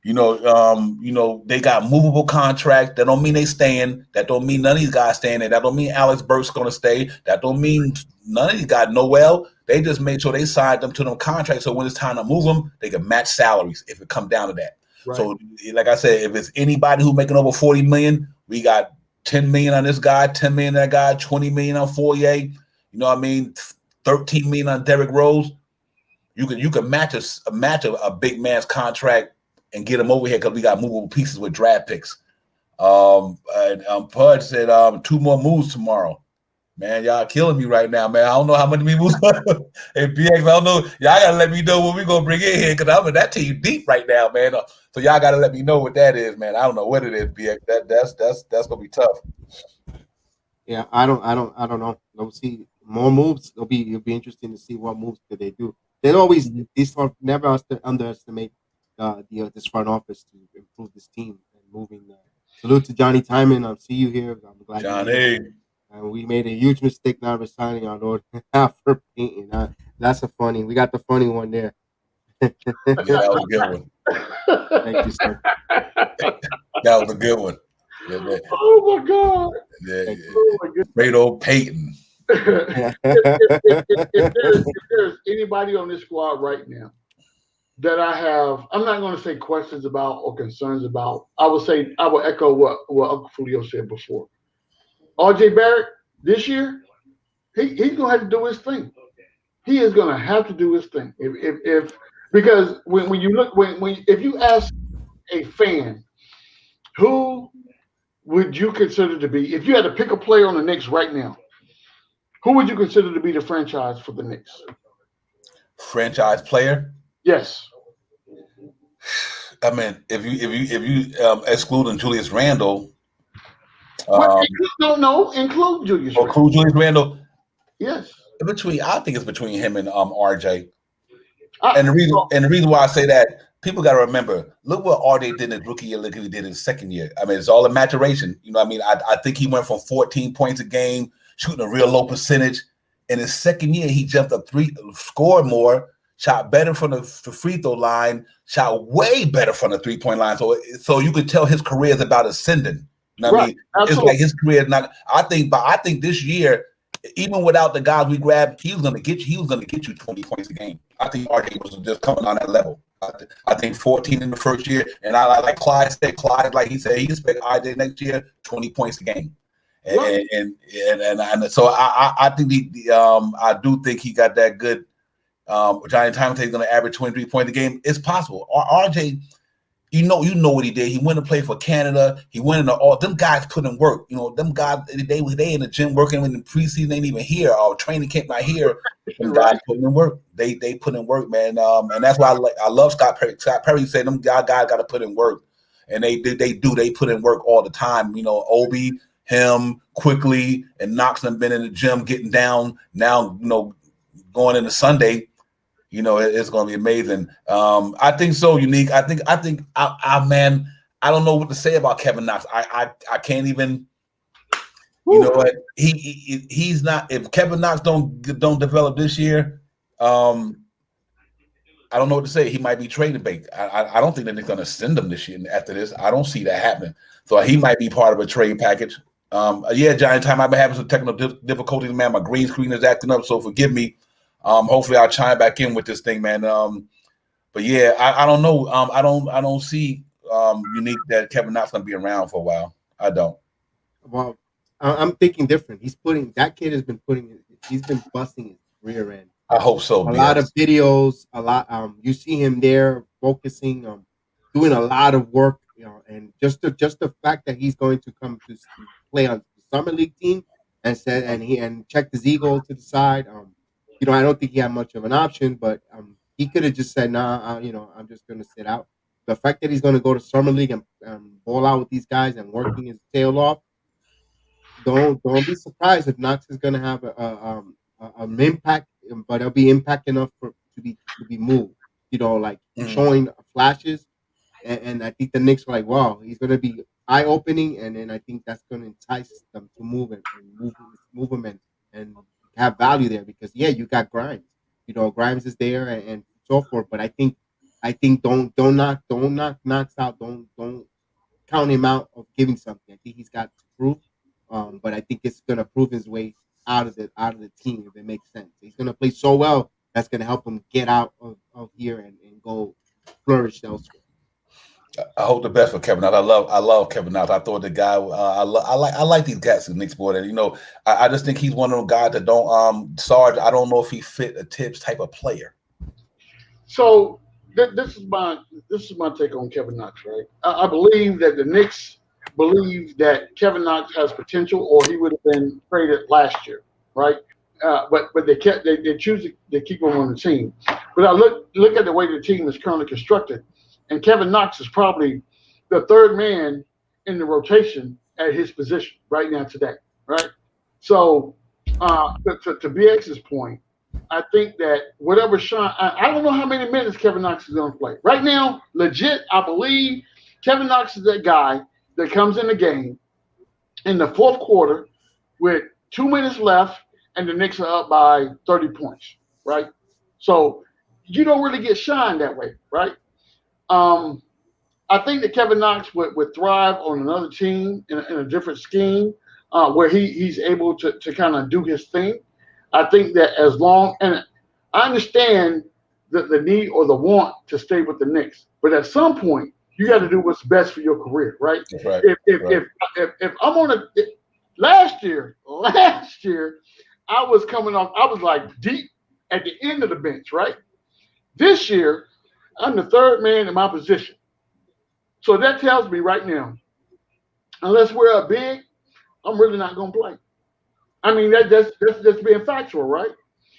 They got movable contracts. That don't mean they staying. That don't mean none of these guys staying there. That don't mean Alex Burks going to stay. That don't mean none of these guys. Noel, they just made sure they signed them to them contracts. So when it's time to move them, they can match salaries if it come down to that. Right. So, like I said, if it's anybody who making over 40 million, we got 10 million on this guy, 10 million on that guy, 20 million on Fourier. You know what I mean? 13 million on Derrick Rose. You can match a big man's contract and get him over here because we got movable pieces with draft picks. Pudge said 2 more moves tomorrow. Man, y'all killing me right now, man. I don't know how many moves. Hey, PX, I don't know. Y'all gotta let me know what we gonna bring in here because I'm in that team deep right now, man. So y'all gotta let me know what that is, man. I don't know what it is, PX. That's gonna be tough. Yeah, I don't know. We'll see more moves. It'll be interesting to see what moves that they do. They always never underestimate this front office to improve this team and moving. Salute to Johnny Timon. I see you here. I'm glad you're here. Johnny. And we made a huge mistake not resigning our Lord for painting. That's a funny. We got the funny one there. Yeah, that was a good one. Thank you, sir. That was a good one. Yeah. Oh my God. Yeah. Oh my goodness. Great old Peyton. If there's anybody on this squad right now that I'm not going to say questions about or concerns about. I will echo what Uncle Julio said before. RJ Barrett this year, he's going to have to do his thing. He is going to have to do his thing. Because when you look if you ask a fan, who would you consider to be, if you had to pick a player on the Knicks right now, who would you consider to be the franchise for the Knicks? Franchise player? Yes. I mean, if you excluding Julius Randle, Include Julius Randle. Include Julius Randle. Yes. I think it's between him and RJ. And the reason why I say that, people got to remember, look what RJ did in his rookie year, look what he did in his second year. I mean, it's all a maturation. You know what I mean? I think he went from 14 points a game, shooting a real low percentage. In his second year, he jumped up 3, scored more, shot better from the free throw line, shot way better from the 3-point line. So you could tell his career is about ascending. You know what I mean? Absolutely. It's like his career is not. I think this year, even without the guys we grabbed, he was gonna get you 20 points a game. I think RJ was just coming on that level. I think 14 in the first year, and I like Clyde said. Clyde, like he said, he expect RJ next year 20 points a game. And so I think I do think he got that good. Johnny Timon is going to average 23 points a game. It's possible. RJ, you know what he did. He went to play for Canada. He went into all them guys put in work. You know, them guys they in the gym working when the preseason ain't even here or training camp not here. Them guys putting in work. They put in work, man. And that's why I love Scott Perry. Scott Perry said them guys got to put in work, and they put in work all the time. You know, Obi, him, Quickly, and Knox have been in the gym getting down. Now, going into Sunday. It's going to be amazing. I think so, Unique. I think, man, I don't know what to say about Kevin Knox. I can't even, you know what? He's not, if Kevin Knox don't develop this year, I don't know what to say. He might be traded bait. I don't think that they're going to send him this year after this. I don't see that happening. So he might be part of a trade package. Johnny Time, I've been having some technical difficulties, man. My green screen is acting up, so forgive me. Hopefully I'll chime back in with this thing, man. But yeah, I don't know. I don't see Unique that Kevin Knox gonna be around for a while. I don't. Well, I'm thinking different. He's been busting his rear end. I hope so. A lot of videos, you see him there focusing, doing a lot of work, and just the fact that he's going to come to play on the summer league team and checked his ego to the side. I don't think he had much of an option, but he could have just said, "Nah, I'm just going to sit out." The fact that he's going to go to summer league and ball out with these guys and working his tail off, don't be surprised if Knox is going to have an impact, but it'll be impact enough to be moved. Showing flashes, and I think the Knicks were like, "Wow, he's going to be eye opening," and then I think that's going to entice them to move him and have value there because you got Grimes. Grimes is there and so forth. But I think I think don't knock Knox out. Don't count him out of giving something. I think he's got to prove. But I think it's gonna prove his way out of the team if it makes sense. He's gonna play so well that's gonna help him get out of here and go flourish elsewhere. I hope the best for Kevin Knox. I love Kevin Knox. I thought the guy. I like these cats in Knicks board, and I just think he's one of those guys that don't. Sarge, I don't know if he fit a Tibbs type of player. So this is my take on Kevin Knox, right? I believe that the Knicks believe that Kevin Knox has potential, or he would have been traded last year, right? But they choose to keep him on the team. But I look at the way the team is currently constructed, and Kevin Knox is probably the third man in the rotation at his position right now today, right? So to BX's point, I think that whatever shot, I don't know how many minutes Kevin Knox is going to play. Right now, legit, I believe Kevin Knox is that guy that comes in the game in the fourth quarter with 2 minutes left and the Knicks are up by 30 points, right? So you don't really get shined that way, right? I think that Kevin Knox would thrive on another team in a different scheme where he's able to kind of do his thing. I think that as long, and I understand the need or the want to stay with the Knicks, but at some point you got to do what's best for your career, right? That's right. If I'm on last year, I was coming off, I was like deep at the end of the bench, right? This year, I'm the third man in my position. So that tells me right now, unless we're a big, I'm really not going to play. I mean, that's being factual, right?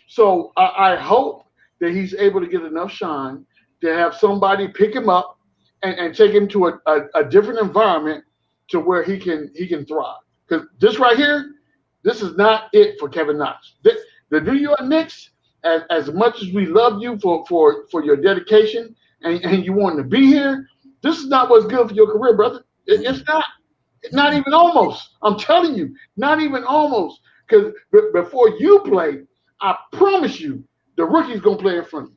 So I hope that he's able to get enough shine to have somebody pick him up and take him to a different environment to where he can thrive. Because this right here, this is not it for Kevin Knox. The New York Knicks, as much as we love you for your dedication and you want to be here, this is not what's good for your career, brother. It's not. Not even almost. I'm telling you, not even almost. Because before you play, I promise you, the rookie's gonna play in front of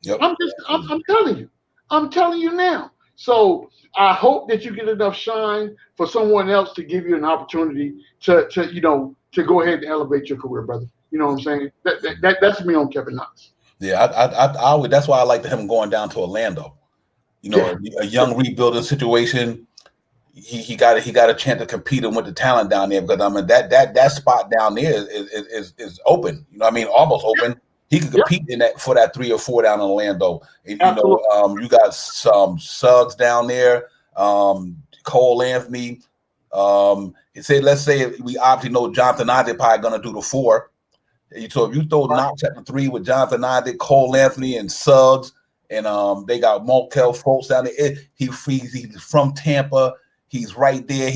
you. Yep. I'm telling you. I'm telling you now. So I hope that you get enough shine for someone else to give you an opportunity to go ahead and elevate your career, brother. You know what I'm saying? That's me on Kevin Knox. Yeah, I that's why I like him going down to Orlando. A young rebuilding situation. He got a chance to compete with the talent down there, because I mean that spot down there is open. You know what I mean? Almost open. He could compete in that for that 3 or 4 down in Orlando. And, you got some Suggs down there, Cole Anthony. Let's say we obviously know Jonathan Isaac probably gonna do the 4. So if you throw Knox at the 3 with Jonathan Isaac, Cole Anthony, and Suggs, and they got Markel Fultz down there. He's from Tampa. He's right there.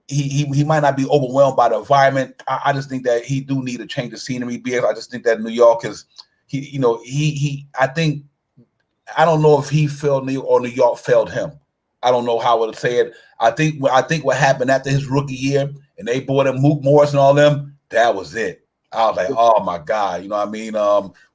He might not be overwhelmed by the environment. I just think that he do need a change of scenery. I just think that New York is I think, I don't know if he failed New York or New York failed him. I don't know how to say it. I think what happened after his rookie year and they bought him Mook Morris and all them, that was it. I was like, oh my God, you know what I mean?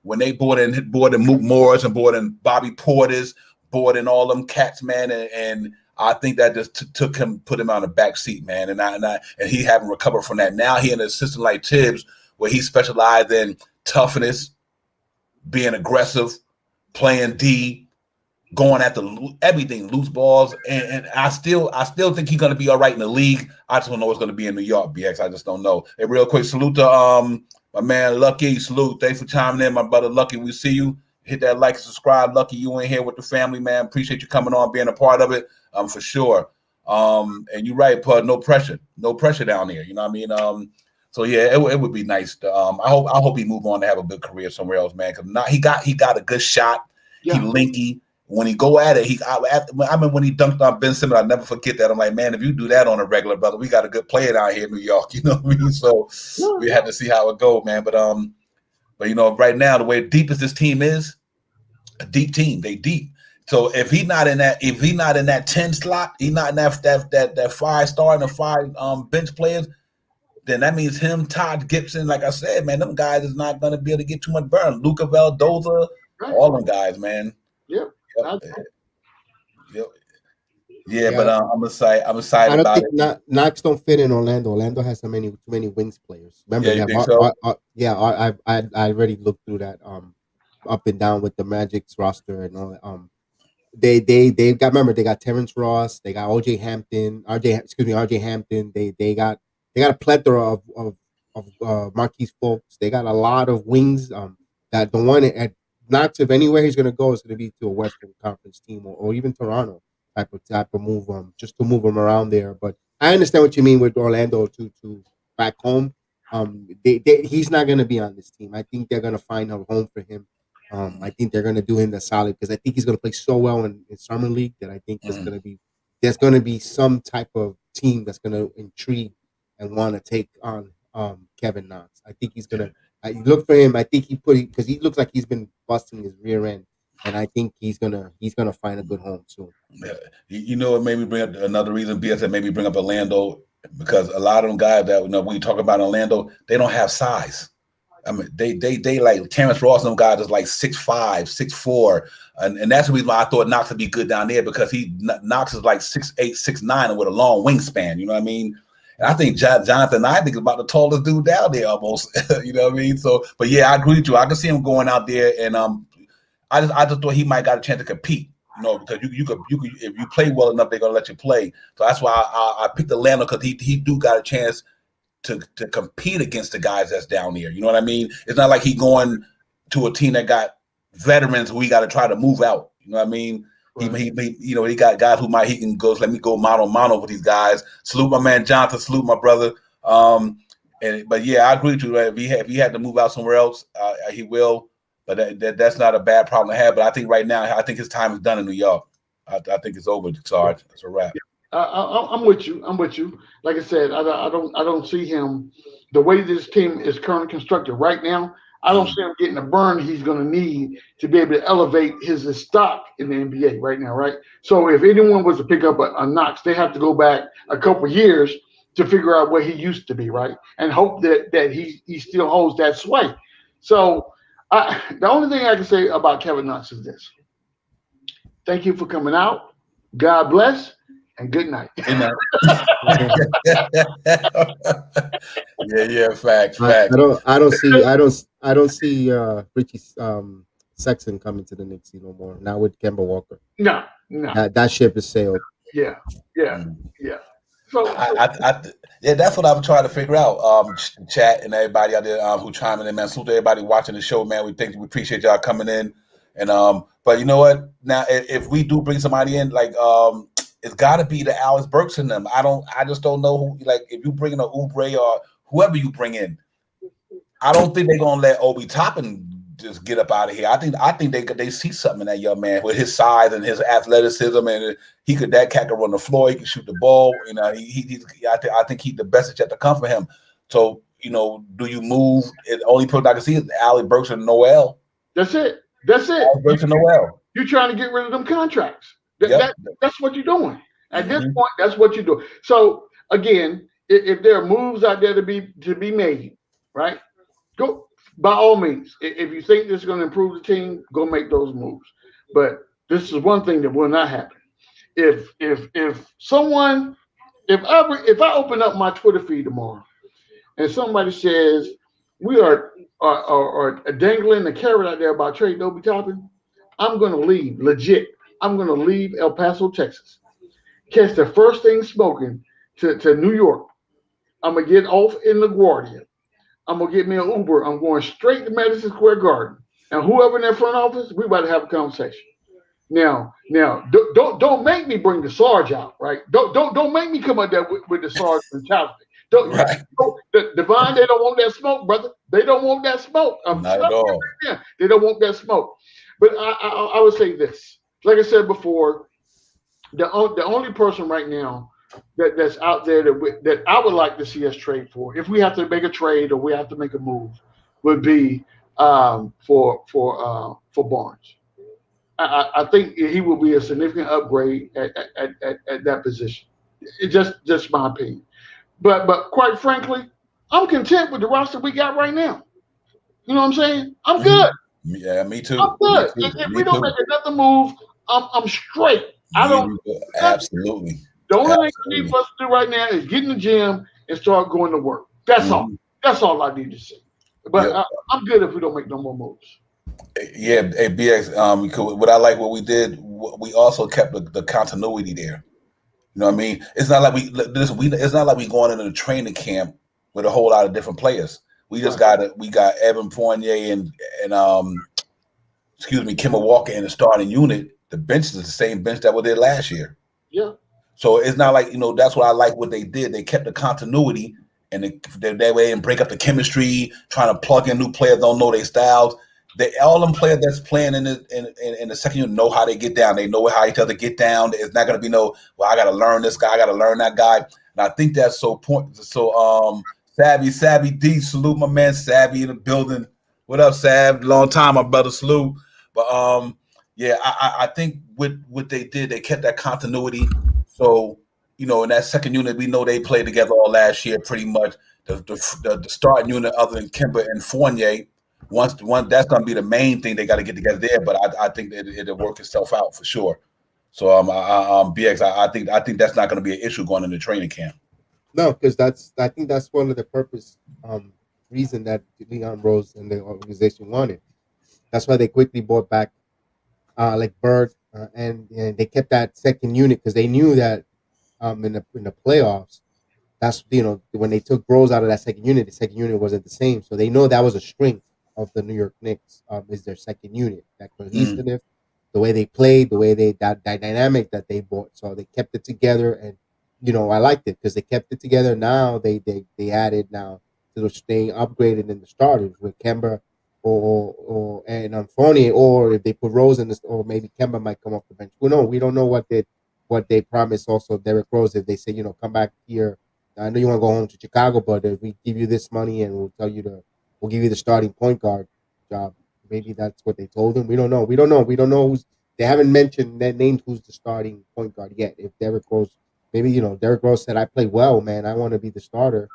When they bought in Mook Morris and bought in Bobby Portis, bought in all them cats, man, and I think that just put him on the back seat, man, and he haven't recovered from that. Now he in an assistant like Tibbs, where he specialized in toughness, being aggressive, playing D, going after everything, loose balls, and I still think he's gonna be all right in the league. I just don't know what's gonna be in New York, BX. I just don't know. Hey, real quick, salute to my man Lucky. Salute, thanks for chiming in, my brother Lucky. We see you. Hit that like and subscribe, Lucky. You in here with the family, man. Appreciate you coming on, being a part of it. For sure. And you're right, Pud. No pressure down there. You know what I mean? So yeah, it would be nice to. I hope he move on to have a good career somewhere else, man. Because he got a good shot. Yeah. He linky. When he go at it, I mean when he dunked on Ben Simmons, I'll never forget that. I'm like, man, if you do that on a regular, brother, we got a good player down here in New York. You know what I mean? So we had to see how it go, man. But right now, the way deep as this team is, a deep team. They deep. So if he's not in that 10 slot, he's not in that 5-star and the 5 bench players, then that means him, Todd Gibson, like I said, man, them guys is not gonna be able to get too much burn. Luka Valdoza, all them guys, man. Yep. Yep. Yeah, Yeah, but I'm excited. I'm I excited don't about think it. Knox don't fit in Orlando. Orlando has too many wings players. Remember, Yeah, you think so? I already looked through that up and down with the Magic's roster and all that. They got, remember, they got Terrence Ross, they got RJ Hampton. They got a plethora of Marquise Folks. They got a lot of wings. That the one at Knox, if anywhere he's gonna go, is gonna be to a Western Conference team or even Toronto type of move. Just to move him around there. But I understand what you mean with Orlando to back home. He's not gonna be on this team. I think they're gonna find a home for him. I think they're going to do him the solid because I think he's going to play so well in summer league that I think Mhm. there's going to be some type of team that's going to intrigue and want to take on Kevin Knox. I think he's going to. I look for him. I think because he looks like he's been busting his rear end, and I think he's gonna find a good home soon. Yeah. You know what made me bring up another reason? BS that made me bring up Orlando because a lot of them guys that when you talk about Orlando, they don't have size. I mean, they like Terrence Ross and them guys is like 6'5", 6'4", and that's the reason why I thought Knox would be good down there because Knox is like 6'8", 6'9", and with a long wingspan. You know what I mean? And I think Jonathan Isaac is about the tallest dude down there almost. You know what I mean? So, but yeah, I agree with you. I can see him going out there, and I just thought he might got a chance to compete. You know, because you could if you play well enough, they're gonna let you play. So that's why I picked Atlanta because he do got a chance to compete against the guys that's down there. You know what I mean? It's not like he going to a team that got veterans who he got to try to move out. You know what I mean? Right. He got guys who he can go. Let me go mano with these guys. Salute my man Jonathan. Salute my brother. But yeah, I agree with you. Right? If he had to move out somewhere else, he will. But that's not a bad problem to have. But I think right now, I think his time is done in New York. I think it's over, Sarge. It's a wrap. I'm with you. I'm with you. Like I said, I don't see him the way this team is currently constructed right now. I don't see him getting the burn he's going to need to be able to elevate his stock in the NBA right now, right? So if anyone was to pick up a Knox, they have to go back a couple years to figure out where he used to be, right? And hope that he still holds that sway. So the only thing I can say about Kevin Knox is this. Thank you for coming out. God bless. And good night. Good night. yeah, facts. I don't see Richie Sexton coming to the Knicks no more. Now with Kemba Walker. No. That ship is sailed. Yeah. So yeah, that's what I'm trying to figure out. Chat and everybody out there who chiming in, man. Salute to everybody watching the show, man. We appreciate y'all coming in. And but you know what? Now if we do bring somebody in, like it's got to be the Alex Burks in them. I just don't know who. Like if you bring in a Oubre or whoever you bring in, I don't think they're gonna let Obi Toppin just get up out of here. I think they see something in that young man with his size and his athleticism, and that cat can run the floor. He can shoot the ball. You know, I think he's the best yet to come for him. So do you move? The only person I can see is Alex Burks and Noel. That's it. Alex Burks and Noel. You're trying to get rid of them contracts. That's what you're doing. At this point, that's what you're doing. So again, if there are moves out there to be made, right? Go by all means. If you think this is going to improve the team, go make those moves. But this is one thing that will not happen. If I open up my Twitter feed tomorrow and somebody says we are dangling the carrot out there about trading Obi Toppin, I'm going to leave. Legit. I'm going to leave El Paso, Texas. Catch the first thing smoking to New York. I'm going to get off in LaGuardia. I'm going to get me an Uber. I'm going straight to Madison Square Garden. And whoever in that front office, we about to have a conversation. Now, don't make me bring the Sarge out, right? Don't make me come out there with the Sarge mentality. Divine, they don't want that smoke, brother. They don't want that smoke. Not at all. They don't want that smoke. But I would say this. Like I said before, the only person right now that's out there that I would like to see us trade for, if we have to make a trade or we have to make a move, would be for Barnes. I think he will be a significant upgrade at that position. It's just my opinion. But quite frankly, I'm content with the roster we got right now. You know what I'm saying? I'm good. Yeah, me too. I'm good. If we don't make another move I'm straight. I don't. Absolutely. The only thing I need Absolutely. for us to do right now is get in the gym and start going to work. That's all. Mhm. That's all I need to say. But Yep. I'm good if we don't make no more moves. Yeah, hey, BX. What I like what we did, we also kept the continuity there. You know what I mean? It's not like it's not like we going into the training camp with a whole lot of different players. We just Right. we got Evan Fournier and excuse me, Kemba Walker in the starting unit. The bench is the same bench that was there last year. Yeah. So it's not like, that's what I like what they did. They kept the continuity and that way and break up the chemistry, trying to plug in new players, don't know their styles. All them players that's playing in the second unit know how they get down. They know how each other get down. It's not going to be well, I got to learn this guy, I got to learn that guy. And I think that's so point. So Savvy D, salute my man Savvy in the building. What up, Sav? Long time, my brother. Salute. But yeah, I think with what they did, they kept that continuity. So, in that second unit, we know they played together all last year pretty much. The starting unit, other than Kemba and Fournier, once that's going to be the main thing they got to get together there. But I think that it'll work itself out for sure. So BX, I think that's not going to be an issue going into training camp. No, because I think that's one of the purpose reason that Leon Rose and the organization wanted. That's why they quickly brought back like Bird and they kept that second unit because they knew that in the playoffs, that's when they took Rose out of that second unit, the second unit wasn't the same. So they know that was a strength of the New York Knicks is their second unit, that cohesiveness, the way they played, the way that dynamic that they brought. So they kept it together, and I liked it because they kept it together. Now they added now to the staying upgraded in the starters with Kemba or and Fournier, or if they put Rose in this, or maybe Kemba might come off the bench. Who knows? We don't know what they promised. Also, Derrick Rose, if they say come back here. I know you want to go home to Chicago, but if we give you this money and we'll give you the starting point guard job, maybe that's what they told him. We don't know. We don't know they haven't mentioned that named who's the starting point guard yet. If Derrick Rose, maybe Derrick Rose said, "I play well, man. I want to be the starter,"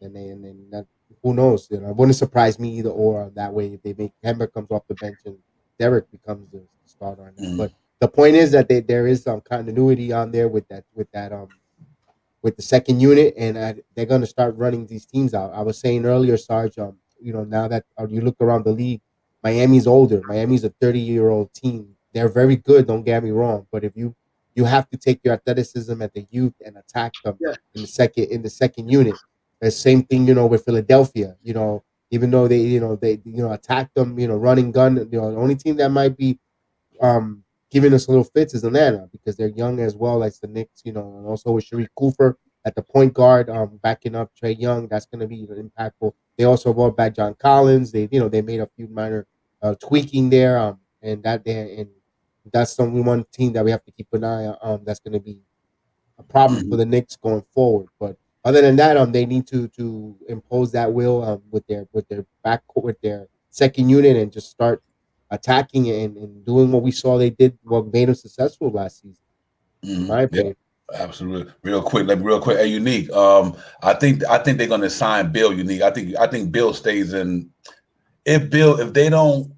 and then that, who knows? It wouldn't surprise me either. Or that way, if they make Kemba comes off the bench and Derrick becomes the starter on that. But the point is that there is some continuity on there with the second unit, and they're going to start running these teams out. I was saying earlier, Sarge, now that you look around the league, Miami's older. Miami's a 30-year-old team. They're very good. Don't get me wrong, but if you have to take your athleticism at the youth and attack them Yeah. in the second unit. The same thing, with Philadelphia. Even though they attack them, running gun. The only team that might be giving us a little fits is Atlanta because they're young as well as the Knicks, and also with Sharif Cooper at the point guard, backing up Trey Young. That's going to be impactful. They also brought back John Collins. They made a few minor tweaking there, and that's the only one team that we have to keep an eye on. That's going to be a problem for the Knicks going forward. But other than that, they need to impose that will with their back with their second unit and just start attacking and doing what we saw they did, what made them successful last season. In my opinion. Absolutely. Real quick, Hey, Unique. I think they're going to sign Bill. Unique. I think Bill stays in. If they don't,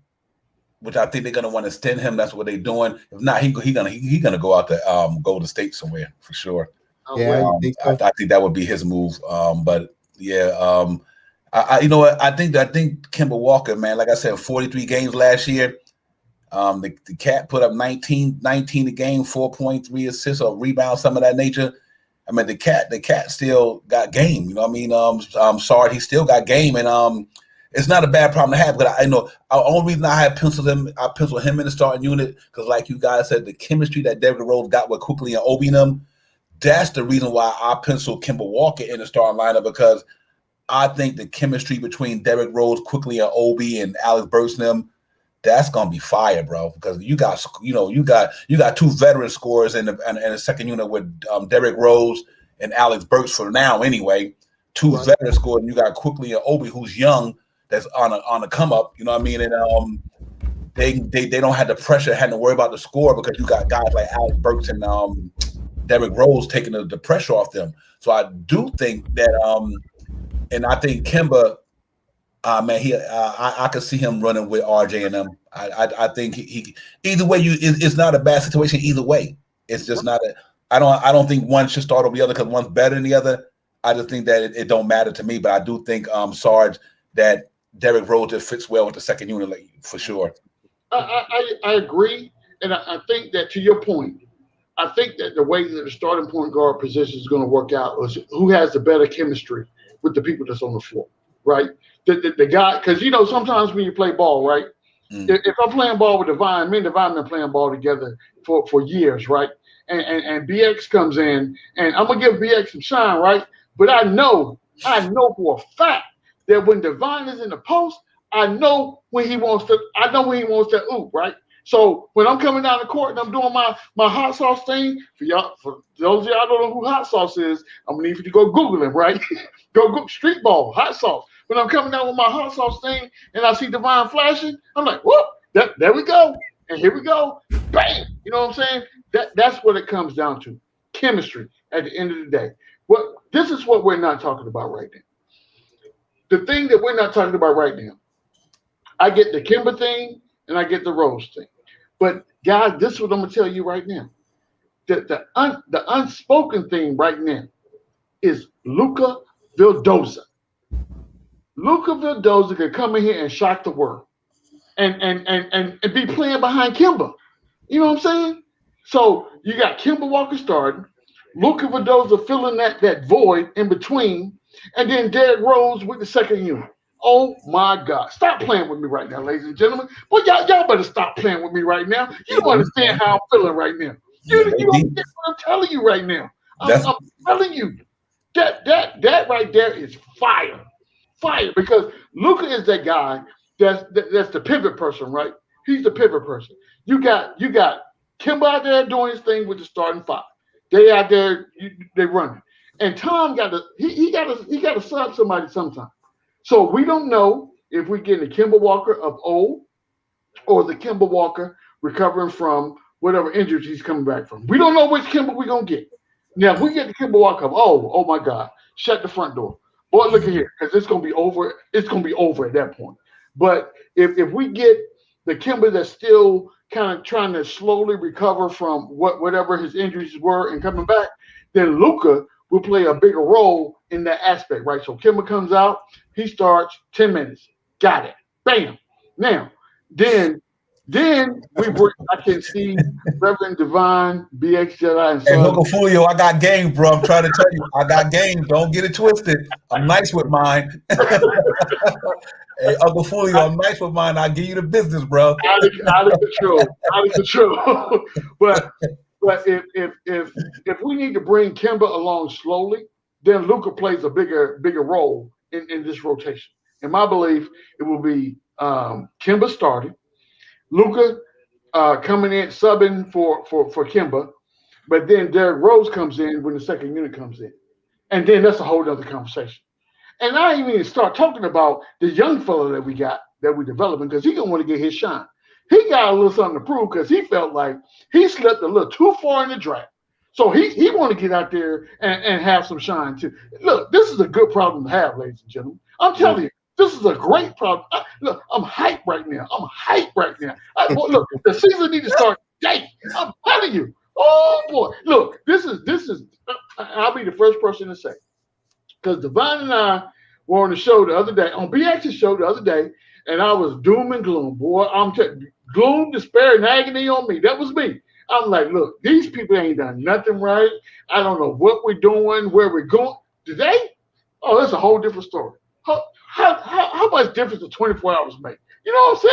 which I think they're going to want to extend him. That's what they're doing. If not, he gonna go out to Golden State somewhere for sure. Yeah, I think that would be his move. But yeah, you know what? I think Kemba Walker, man, like I said, 43 games last year. The cat put up 19 a game, 4.3 assists or rebounds, some of that nature. I mean, the cat still got game. You know what I mean? I'm sorry, he still got game, and it's not a bad problem to have. But I know the only reason I penciled him in the starting unit because, like you guys said, the chemistry that Derrick Rose got with Quickly and Obi and them. That's the reason why I penciled Kemba Walker in the starting lineup because I think the chemistry between Derrick Rose, Quickly, and Obi and Alex Burks and them, that's gonna be fire, bro. Because you got two veteran scorers in the second unit with Derrick Rose and Alex Burks for now, anyway. Two veteran scorers, and you got Quickly and Obi, who's young, that's on a come up. You know what I mean? And they don't have the pressure, having to worry about the score because you got guys like Alex Burks and Derrick Rose taking the pressure off them. So I do think that, and I think Kemba. Man, I could see him running with RJ and them. I think he either way. It's not a bad situation either way. It's just not a. I don't think one should start over the other because one's better than the other. I just think that it don't matter to me. But I do think Sarge that Derrick Rose just fits well with the second unit, like, for sure. I agree, and I think that to your point, I think that the way that the starting point guard position is going to work out is who has the better chemistry with the people that's on the floor, right? The guy, because sometimes when you play ball, right? If I'm playing ball with Divine, me and Divine been playing ball together for years, right? And BX comes in, and I'm gonna give BX some shine, right? But I know for a fact that when Divine is in the post, I know when he wants to oop, right? So when I'm coming down the court and I'm doing my hot sauce thing, for those of y'all don't know who hot sauce is, I'm gonna need you to go Google him, right? Go street ball, hot sauce. When I'm coming down with my hot sauce thing and I see Divine flashing, I'm like, whoop, there we go. And here we go. Bam! You know what I'm saying? That's what it comes down to. Chemistry at the end of the day. This is what we're not talking about right now. The thing that we're not talking about right now, I get the Kimber thing and I get the Rose thing. But guys, this is what I'm gonna tell you right now. The unspoken thing right now is Luka Vildoza. Luka Vildoza could come in here and shock the world and be playing behind Kimber. You know what I'm saying? So you got Kimber Walker starting, Luka Vildoza filling that void in between, and then Derrick Rose with the second unit. Oh my God. Stop playing with me right now, ladies and gentlemen. Well, y'all better stop playing with me right now. You don't understand how I'm feeling right now. You don't get what I'm telling you right now. I'm telling you that right there is fire. Fire, because Luka is that guy that's the pivot person, right? He's the pivot person. You got Kimber out there doing his thing with the starting five. They out there, they running, and Tom got to sub somebody sometime. So we don't know if we get the Kimber Walker of old or the Kimber Walker recovering from whatever injuries he's coming back from. We don't know which Kimber we're gonna get. Now, if we get the Kimber Walker of oh my God, shut the front door. Boy, look at here, because it's gonna be over. It's gonna be over at that point. But if we get the Kimber that's still kind of trying to slowly recover from whatever his injuries were and coming back, then Luka will play a bigger role in that aspect, right? So Kimber comes out, he starts 10 minutes. Got it. Bam. Now, then we bring, I can see Reverend Divine, BX Jedi, and Hey, Uncle Fulio, I got game, bro. I'm trying to tell you, I got game. Don't get it twisted. I'm nice with mine. Hey, Uncle Fulio, I'm nice with mine. I'll give you the business, bro. Out of control. But if we need to bring Kimber along slowly, then Luka plays a bigger role in this rotation. In my belief, it will be Kimber starting, Luka coming in subbing for Kimber, but then Derrick Rose comes in when the second unit comes in, and then that's a whole other conversation. And I ain't even start talking about the young fella that we got that we're developing, because he's gonna want to get his shine. He got a little something to prove because he felt like he slipped a little too far in the draft. So he want to get out there and have some shine too. Look, this is a good problem to have, ladies and gentlemen. I'm telling you, this is a great problem. Look, I'm hyped right now. Look, the season needs to start today. I'm telling you. Oh boy, look, this is. I'll be the first person to say, because Divine and I were on the show the other day, on BX's show the other day, and I was doom and gloom, boy. I'm gloom, despair, and agony on me. That was me. I'm like, look, these people ain't done nothing right. I don't know what we're doing, where we're going. Today, oh, that's a whole different story. How much difference does 24 hours make? You know what I'm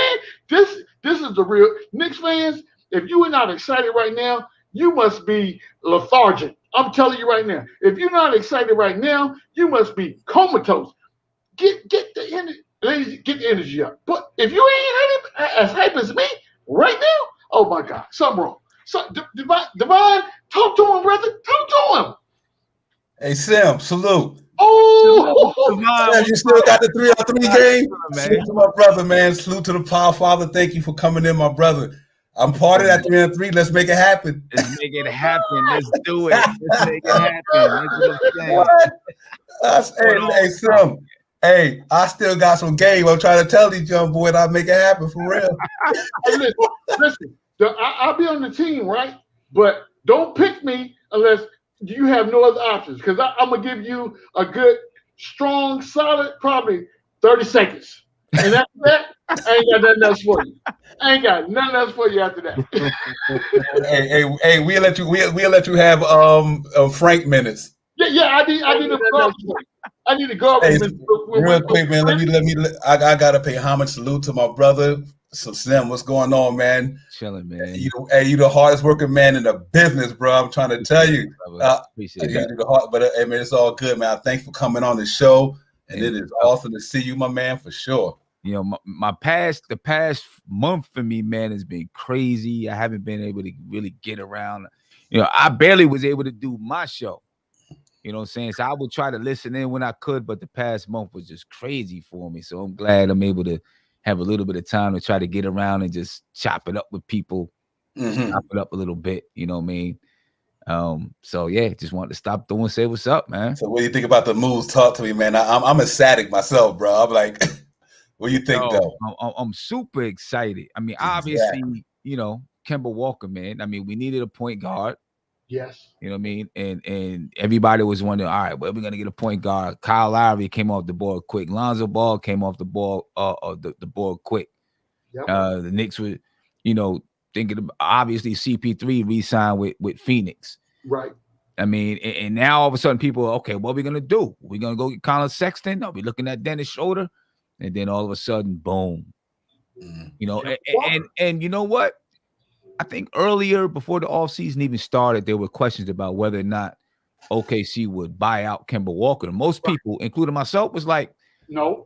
saying? This is the real Knicks fans. If you are not excited right now, you must be lethargic. I'm telling you right now. If you're not excited right now, you must be comatose. Get the energy, ladies, get the energy up. But if you ain't as hype as me right now, oh my God, something wrong. So Divine, talk to him, brother. Talk to him. Hey, Sim, salute. Oh, Sam, you still got the 3-on-3 game? Salute to my brother, man. Salute to the Power Father. Thank you for coming in, my brother. I'm part of that 3-on-3. Let's make it happen. Let's make it happen. Let's do it. Let's make it happen. That's what I'm saying. What? Hey, Sim. Hey, I still got some game. I'm trying to tell these young boys I'll make it happen for real. Hey, listen. I'll be on the team, right? But don't pick me unless you have no other options, because I'm gonna give you a good, strong, solid, probably 30 seconds, and after that, I ain't got nothing else for you. I ain't got nothing else for you after that. Hey, we'll let you have Frank minutes. Yeah. I need a garbage minute. I need a garbage Hey, minute. real quick, man. I gotta pay homage salute to my brother. So Slim, what's going on, man? Chilling, man. You the hardest working man in the business, bro. I'm trying to tell you. Appreciate that. But hey, man, it's all good, man. Thanks for coming on the show, and it is up. awesome to see you, my man, for sure. You know, the past month for me, man, has been crazy. I haven't been able to really get around. You know, I barely was able to do my show. You know what I'm saying? So I would try to listen in when I could, but the past month was just crazy for me. So I'm glad I'm able to have a little bit of time to try to get around and just chop it up with people, chop it up a little bit. You know what I mean? So yeah, just wanted to stop through and say what's up, man. So what do you think about the moves? Talk to me, man. I'm ecstatic myself, bro. I'm like, what do you think, though? I'm super excited. I mean, obviously, you know, Kemba Walker, man. I mean, we needed a point guard. Yes. You know what I mean? And everybody was wondering, all right, well, we're gonna get a point guard. Kyle Lowry came off the board quick. Lonzo Ball came off the board, the board quick. Yep. The Knicks were, you know, thinking of, obviously CP3 re-signed with Phoenix. Right. I mean, and now all of a sudden people are, okay, what are we gonna do? We're gonna go get Colin Sexton? Are we looking at Dennis Schroeder? And then all of a sudden, boom. You know, and you know what? I think earlier, before the offseason even started, there were questions about whether or not OKC would buy out Kemba Walker. And most people, including myself, was like, no,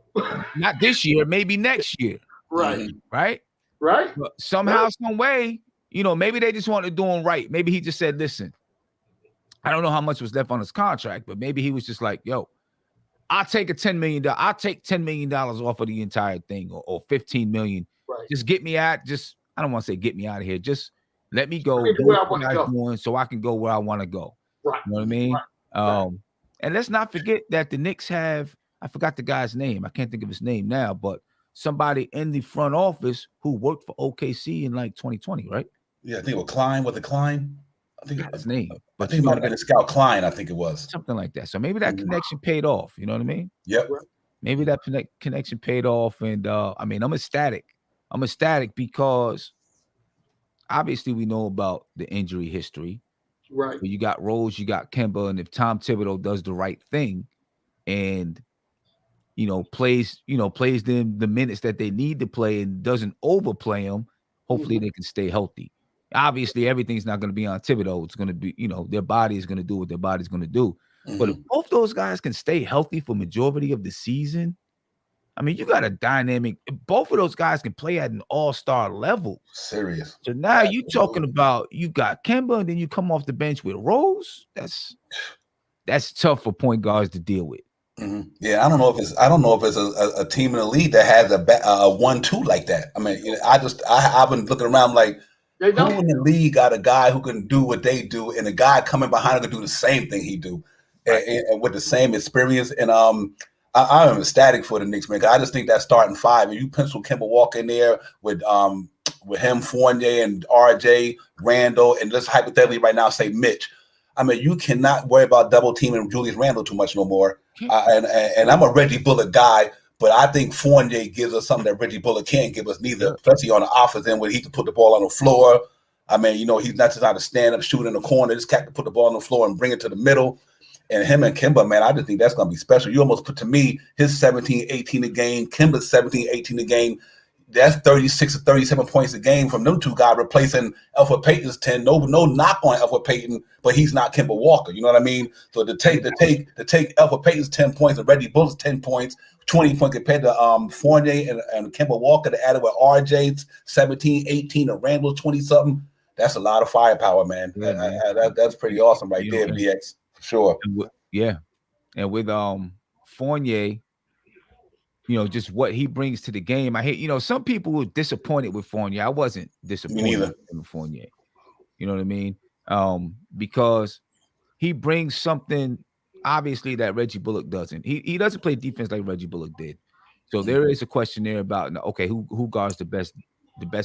not this year, maybe next year. Right. Right? But somehow, some way, you know, maybe they just wanted to do him right. Maybe he just said, listen, I don't know how much was left on his contract, but maybe he was just like, yo, I'll take $10 million off of the entire thing, or $15 million. Right. Just get me out. I don't want to say get me out of here. Just let me go where I want to go. doing so I can go where I want to go. Right. You know what I mean? Right. And let's not forget that the Knicks have, I forgot the guy's name. I can't think of his name now, but somebody in the front office who worked for OKC in like 2020, right? Yeah, I think it was Klein. Was it Klein? I think his name. But I think it might have been a Scout Klein. I think it was something like that. So maybe that connection paid off. You know what I mean? Yep. Maybe that connection paid off. And I mean, I'm ecstatic. I'm ecstatic because obviously we know about the injury history. Right. You got Rose, you got Kemba, and if Tom Thibodeau does the right thing and plays them the minutes that they need to play and doesn't overplay them, hopefully they can stay healthy. Obviously, everything's not going to be on Thibodeau. It's going to be, their body is going to do what their body's going to do. But if both those guys can stay healthy for majority of the season, I mean, you got a dynamic. Both of those guys can play at an all-star level. Serious. So now you talking about you got Kemba, and then you come off the bench with Rose. That's tough for point guards to deal with. Yeah, I don't know if it's a team in the league that has a 1-2 like that. I mean, I've been looking around like, who in the league got a guy who can do what they do, and a guy coming behind who can do the same thing he do, and with the same experience. And I am ecstatic for the Knicks, man. I just think that starting five, and you pencil Kemba Walker in there with him, Fournier, and RJ, Randall, and let's hypothetically right now say Mitch. I mean, you cannot worry about double teaming Julius Randle too much no more. And I'm a Reggie Bullock guy, but I think Fournier gives us something that Reggie Bullock can't give us neither, especially on the offense end where he can put the ball on the floor. I mean, he's not just out to stand up, shoot in the corner. This cat can put the ball on the floor and bring it to the middle. And him and Kemba, man, I just think that's going to be special. You almost put, to me, his 17, 18 a game, Kemba's 17, 18 a game. That's 36 or 37 points a game from them two guys replacing Elfrid Payton's 10. No knock on Elfrid Payton, but he's not Kemba Walker. You know what I mean? So to take Elfrid Payton's 10 points and Reggie Bullock's 10 points, 20 points compared to Fournier and Kemba Walker to add it with RJ's 17, 18, and Randall's 20-something, that's a lot of firepower, man. That's pretty awesome right there, BX. For sure. And with Fournier, just what he brings to the game. I hate, some people were disappointed with Fournier. I wasn't disappointed with Fournier. You know what I mean? Because he brings something. obviously that Reggie Bullock doesn't. He doesn't play defense like Reggie Bullock did. So there is a question there about, okay, who guards the best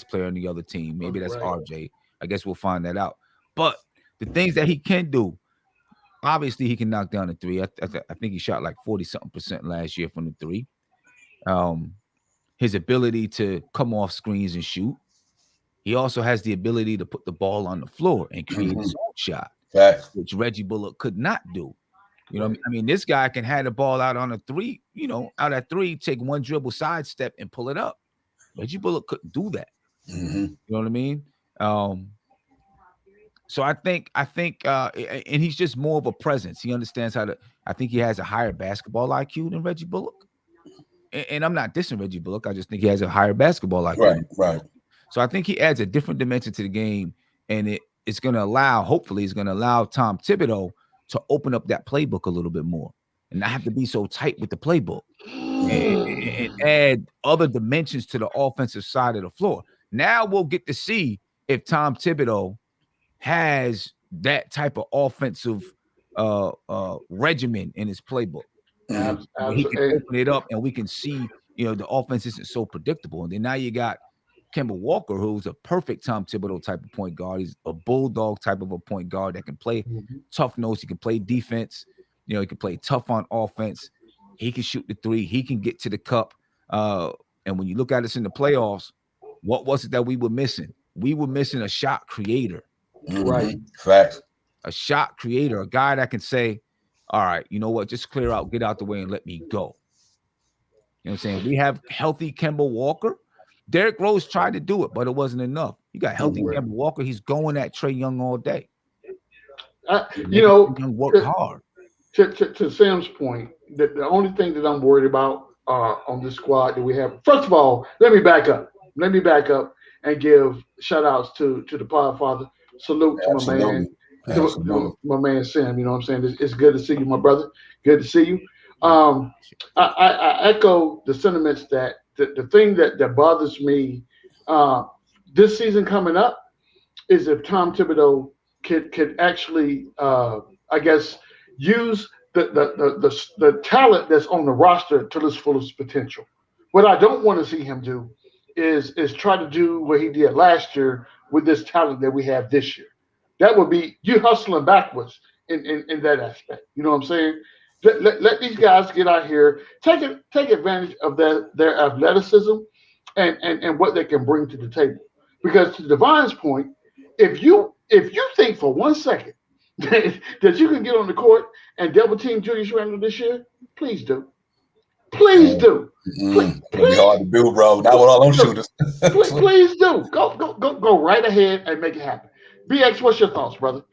player on the other team? Maybe that's Right. RJ. I guess we'll find that out. But the things that he can do, obviously he can knock down a three. I think he shot like 40-something% last year from the three. His ability to come off screens and shoot. He also has the ability to put the ball on the floor and create his own shot, Facts. which Reggie Bullock could not do. You know, Right. I mean, this guy can have the ball out on a three, out at three, take one dribble sidestep and pull it up. Reggie Bullock couldn't do that. Mm-hmm. You know what I mean? So I think, and he's just more of a presence. He understands how to. I think he has a higher basketball IQ than Reggie Bullock. And I'm not dissing Reggie Bullock. I just think he has a higher basketball IQ. Right, right. So I think he adds a different dimension to the game, and it's going to allow, hopefully, it's going to allow Tom Thibodeau to open up that playbook a little bit more and not have to be so tight with the playbook and add other dimensions to the offensive side of the floor. Now we'll get to see if Tom Thibodeau has that type of offensive regimen in his playbook. Where he can open it up and we can see, the offense isn't so predictable. And then now you got Kemba Walker, who's a perfect Tom Thibodeau type of point guard. He's a bulldog type of a point guard that can play tough nose. He can play defense. He can play tough on offense. He can shoot the three. He can get to the cup. And when you look at us in the playoffs, what was it that we were missing? We were missing a shot creator. Right. Facts. A shot creator, a guy that can say, all right, you know what? Just clear out, get out the way and let me go. You know what I'm saying? We have healthy Kemba Walker. Derrick Rose tried to do it, but it wasn't enough. You got healthy Kemba Walker. He's going at Trae Young all day. Young work hard. To Sam's point, the only thing that I'm worried about on this squad that we have, first of all, let me back up. Let me back up and give shout outs to the Podfather. Salute to my man Sam. You know what I'm saying? It's good to see you, my brother. Good to see you. I echo the sentiments that the thing that bothers me this season coming up is if Tom Thibodeau could actually, I guess, use the talent that's on the roster to its fullest potential. What I don't want to see him do is try to do what he did last year with this talent that we have this year. That would be you hustling backwards in that aspect. You know what I'm saying? Let these guys get out here, take advantage of their athleticism and what they can bring to the table. Because to Divine's point, if you think for 1 second that you can get on the court and double team Julius Randle this year, please do. Please do. Please. It's hard to do, bro. Not with all those shooters. Please do. Go right ahead and make it happen. BX, what's your thoughts, brother?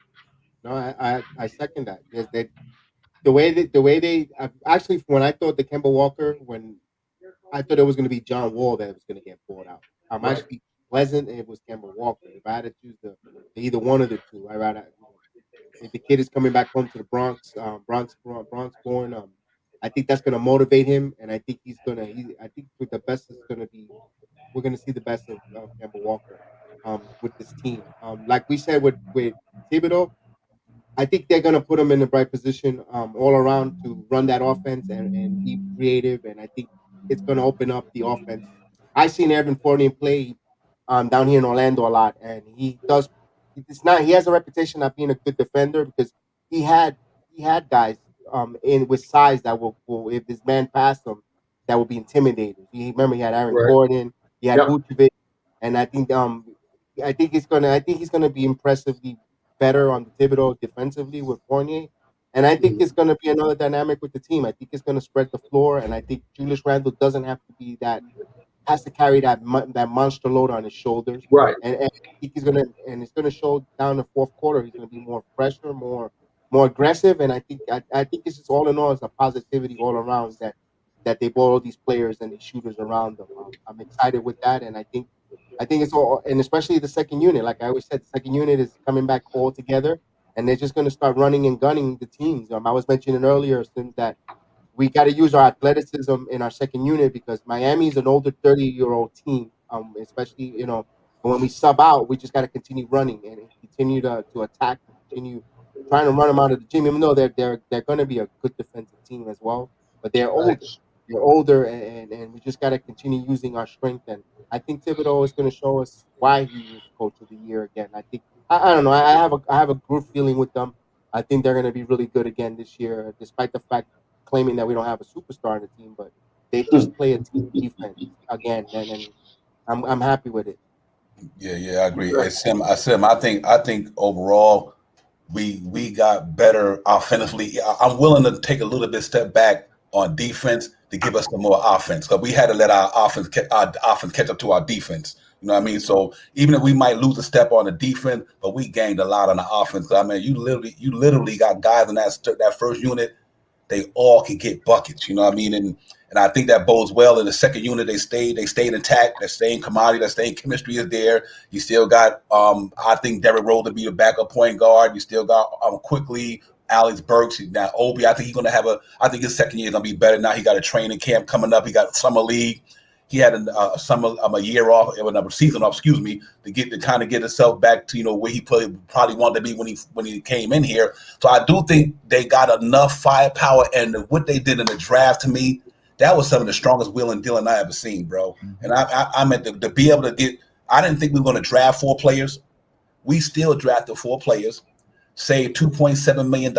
No, I second that. Yes, the way they actually, when I thought the Kemba Walker, when I thought it was going to be John Wall that was going to get pulled out. I'm actually pleasant it was Kemba Walker. If I had to choose either one of the two, I'd rather. If the kid is coming back home to the Bronx, Bronx born, I think that's going to motivate him, and I think I think with the best is going to be, we're going to see the best of Kemba Walker with this team. Like we said with Thibodeau, I think they're going to put him in the right position all around to run that offense and be creative, and I think it's going to open up the offense. I've seen Evan Fournier play down here in Orlando a lot, and he does. He has a reputation of being a good defender because he had guys with size that will if this man passed him, that would be intimidating. Remember he had Aaron Gordon, he had Vucevic, and I think he's gonna be impressively better on the Thibodeau defensively with Fournier, and I think it's gonna be another dynamic with the team. I think it's gonna spread the floor, and I think Julius Randle doesn't have to be that. Has to carry that monster load on his shoulders, right? And I think it's gonna show down the fourth quarter. He's gonna be more fresher, more aggressive, and I think it's just all in all, it's a positivity all around that they brought all these players and these shooters around them. I'm excited with that, and I think it's all, and especially the second unit. Like I always said, the second unit is coming back all together, and they're just gonna start running and gunning the teams. I was mentioning earlier since that. We got to use our athleticism in our second unit because Miami is an older 30-year-old team, especially, when we sub out, we just got to continue running and continue to attack and continue trying to run them out of the gym, even though they're going to be a good defensive team as well. But they're older. Right. They're older, and we just got to continue using our strength. And I think Thibodeau is going to show us why he was coach of the year again. I think I don't know. I have a good feeling with them. I think they're going to be really good again this year, despite the fact claiming that we don't have a superstar on the team. But they just play a team defense again, and I'm happy with it. Yeah, I agree. It's Sim. I think overall we got better offensively. I'm willing to take a little bit step back on defense to give us some more offense because we had to let our offense catch up to our defense. You know what I mean? So even if we might lose a step on the defense, but we gained a lot on the offense. I mean, you literally got guys in that first unit. They all can get buckets. You know what I mean? And I think that bodes well. In the second unit, they stayed intact. That same commodity, that same chemistry is there. You still got I think Derrick Rose to be the backup point guard. You still got quickly Alex Burks. Now Obi, I think he's gonna have I think his second year is gonna be better. Now he got a training camp coming up. He got summer league. He had a year off, a season off, excuse me, to kind of get himself back to where he probably wanted to be when he came in here. So I do think they got enough firepower, and what they did in the draft to me, that was some of the strongest will and dealing I ever seen, bro. And I meant to be able to get. I didn't think we were going to draft 4 players. We still drafted 4 players, saved $2.7 million,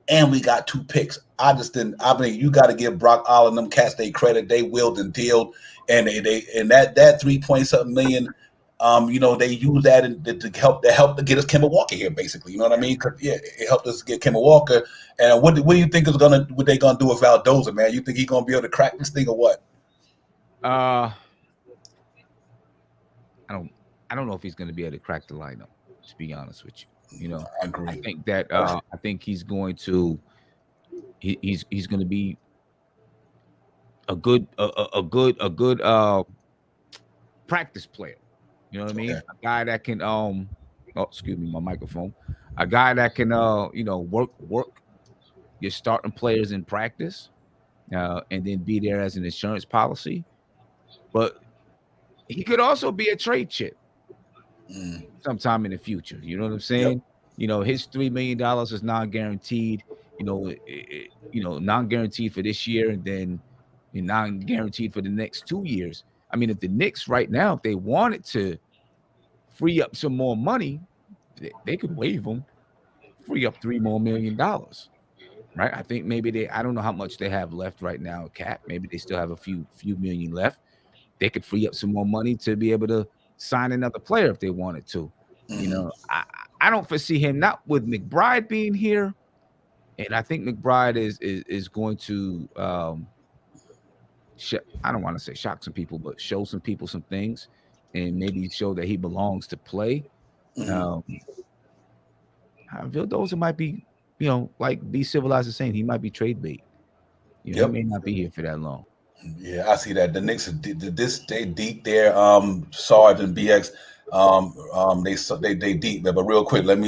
and we got 2 picks. I just didn't. I mean, you got to give Brock all of them cats they credit. They willed and dealed, and that 3.7 million. They use that to help to get us Kemba Walker here, basically. You know what I mean? 'Cause, yeah, it helped us get Kemba Walker. And what do you think what they gonna do with Valdoza, man? You think he's gonna be able to crack this thing or what? I don't know if he's going to be able to crack the lineup. To be honest with you, I agree. I think that I think he's going to he's going to be a good practice player. You know what I mean? Okay. A guy that can excuse me, my microphone. A guy that can work your starting players in practice, and then be there as an insurance policy. But he could also be a trade chip sometime in the future. You know what I'm saying? Yep. His $3 million is non-guaranteed. Non-guaranteed for this year, and then non-guaranteed for the next 2 years. I mean, if the Knicks right now, if they wanted to free up some more money, they could waive them, free up $3 more million, right? I think maybe I don't know how much they have left right now, cap. Maybe they still have a few million left. They could free up some more money to be able to sign another player if they wanted to. I don't foresee him, not with McBride being here, and I think McBride is going to I don't want to say shock some people, but show some people some things, and maybe show that he belongs to play. Vildoza might be, like B Civilized is saying, he might be trade bait. He may not be here for that long. Yeah, I see that. The Knicks they deep there. Sarge and BX, they deep there. But real quick, let me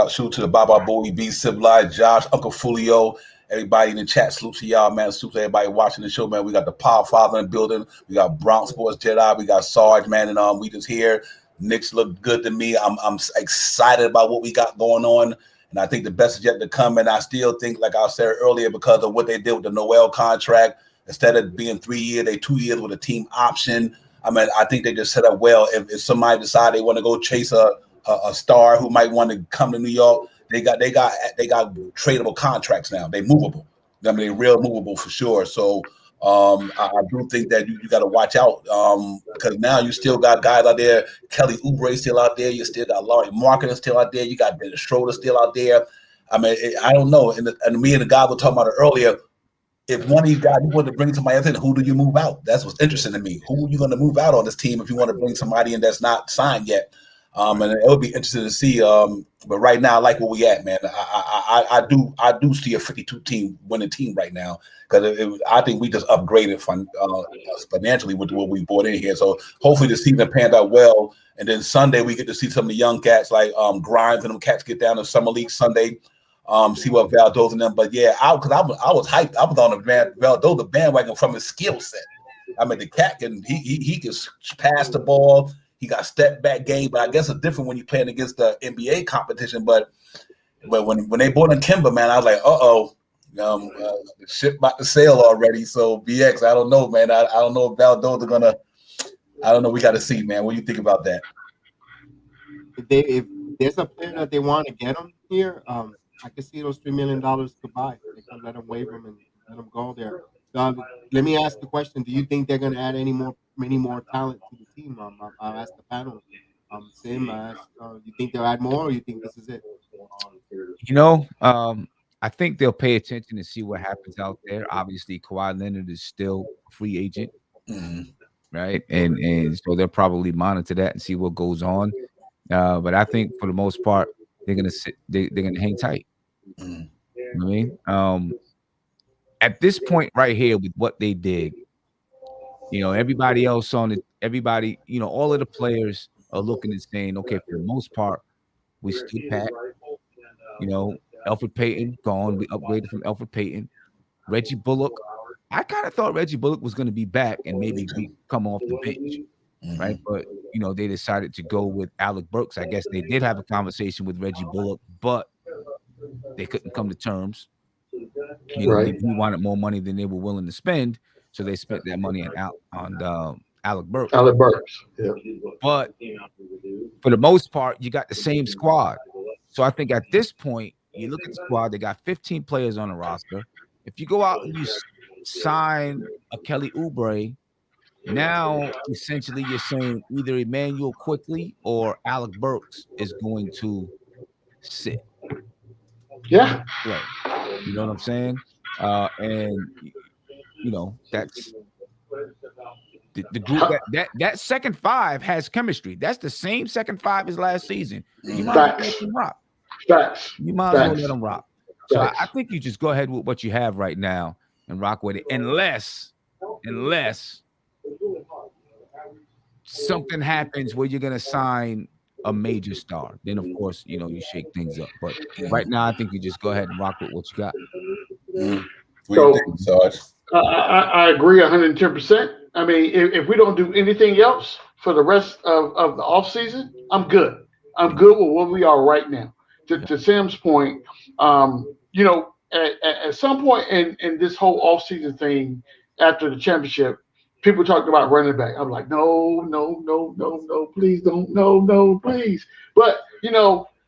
shoot to the Baba Bowie, B Civilized, Josh, Uncle Fulio, everybody in the chat. Salute to y'all, man. Salute to everybody watching the show, man. We got the Power Father in the building. We got Bronx Sports Jedi. We got Sarge, man, and we just here. Knicks look good to me. I'm excited about what we got going on. And I think the best is yet to come. And I still think, like I said earlier, because of what they did with the Noel contract, instead of being 3 years, they 2 years with a team option. I mean, I think they just set up well. If somebody decide they want to go chase a star who might want to come to New York, they got tradable contracts now. They movable. I mean, they're real movable for sure. So I do think that you got to watch out because now you still got guys out there. Kelly Oubre still out there. You still got Laurie Marketing still out there. You got Dennis Schroeder still out there. I mean, I don't know. And me and the guy were talking about it earlier. If one of these guys you want to bring somebody else in, who do you move out? That's what's interesting to me. Who are you going to move out on this team if you want to bring somebody in that's not signed yet? And it would be interesting to see. But right now, I like where we at, man. I do see a 52 team winning team right now because I think we just upgraded financially with what we brought in here. So hopefully the season panned out well. And then Sunday we get to see some of the young cats like Grimes and them cats get down to Summer League Sunday. See what Valdoza and them. But yeah, I was hyped. I was on the Valdoza bandwagon from his skill set. I mean, the cat he can pass the ball. He got step back game, but I guess it's different when you're playing against the NBA competition. But But when they bought in Kimba, man, I was like, the ship about to sail already. So BX, I don't know, man. I don't know if Valdo's gonna. I don't know. We got to see, man. What do you think about that? If there's a player that they want to get him here, I can see those $3 million goodbye. They can let him waive him and let him go there. Let me ask the question: do you think they're going to add any more talent to the team? I'll ask the panel. Sim, you think they'll add more, or you think this is it? I think they'll pay attention and see what happens out there. Obviously, Kawhi Leonard is still a free agent, right? And so they'll probably monitor that and see what goes on. But I think for the most part, they're gonna sit. They're gonna hang tight. You know what I mean? At this point right here, with what they did, everybody else on it, all of the players are looking and saying, okay, for the most part, we stood pat. Elfrid Payton gone. We upgraded from Elfrid Payton. Reggie Bullock. I kind of thought Reggie Bullock was going to be back and maybe come off the bench, right? But they decided to go with Alec Burks. I guess they did have a conversation with Reggie Bullock, but they couldn't come to terms. He wanted more money than they were willing to spend, so they spent that money on Alec Burks. Alec Burks. Yeah. But for the most part, you got the same squad. So I think at this point, you look at the squad, they got 15 players on the roster. If you go out and you sign a Kelly Oubre, now essentially you're saying either Emmanuel Quickly or Alec Burks is going to sit. Yeah. Right. You know what I'm saying? And that's the group that second five has chemistry. That's the same second five as last season. You might as well let them rock. You might as well let them rock. So I think you just go ahead with what you have right now and rock with it, unless something happens where you're gonna sign a major star. Then of course, you shake things up. But right now, I think you just go ahead and rock with what you got. What do you think, Sarge? I agree 110%. I mean, if we don't do anything else for the rest of the offseason, I'm good. I'm good with where we are right now. To Sam's point, at some point in this whole offseason thing after the championship, people talked about running back. I'm like, no, please don't, no, please. But,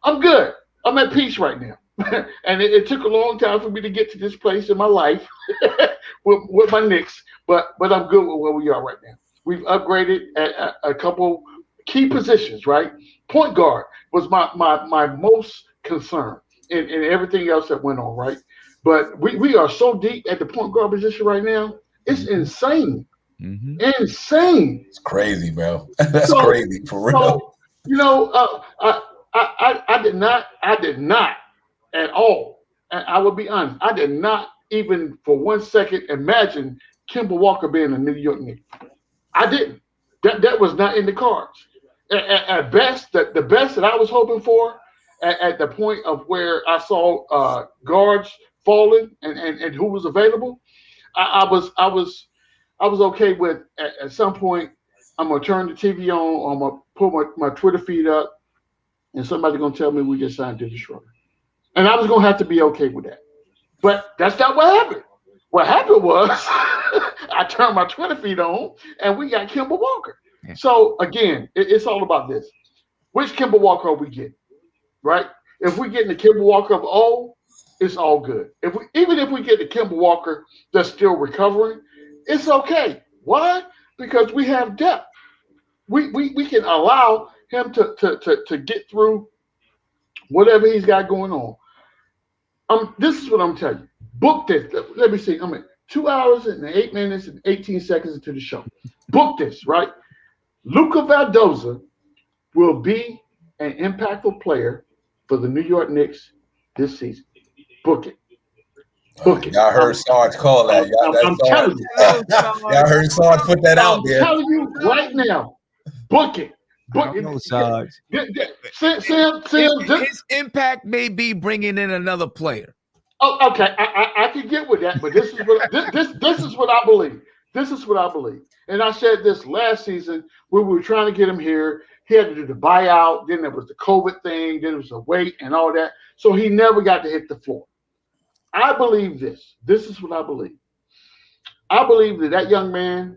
I'm good. I'm at peace right now. And it took a long time for me to get to this place in my life with my Knicks, but I'm good with where we are right now. We've upgraded at a couple key positions, right? Point guard was my most concern in everything else that went on, right? But we are so deep at the point guard position right now. It's insane. Insane. It's crazy, bro. That's crazy for real. So, I did not at all. And I will be honest. I did not even for 1 second imagine Kemba Walker being a New York Knicks. I didn't. That was not in the cards. At best, the best that I was hoping for at the point of where I saw guards falling and who was available, I was okay with at some point I'm gonna turn the TV on, I'm gonna put my Twitter feed up, and somebody's gonna tell me we just signed Dennis Schroeder. And I was gonna have to be okay with that. But that's not what happened. What happened was I turned my Twitter feed on and we got Kemba Walker. Yeah. So again, it's all about this. Which Kemba Walker are we getting? Right? If we're getting the Kemba Walker of old, it's all good. Even if we get the Kemba Walker that's still recovering, it's okay. Why? Because we have depth. We can allow him to get through whatever he's got going on. This is what I'm telling you. Book this. Let me see. 2 hours and 8 minutes and 18 seconds into the show. Book this, right? Luka Valdoza will be an impactful player for the New York Knicks this season. Book it. Book it. Y'all heard Sarge call that. I'm telling you. Y'all heard Sarge put that out there. I'm telling you right now. Book it. Book it. No, Sarge. Sam, his impact may be bringing in another player. Oh, okay. I can get with that, but this is what I believe. This is what I believe. And I said this last season when we were trying to get him here. he had to do the buyout. Then there was the COVID thing. Then there was the wait and all that. So he never got to hit the floor. I believe this. This is what I believe. I believe that young man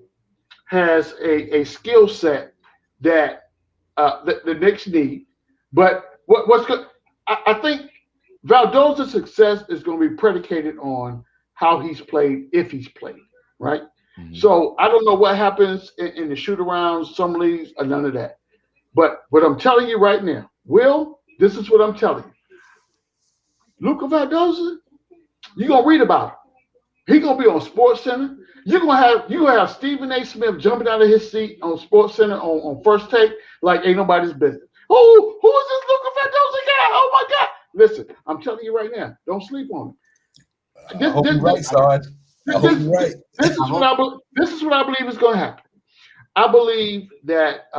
has a skill set that the Knicks need. But what's good? I think Valdoza's success is going to be predicated on how he's played, if he's played, right? Mm-hmm. So I don't know what happens in the shoot-arounds, some leagues, or none of that. But what I'm telling you right now, Will, this is what I'm telling you. Luka Valdoza, you're going to read about him. He's going to be on SportsCenter. You're going to have Stephen A. Smith jumping out of his seat on SportsCenter on First Take like ain't nobody's business. Oh, who is this Luka Valdoza guy? Oh, my God. Listen, I'm telling you right now, don't sleep on him. I hope you're right, Sarge. I hope you're right. This is what I believe is going to happen. I believe that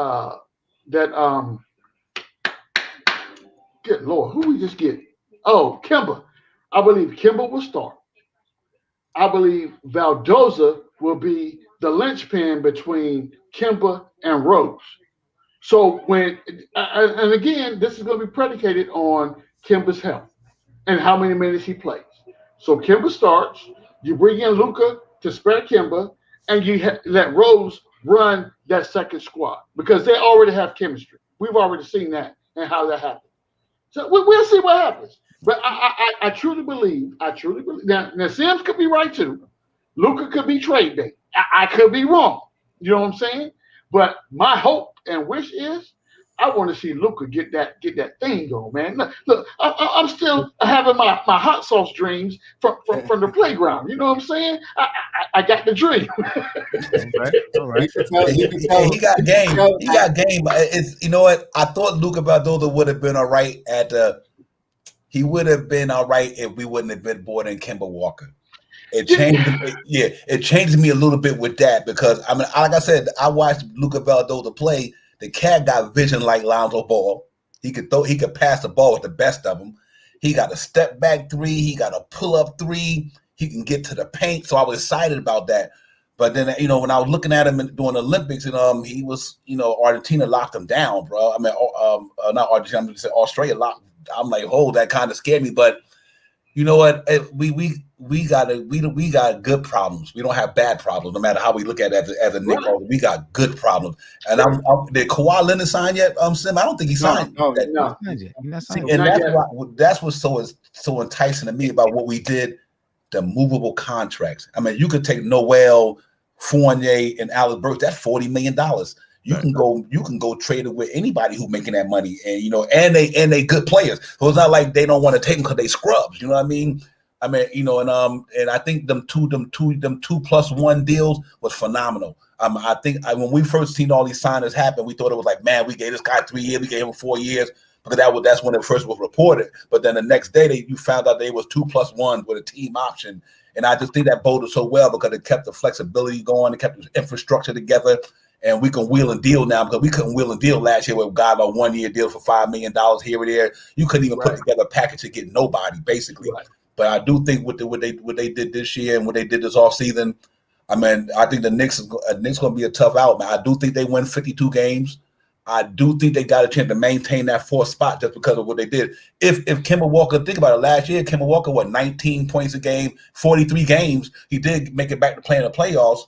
good Lord, who we just get? Oh, Kemba. I believe Kemba will start. I believe Valdoza will be the linchpin between Kemba and Rose. So and again, this is going to be predicated on Kemba's health and how many minutes he plays. So Kemba starts, you bring in Luka to spare Kemba, and you let Rose run that second squad because they already have chemistry. We've already seen that and how that happens. So we'll see what happens. But I truly believe. Now Sims could be right too. Luka could be trade bait. I could be wrong. You know what I'm saying? But my hope and wish is I want to see Luka get that thing going, man. Look, I'm still having my hot sauce dreams from the playground. You know what I'm saying? I got the dream. All right. He got game. He got game. It's, you know what? I thought Luka Valdoza would have been all right he would have been all right if we wouldn't have been brought in Kemba Walker. It changed me a little bit with that because I mean, like I said, I watched Luka Valdoza play. The cat got vision like Lonzo Ball. He could pass the ball with the best of them. He got a step back three. He got a pull up three. He can get to the paint. So I was excited about that. But then, when I was looking at him during the Olympics, and he was, Argentina locked him down, bro. I mean, not Argentina. I'm going to say Australia locked. I'm like, that kind of scared me. But you know what? We got good problems. We don't have bad problems, no matter how we look at it as a Knicks. Right. We got good problems. And did Kawhi Leonard sign yet? Sim, I don't think he signed. No. And that's what's so enticing to me about what we did. The movable contracts. I mean, you could take Noel, Fournier, and Alex Burks. That's $40 million. You can go trade it with anybody who's making that money, and they good players. So it's not like they don't want to take them because they scrubs. You know what I mean? And I think them two 2+1 deals was phenomenal. I think when we first seen all these signings happen, we thought it was like, man, we gave this guy 3 years, we gave him 4 years, because that's when it first was reported. But then the next day, you found out they was 2+1 with a team option, and I just think that boded so well because it kept the flexibility going, it kept the infrastructure together. And we can wheel and deal now because we couldn't wheel and deal last year with God on 1 year deal for $5 million here or there. You couldn't even put together a package to get nobody, basically. Right. But I do think what they did this year and what they did this offseason, I mean, I think the Knicks going to be a tough out, man. I do think they win 52 games. I do think they got a chance to maintain that fourth spot just because of what they did. If Kemba Walker, think about it, last year, Kemba Walker, 19 points a game, 43 games. He did make it back to playing the playoffs.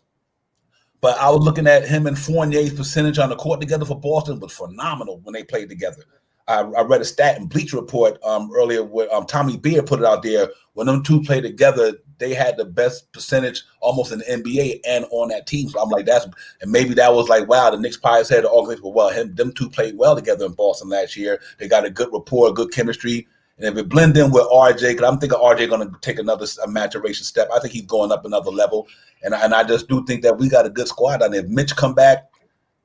But I was looking at him and Fournier's percentage on the court together for Boston was phenomenal when they played together. I read a stat in Bleacher Report earlier where Tommy Beer put it out there. When them two played together, they had the best percentage almost in the NBA and on that team. So I'm like, and maybe that was like, wow, the Knicks probably said the organization, well, them two played well together in Boston last year. They got a good rapport, good chemistry. And if it blend in with RJ, because I'm thinking RJ going to take another maturation step. I think he's going up another level. And I just do think that we got a good squad. And if Mitch come back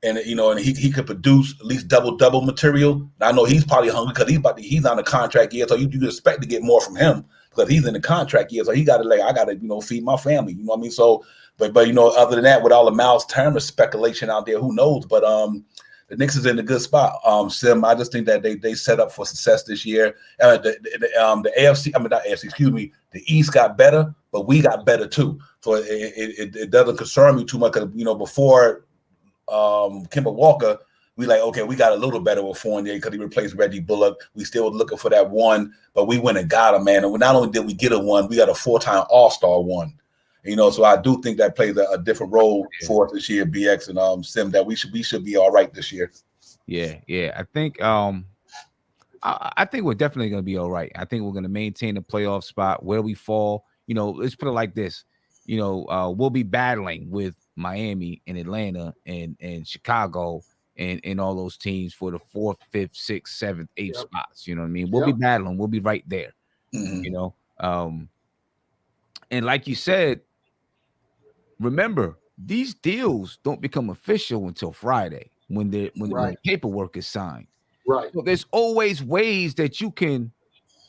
and he could produce at least double material, and I know he's probably hungry because he's on a contract year, so you expect to get more from him because he's in the contract year. So he got to I got to feed my family. You know what I mean? So, but other than that, with all the Myles Turner speculation out there, who knows? But the Knicks is in a good spot. Sim, I just think that they set up for success this year. The AFC, not AFC, excuse me, the East got better, but we got better too. So it doesn't concern me too much because before Kemba Walker, we like, okay, we got a little better with Fournier because he replaced Reggie Bullock. We still were looking for that one, but we went and got him, man. And not only did we get a one, we got a 4-time All-Star one. You know, so I do think that plays a different role for us this year, BX and Sim, that we should be all right this year. Yeah. I think I think we're definitely going to be all right. I think we're going to maintain the playoff spot. Where we fall, you know, let's put it like this. You know, we'll be battling with Miami and Atlanta and Chicago and all those teams for the 4th, 5th, 6th, 7th, 8th spots. You know what I mean? We'll be battling. We'll be right there. You know, and like you said, remember, these deals don't become official until Friday when the paperwork is signed. Right. So there's always ways that you can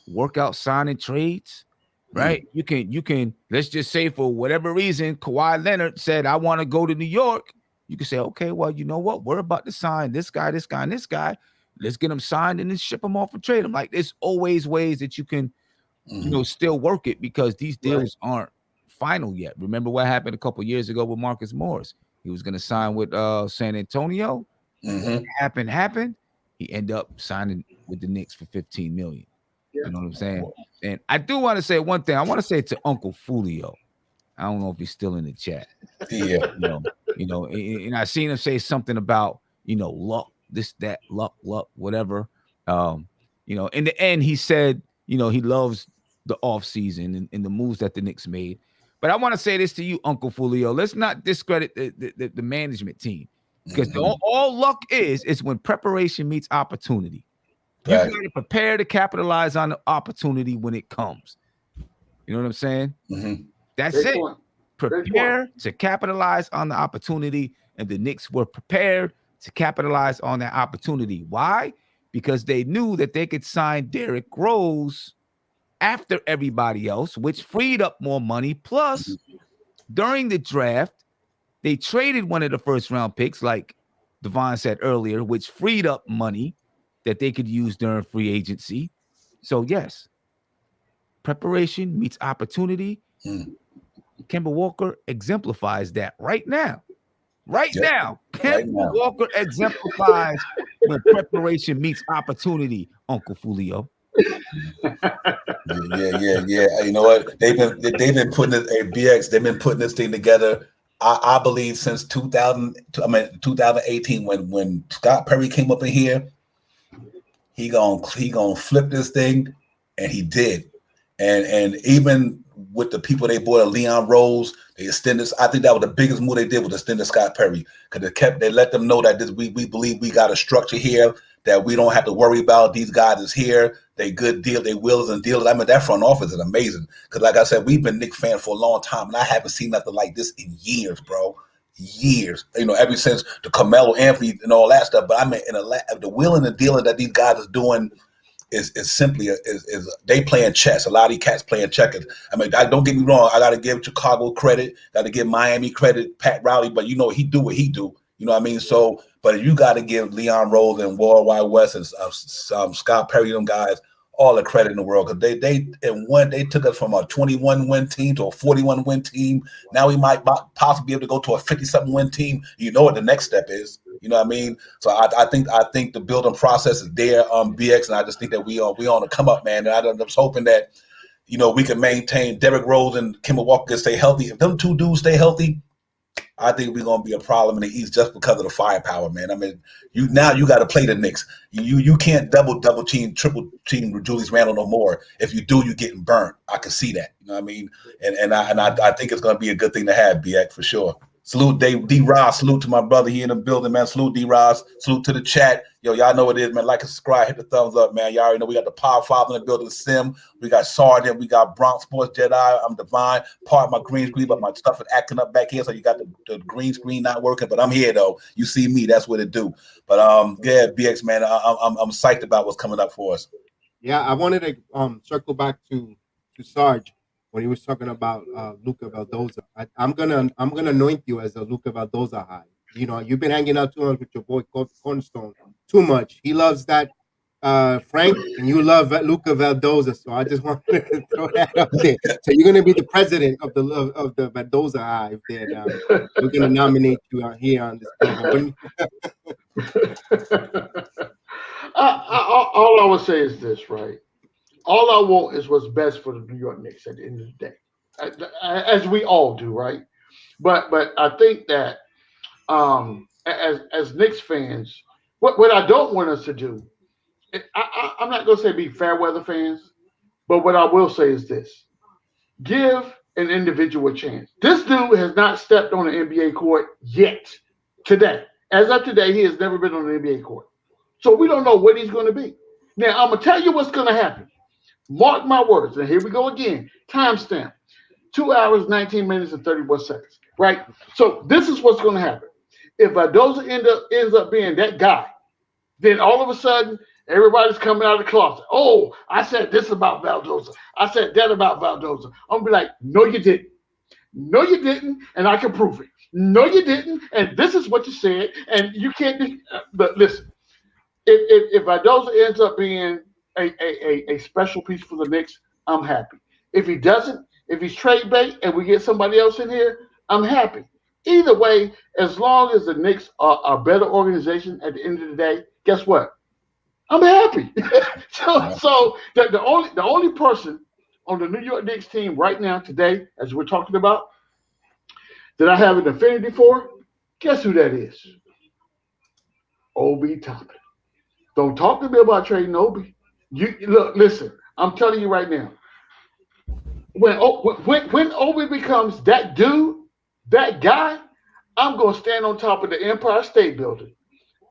work out signing trades, right? You can let's just say for whatever reason, Kawhi Leonard said, I want to go to New York. You can say, okay, well, you know what? We're about to sign this guy, this guy, and this guy. Let's get them signed and then ship them off and trade them. Like, there's always ways that you can, you know, still work it because these deals aren't final yet. Remember what happened a couple years ago with Marcus Morris? He was going to sign with San Antonio. Happened. He ended up signing with the Knicks for $15 million. You know what I'm saying? And I do want to say one thing. I want to say it to Uncle Fulio. I don't know if he's still in the chat. Yeah. You know, and I seen him say something about, you know, luck, this, that, luck, whatever. You know, in the end, he said, you know, he loves the offseason and the moves that the Knicks made. But I want to say this to you, Uncle Fulio. Let's not discredit the management team. Because all luck is when preparation meets opportunity. You got to prepare to capitalize on the opportunity when it comes. You know what I'm saying? That's Great it. point. Prepare to capitalize on the opportunity. And the Knicks were prepared to capitalize on that opportunity. Why? Because they knew that they could sign Derrick Rose after everybody else, which freed up more money. Plus, during the draft, they traded one of the first round picks, like Devon said earlier, which freed up money that they could use during free agency. So, yes, preparation meets opportunity. Kemba Walker exemplifies that right now. Now, Kemba Walker exemplifies when preparation meets opportunity, Uncle Fulio. Yeah. You know what? They've been putting it, BX. They've been putting this thing together. I believe since 2018, when Scott Perry came up in here, he gonna flip this thing, and he did. And even with the people they bought, Leon Rose, they extended. I think that was the biggest move they did, was extended Scott Perry, because they let them know that we believe we got a structure here that we don't have to worry about. These guys is here. They good deal. They willers and dealers. I mean, that front office is amazing. Because like I said, we've been Knicks fans for a long time, and I haven't seen nothing like this in years, bro. Years. You know, ever since the Carmelo Anthony and all that stuff. But I mean, the willing and dealing that these guys is doing is simply they playing chess. A lot of these cats playing checkers. I mean, don't get me wrong. I got to give Chicago credit. Got to give Miami credit, Pat Riley. But you know, he do what he do. You know what I mean? So, but you got to give Leon Rose and Worldwide West and Scott Perry, them guys, all the credit in the world, because they took us from a 21 win team to a 41 win team. Now we might possibly be able to go to a 50-something win team. You know what the next step is. You know what I mean? So I think the building process is there, BX, and I just think that we on the come up, man. And I'm just hoping that, you know, we can maintain Derrick Rose and Kemba Walker can stay healthy. If them two dudes stay healthy, I think we're gonna be a problem in the East just because of the firepower, man. I mean, you got to play the Knicks. You can't double team, triple team Julius Randle no more. If you do, you're getting burnt. I can see that. You know what I mean? And I think it's gonna be a good thing to have, BX, for sure. Salute D Ross. Salute to my brother here in the building, man. Salute D Ross. Salute to the chat. Yo, y'all know what it is, man. Like and subscribe, hit the thumbs up, man. Y'all already know we got the Power Father in the building, Sim. We got Sergeant. We got Bronx Sports Jedi. I'm Divine. Part of my green screen, but my stuff is acting up back here, so you got the green screen not working. But I'm here though. You see me. That's what it do. But yeah, BX, man. I'm psyched about what's coming up for us. Yeah, I wanted to circle back to Sarge when he was talking about Luca Valdoza. I'm gonna anoint you as a Luca Valdoza high. You know, you've been hanging out too much with your boy Cornerstone. Too much. He loves that Frank, and you love Luca Valdoza. So I just wanted to throw that up there. So you're gonna be the president of the Valdoza hive. Then we're gonna nominate you here on this program. All I would say is this, right? All I want is what's best for the New York Knicks at the end of the day, as we all do, right? But I think that as Knicks fans, what I don't want us to do, I'm not going to say be fair weather fans, but what I will say is this: give an individual a chance. This dude has not stepped on an NBA court yet. Today, as of today, he has never been on an NBA court. So we don't know what he's going to be. Now, I'm going to tell you what's going to happen. Mark my words. And here we go again. Timestamp. 2 hours, 19 minutes, and 31 seconds. Right? So this is what's going to happen. If Valdoza ends up being that guy, then all of a sudden, everybody's coming out of the closet. Oh, I said this about Valdoza. I said that about Valdoza. I'm going to be like, no, you didn't. No, you didn't. And I can prove it. No, you didn't. And this is what you said. And you can't be. But listen, if Valdoza ends up being a special piece for the Knicks, I'm happy. If he doesn't, if he's trade bait and we get somebody else in here, I'm happy. Either way, as long as the Knicks are a better organization at the end of the day, guess what? I'm happy. So the only person on the New York Knicks team right now today, as we're talking about, that I have an affinity for, guess who that is? Obi Toppin. Don't talk to me about trading Obi. You look, listen. I'm telling you right now. When Obi becomes that dude, that guy, I'm gonna stand on top of the Empire State Building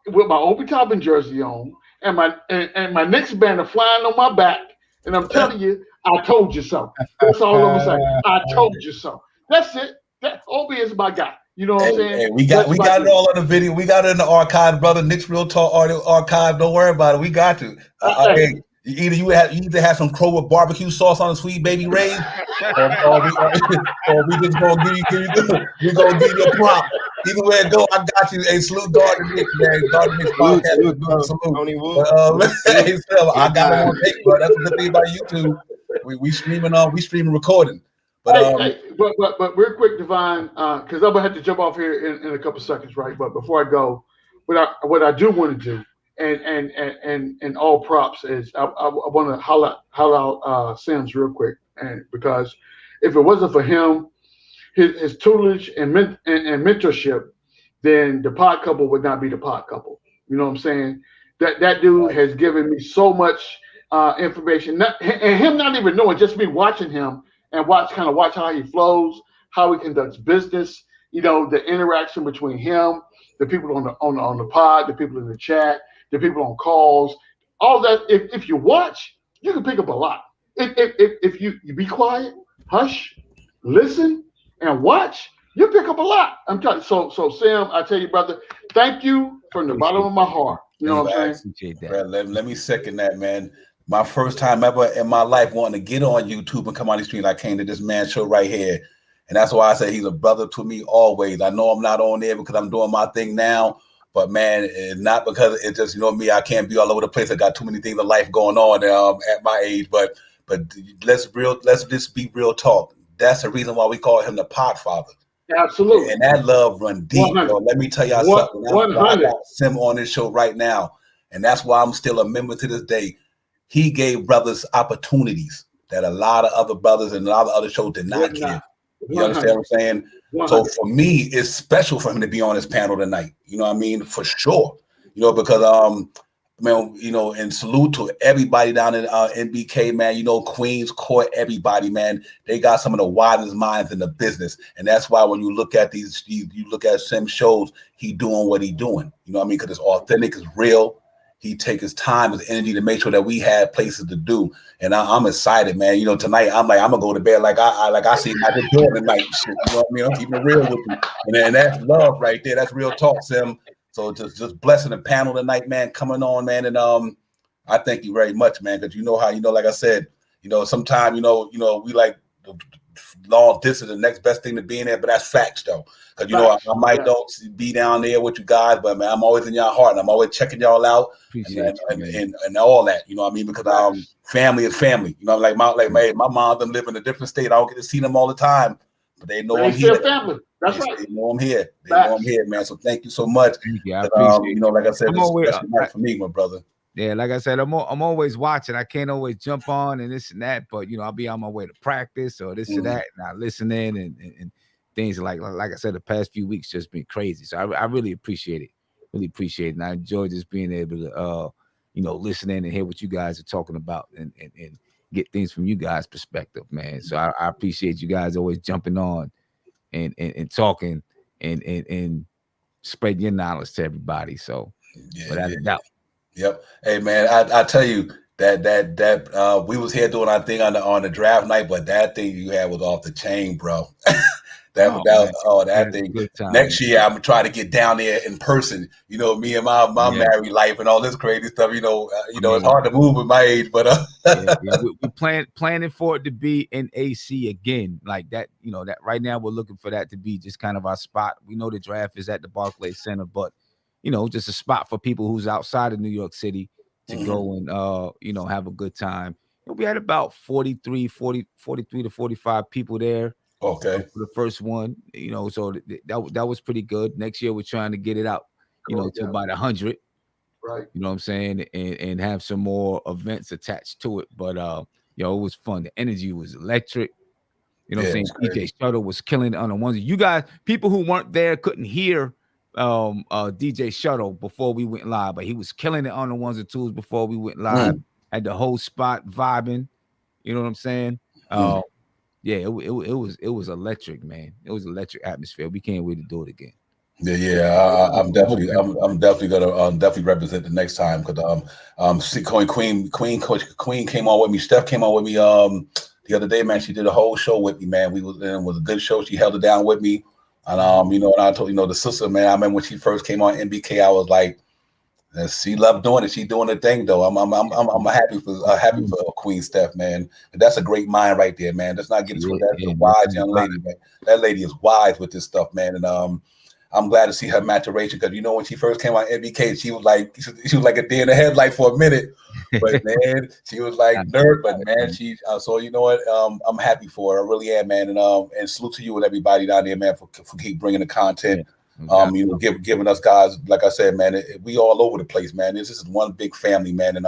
with my Obi Toppin jersey on and my Knicks banner flying on my back, and I'm telling you, I told you so. That's all I'm gonna say. I told you so. That's it. That Obi is my guy. You know what I'm saying? Hey, we got it all on the video. We got it in the archive, brother. Knicks Real Talk audio archive. Don't worry about it. We got you. Hey, either you have some crow with barbecue sauce on the Sweet Baby Ray's, or we just gonna give you a prop. Either way it go, I got you. Hey, salute Garden Knicks, man. Garden Knicks podcast. Salute. Hey, I got it on tape, bro. That's the good thing about YouTube. We streaming recording. But but real quick, Divine, because I'm gonna have to jump off here in a couple seconds, right? But before I go, what I do want to do, and all props is I want to holler out Sims real quick, and because if it wasn't for him, his tutelage and mentorship, then the pod couple would not be the pod couple. You know what I'm saying? That dude has given me so much information, and him not even knowing, just me watching him and watch how he flows, how he conducts business. You know, the interaction between him, the people on the pod, the people in the chat, the people on calls, all that. If you watch, you can pick up a lot. If you be quiet, hush, listen, and watch, you pick up a lot. I'm telling you. So Sam, I tell you, brother, thank you from the bottom of my heart. You know what I'm saying? Let me second that, man. My first time ever in my life wanting to get on YouTube and come on the stream, I came to this man's show right here. And that's why I say he's a brother to me always. I know I'm not on there because I'm doing my thing now, but man, it's not because it's just, you know me, I can't be all over the place. I got too many things in life going on at my age, but let's just be real talk. That's the reason why we call him the Podfather. Absolutely. And that love run deep. So let me tell y'all something. I got Sim on this show right now, and that's why I'm still a member to this day. He gave brothers opportunities that a lot of other brothers and a lot of other shows did not give. You understand what I'm saying? 100. So for me, it's special for him to be on this panel tonight. You know what I mean? For sure. You know, because man, you know, and salute to everybody down in NBK, man. You know, Queens Court, everybody, man. They got some of the widest minds in the business, and that's why when you look at you look at Sim shows, he doing what he doing. You know what I mean? Because it's authentic, it's real. He take his time, his energy to make sure that we have places to do. And I'm excited, man. You know, tonight I'm gonna go to bed like I see Michael Jordan tonight. Shit, you know what I mean? I'm keeping it real with you. And that's love right there. That's real talk, Sim. So just blessing the panel tonight, man, coming on, man. And I thank you very much, man, because you know how, you know, like I said, you know, sometimes, you know, we like long distance, the next best thing to be in there, but that's facts though. Because you know, I might don't be down there with you guys, but man, I'm always in your heart, and I'm always checking y'all out and all that. You know what I mean? Because family is family. You know, like my mom them live in a different state. I don't get to see them all the time, but they know They I'm still here. family. That's right. They know I'm here. They Facts. know I'm here, man. So thank you so much. Thank you. I appreciate you know, like I said, I'm this is always, a special night for me, my brother. yeah, like I said, I'm always watching. I can't always jump on and this and that, but you know, I'll be on my way to practice or this or that, and I listen in and things like I said, the past few weeks just been crazy. So I really appreciate it. Really appreciate it. And I enjoy just being able to you know, listen in and hear what you guys are talking about and get things from you guys' perspective, man. So I appreciate you guys always jumping on and talking and spreading your knowledge to everybody. So without a doubt. Yep. Hey man, I tell you that we was here doing our thing on the draft night, but that thing you had was off the chain, bro. that thing. Good time. Next year I'm gonna try to get down there in person. You know, me and my married life and all this crazy stuff. You know, it's hard to move at my age, but we planning for it to be in AC again, like that. You know, that right now we're looking for that to be just kind of our spot. We know the draft is at the Barclays Center, but you know, just a spot for people who's outside of New York City to go and you know, have a good time. We had about 43 to 45 people there. Okay. For the first one, you know, so that was pretty good. Next year we're trying to get it out, you know, to about 100. Right. You know what I'm saying? And have some more events attached to it. But yo, it was fun. The energy was electric. You know what I'm saying? DJ Shuttle was killing it on the ones. You guys, people who weren't there couldn't hear DJ Shuttle before we went live, but he was killing it on the ones and twos before we went live. Had the whole spot vibing. You know what I'm saying? Yeah, it was electric, man. It was electric atmosphere. We can't wait to do it again. Yeah. I'm definitely gonna definitely represent the next time because Queen came on with me. Steph came on with me the other day, man. She did a whole show with me, man. It was a good show. She held it down with me, and you know, and I told you know the sister, man. I remember when she first came on NBK, I was like, she loved doing it. She doing the thing though. I'm happy for Queen Steph, man. And that's a great mind right there, man. Let's not get into it. That's a wise young lady, man. That lady is wise with this stuff, man. And I'm glad to see her maturation because you know when she first came on NBK, she was like a deer in the headlight for a minute, but man, she was like nerd. But man, she so you know what? I'm happy for her. I really am, man. And salute to you and everybody down there, man, for keep bringing the content. You know, giving us guys, like I said, man, we all over the place, man. This is one big family, man, and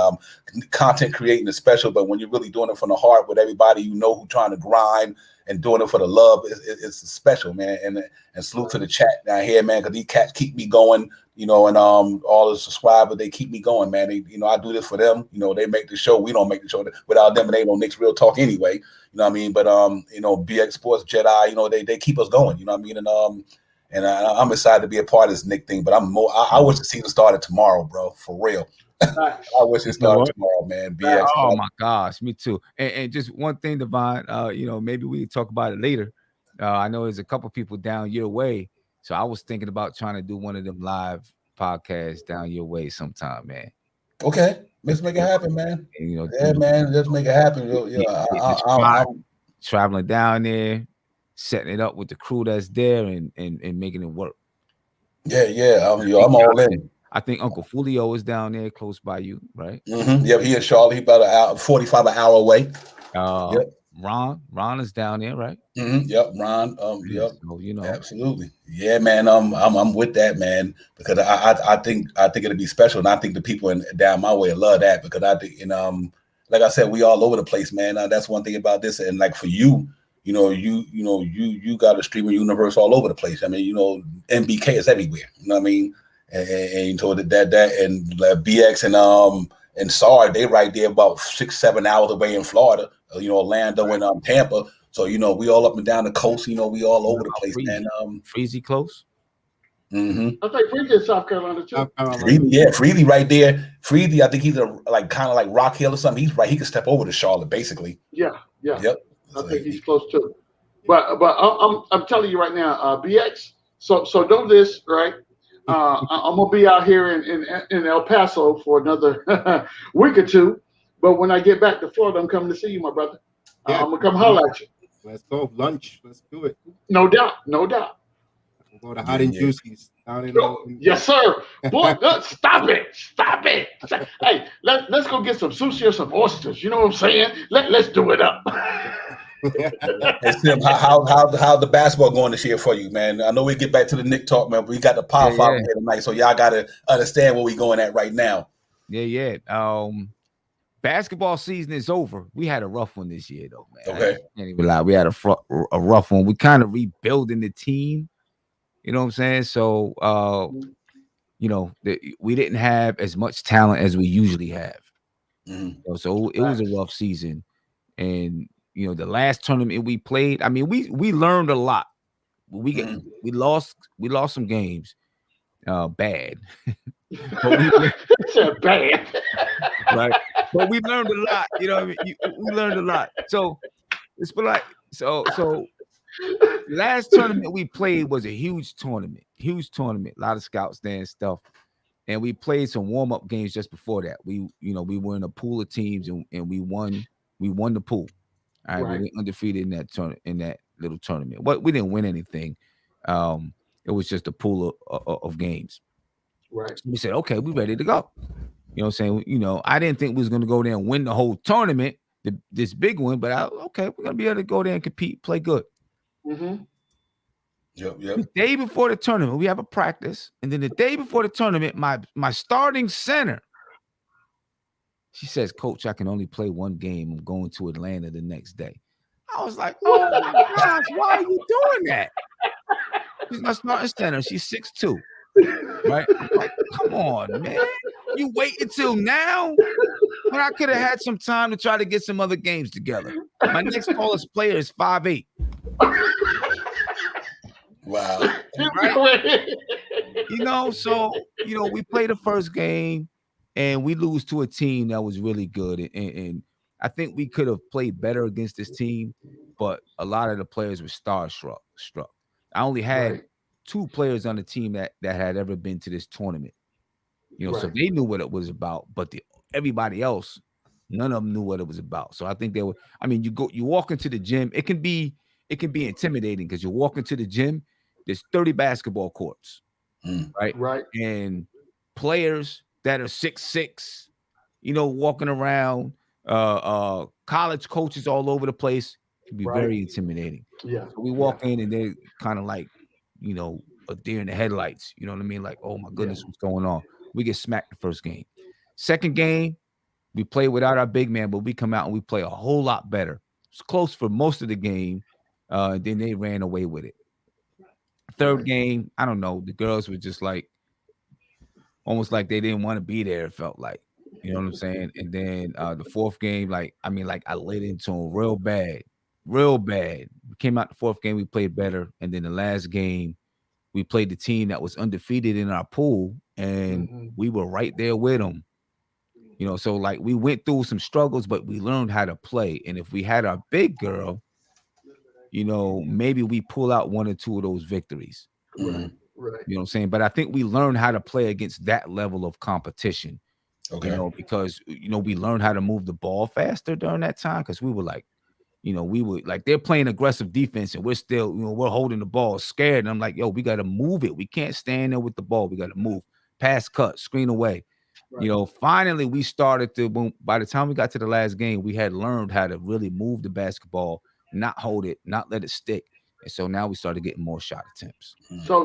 content creating is special. But when you're really doing it from the heart with everybody you know who trying to grind and doing it for the love, it's special, man. And salute to the chat down here, man, because these cats keep me going, you know, and all the subscribers, they keep me going, man. They, you know, I do this for them. You know, they make the show. We don't make the show without them. And they don't Knicks Real Talk anyway. You know what I mean? But you know, BX Sports Jedi, you know, they keep us going. You know what I mean? And I'm excited to be a part of this Knick thing, but I wish the season started tomorrow, bro. For real. I wish it started tomorrow, man. BX. Oh my gosh, me too. And just one thing, Devon, you know, maybe we can talk about it later. I know there's a couple people down your way. So I was thinking about trying to do one of them live podcasts down your way sometime, man. Okay. Let's make it happen, man. And, you know, yeah, man, let's make it happen. I'm traveling down there, setting it up with the crew that's there and making it work. Yeah. I'm all in. I think Uncle Fulio is down there close by you, right? Yep, he in Charlotte. He about 45 an hour away. Yep. Ron is down there, right? Yep, Ron. Yep. So, you know, absolutely. Yeah, man. I'm with that, man, because I think it'll be special, and I think the people down my way love that because I think, and like I said, we all over the place, man. That's one thing about this, and like for you. You know, you got a streaming universe all over the place. I mean, you know, NBK is everywhere. You know what I mean? And you told that and BX and SAR, they right there about 6-7 hours away in Florida. You know, Orlando and Tampa. So you know, we all up and down the coast. You know, we all over the place, man. Freezy close. I think Freezy is South Carolina too. Freezy right there. Freezy, I think he's kind of like Rock Hill or something. He's right. He can step over to Charlotte, basically. Yeah. Yep. I think he's close too. But I'm telling you right now, BX. So know this, right? I'm gonna be out here in El Paso for another week or two. But when I get back to Florida, I'm coming to see you, my brother. Yeah. I'm gonna come holler at you. Let's go lunch. Let's do it. No doubt. We'll go to Hot and Juicy's down in. Yes, sir. Boy, stop it. Hey, let's go get some sushi or some oysters. You know what I'm saying? Let's do it up. Hey, Sim, how the basketball going this year for you, man? I know we get back to the Knicks talk, man, but we got the Power Yeah, Five yeah. here tonight, so y'all got to understand where we going at right now. Yeah. Basketball season is over. We had a rough one this year, though, man. Okay. I can't even lie. We had a rough one. We kind of rebuilding the team. You know what I'm saying? So, we didn't have as much talent as we usually have. Mhm. So it was a rough season. And the last tournament we played, I mean, we learned a lot. We lost some games, bad. But we It's bad. right. But we learned a lot. You know what I mean? We learned a lot. So it's been like so. Last tournament we played was a huge tournament. A lot of scouts there and stuff. And we played some warm-up games just before that. We were in a pool of teams and we won the pool. All right, Right. we went undefeated in that little tournament. But we didn't win anything. It was just a pool of games. Right. So we said, okay, we're ready to go. You know what I'm saying? I didn't think we was gonna go there and win the whole tournament, this big one, but we're gonna be able to go there and compete, play good. Mm-hmm. Yep. The day before the tournament, we have a practice, and then the day before the tournament, my starting center, she says, "Coach, I can only play one game. I'm going to Atlanta the next day." I was like, "Oh my gosh, why are you doing that?" She's my starting center. She's 6'2", right? I'm like, come on, man. You wait until now? When I could have had some time to try to get some other games together. My next tallest player is 5'8". Wow. Right? So we played the first game and we lose to a team that was really good. And I think we could have played better against this team, but a lot of the players were starstruck. I only had 2 players on the team that had ever been to this tournament. So they knew what it was about, but everybody else, none of them knew what it was about. So I think they were. I mean, you walk into the gym, it can be intimidating because you walk into the gym, there's 30 basketball courts, right? Right. And players that are 6'6", walking around, college coaches all over the place, can be very intimidating. Yeah. So we walk in and they're kind of like, a deer in the headlights. You know what I mean? Like, oh my goodness, what's going on? We get smacked the first game. Second game, we play without our big man, but we come out and we play a whole lot better. It's close for most of the game. Then they ran away with it. Third game, I don't know. The girls were just like, almost like they didn't want to be there. It felt like, you know what I'm saying? And then the fourth game, I lit into them real bad. We came out the fourth game, we played better. And then the last game, we played the team that was undefeated in our pool, and we were right there with them. So we went through some struggles, but we learned how to play. And if we had our big girl, maybe we pull out 1 or 2 of those victories. Right. You know what I'm saying? But I think we learned how to play against that level of competition. Okay. Because we learned how to move the ball faster during that time, because we were like, they're playing aggressive defense and we're still, we're holding the ball scared. And I'm like, yo, we got to move it. We can't stand there with the ball. We got to move, pass, cut, screen away. Right. Finally we started to, by the time we got to the last game, we had learned how to really move the basketball, not hold it, not let it stick. And so now we started getting more shot attempts. So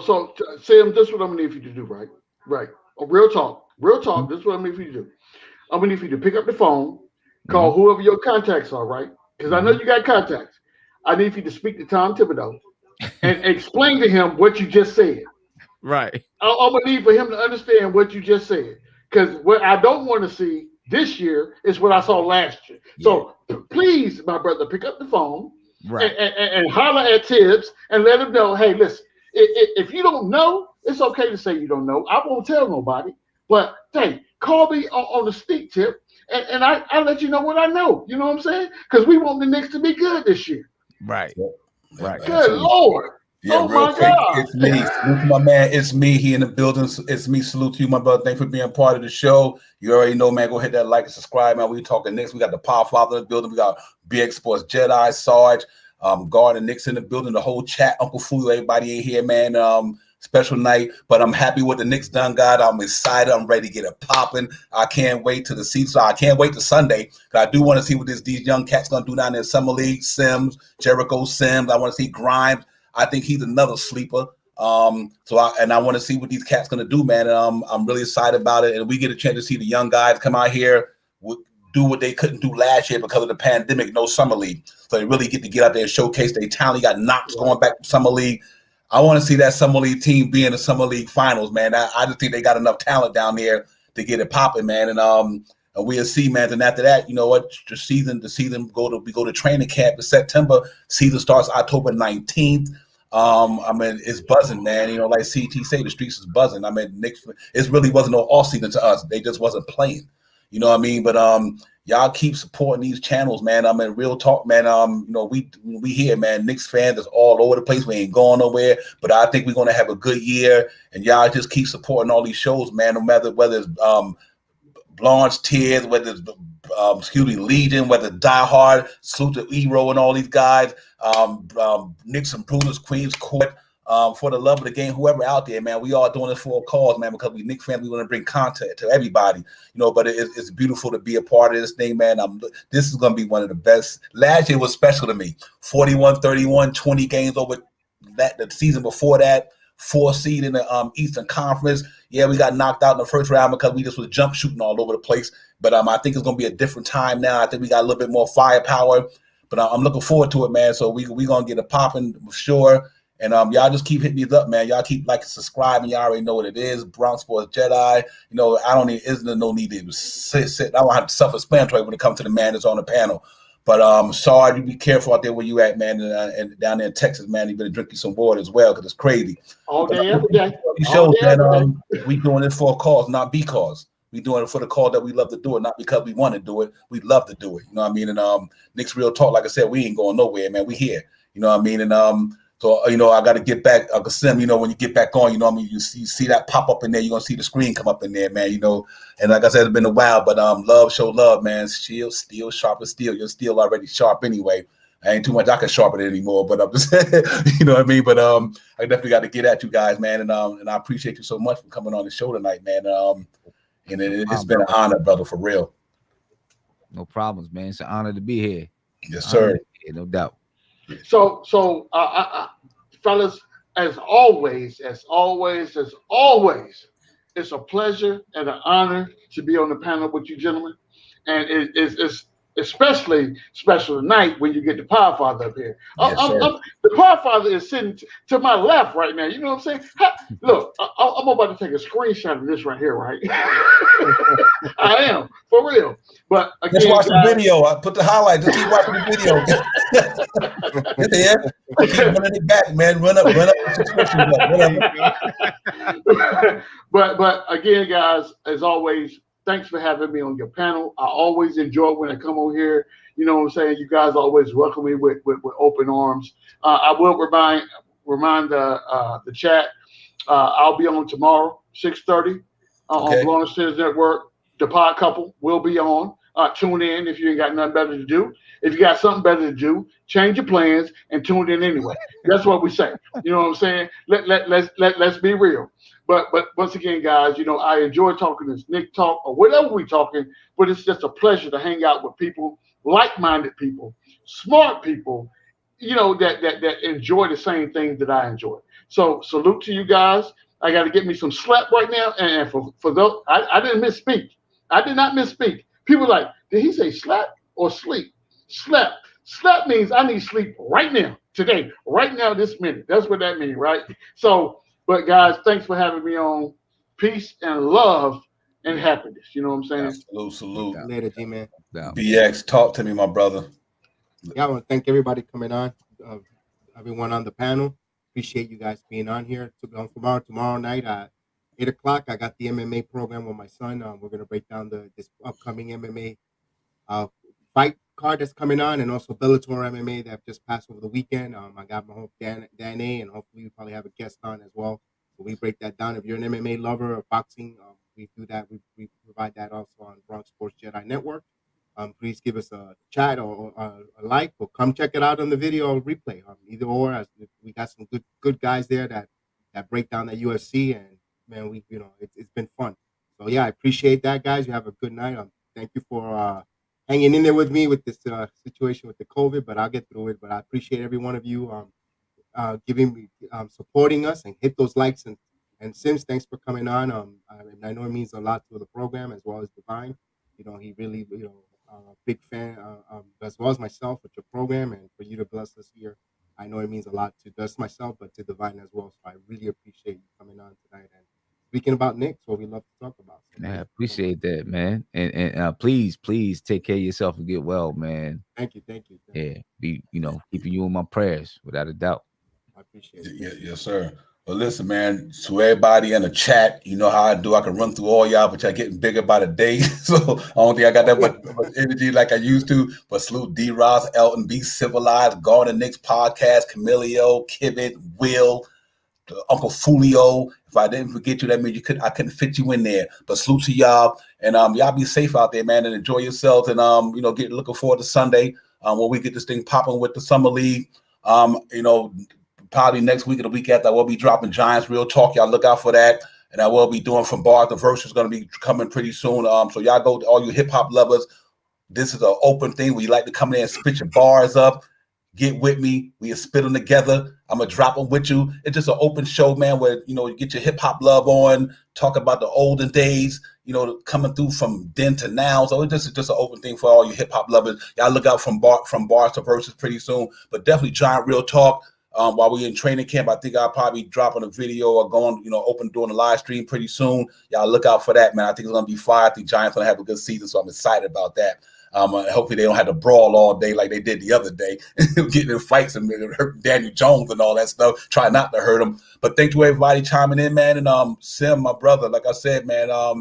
Sam, this is what I'm gonna need for you to do, right? Right. Real talk. This is what I'm gonna need for you to do. I'm gonna need for you to pick up the phone, call whoever your contacts are, right? Because I know you got contacts. I need for you to speak to Tom Thibodeau and explain to him what you just said. Right. I'm gonna need for him to understand what you just said. Because what I don't want to see this year is what I saw last year. Yeah. So please, my brother, pick up the phone and holler at Tibbs and let him know, hey, listen, if you don't know, it's okay to say you don't know. I won't tell nobody. But hey, call me on the speak tip and I'll let you know what I know. You know what I'm saying? Because we want the Knicks to be good this year. Right. Right. Good Lord. Yeah, oh my quick, God. It's me. Salute to my man. It's me. He in the building. It's me. Salute to you, my brother. Thanks for being part of the show. You already know, man. Go hit that like and subscribe, man. We talking Knicks. We got the Power Father in the building. We got BX Sports Jedi, Sarge, Guard and Knicks in the building. The whole chat, Uncle Fu, everybody in here, man. Special night, but I'm happy with the Knicks done, God. I'm excited. I'm ready to get it popping. I can't wait to the season. So I can't wait to Sunday. Cause I do want to see what these young cats gonna do down there in Summer League. Sims, Jericho Sims. I want to see Grimes. I think he's another sleeper. I want to see what these cats gonna do, man. And I'm really excited about it. And we get a chance to see the young guys come out here, do what they couldn't do last year because of the pandemic. No Summer League, so they really get out there and showcase their talent. You got Knox going back to Summer League. I want to see that Summer League team be in the Summer League finals, man. I just think they got enough talent down there to get it popping, man. And we'll see, man. And after that, you know what? The season we go to training camp in September. Season starts October 19th. I mean, it's buzzing, man. You know, like CT say, the streets is buzzing. I mean, Knicks, it really wasn't no off season to us. They just wasn't playing. You know what I mean? But y'all keep supporting these channels, man. I mean, real talk, man. You know, we here, man. Knicks fans is all over the place. We ain't going nowhere. But I think we're gonna have a good year, and y'all just keep supporting all these shows, man. No matter whether it's Blanche Tears, whether it's Legion, whether it's Die Hard, Salute to Hero, and all these guys. Knicks and Brutus, Queens Court. For the love of the game, whoever out there, man, we all doing this for a cause, man, because we Knicks fans, we want to bring content to everybody, you know, but it's beautiful to be a part of this thing, man. This is going to be one of the best. Last year was special to me. 41-31, 20 games over the season before that, 4 seed in the Eastern Conference. Yeah, we got knocked out in the first round because we just was jump shooting all over the place. But I think it's going to be a different time now. I think we got a little bit more firepower, but I'm looking forward to it, man. So we going to get it popping for sure. And y'all just keep hitting these up, man. Y'all keep liking, subscribing. Y'all already know what it is. Bronx Sports Jedi. You know, isn't no need to sit. I don't have to self-explanatory when it comes to the man that's on the panel. But Sarge, you be careful out there where you at, man. And down there in Texas, man, you better drink you some water as well, because it's crazy. All day, every day. These shows, man, we doing it for a cause, not because. We doing it for the cause that we love to do it, not because we want to do it. We love to do it. You know what I mean? And Knicks Real Talk, like I said, we ain't going nowhere, man. We here. You know what I mean? And so, you know, I got to get back. Sim, you know, when you get back on, you know what I mean? You see that pop up in there. You're going to see the screen come up in there, man, you know. And like I said, it's been a while, but love, show love, man. Steel, sharp as steel. You're still already sharp anyway. I ain't too much I can sharpen it anymore, but I'm just, you know what I mean? But I definitely got to get at you guys, man. And I appreciate you so much for coming on the show tonight, man. And it's been an honor, brother, for real. No problems, man. It's an honor to be here. Yes, sir. Here, no doubt. So, fellas, as always, it's a pleasure and an honor to be on the panel with you gentlemen. And it's especially special tonight when you get the Power Father up here. Yes, The Power Father is sitting to my left right now. You know what I'm saying? Look, I'm about to take a screenshot of this right here, right? I am, for real. But again, just watch the video. I put the highlight. Just keep watching the video. Get there. Keep running it back, man. Run up the subscription. But again, guys, as always, thanks for having me on your panel. I always enjoy when I come on here. You know what I'm saying? You guys always welcome me with open arms. I will remind the chat. I'll be on tomorrow, 6:30 on Blowing Stairs Network. The Pod Couple will be on. Tune in if you ain't got nothing better to do. If you got something better to do, change your plans and tune in anyway. That's what we say. You know what I'm saying? Let's be real. But once again, guys, you know, I enjoy talking this Knick talk or whatever we're talking, but it's just a pleasure to hang out with people, like-minded people, smart people, you know, that enjoy the same things that I enjoy. So salute to you guys. I got to get me some sleep right now. And for those, I didn't misspeak. I did not misspeak. People are like, did he say slap or sleep? Slept. Slept means I need sleep right now, today, right now, this minute. That's what that means, right? So, but guys, thanks for having me on. Peace and love and happiness. You know what I'm saying? Salute. Later, G-Man. BX, talk to me, my brother. Yeah, I want to thank everybody coming on, everyone on the panel. Appreciate you guys being on here. Tomorrow night at 8 o'clock, I got the MMA program with my son. We're going to break down this upcoming MMA fight card that's coming on, and also Bellator MMA that just passed over the weekend. I got my hope Dan A, and hopefully we probably have a guest on as well. So we break that down. If you're an MMA lover or boxing, we do that. We provide that also on Bronx Sports Jedi Network. Please give us a chat or a like, or come check it out on the video replay. Either or, as we got some good guys there that that breakdown at UFC, and man, it's been fun. So yeah, I appreciate that, guys. You have a good night. Thank you for hanging in there with me with this situation with the COVID, but I'll get through it. But I appreciate every one of you giving me supporting us, and hit those likes, and Sims, thanks for coming on. I know it means a lot to the program as well as Divine. He really big fan as well as myself with your program, and for you to bless us here. I know it means a lot to just myself, but to Divine as well. So I really appreciate you coming on tonight and speaking about Knicks, what we love to talk about. So I appreciate that, man. And please take care of yourself and get well, man. Thank you. Yeah, be keeping you in my prayers without a doubt. I appreciate it. Yes, sir. Well, listen, man, to everybody in the chat, you know how I do. I can run through all y'all, but y'all getting bigger by the day. So I don't think I got that much energy like I used to. But salute D. Ross, Elton, Be Civilized, Garden Knicks Podcast, Camilio, Kibit, Will, Uncle Fulio. If I didn't forget you, that means I couldn't fit you in there. But salute to y'all, and y'all be safe out there, man, and enjoy yourselves. And get looking forward to Sunday when we get this thing popping with the summer league. Probably next week or the week after, I will be dropping Giants Real Talk. Y'all look out for that. And I will be doing From Bars to Verse is going to be coming pretty soon. So y'all go to all you hip hop lovers. This is an open thing where you like to come in and spit your bars up. Get with me. We spit them together. I'm going to drop them with you. It's just an open show, man, where, you get your hip hop love on, talk about the olden days, coming through from then to now. So it's just an open thing for all you hip hop lovers. Y'all look out From Bars to Verses pretty soon. But definitely Giant Real Talk. While we're in training camp, I think I'll probably dropping a video or going, doing a live stream pretty soon. Y'all look out for that, man. I think it's going to be fire. I think Giants going to have a good season, so I'm excited about that. Hopefully they don't have to brawl all day like they did the other day, getting in fights and hurt Daniel Jones and all that stuff. Try not to hurt him. But thank you, everybody, chiming in, man. And Sim, my brother, like I said, man, I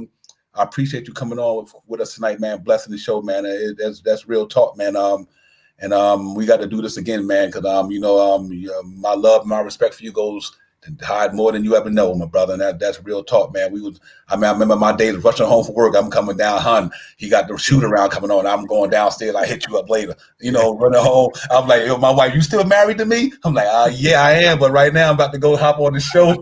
appreciate you coming on with us tonight, man. Blessing the show, man. That's real talk, man. And we got to do this again, man, because my love, my respect for you goes hide more than you ever know, my brother. And that's real talk, man. I remember my days rushing home from work. I'm coming down, hun. He got the shoot around coming on. I'm going downstairs. I hit you up later. Running home. I'm like, yo, my wife, you still married to me? I'm like, yeah, I am. But right now I'm about to go hop on the show.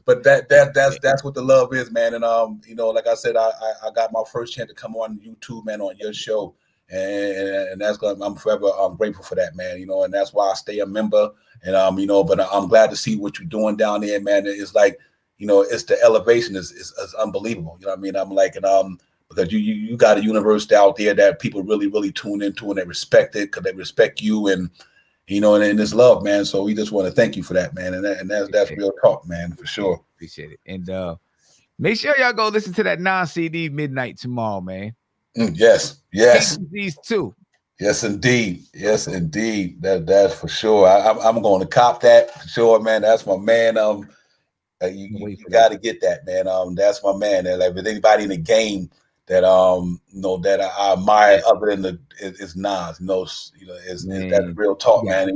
But that's what the love is, man. And like I said, I got my first chance to come on YouTube, man, on your show. And that's I'm forever grateful for that, man. And that's why I stay a member. And but I'm glad to see what you're doing down there, man. It's like, it's the elevation is unbelievable. You know what I mean? I'm like, because you got a universe out there that people really, really tune into, and they respect it because they respect you, and and it's love, man. So we just want to thank you for that, man. And that's real talk, man, for sure. Appreciate it. And make sure y'all go listen to that non-CD Midnight tomorrow, man. Yes. These two. Yes, indeed. That's for sure. I'm going to cop that for sure, man. That's my man. You got to get that, man. That's my man. And like, with anybody in the game that that I admire other than is Nas, is that real talk, man.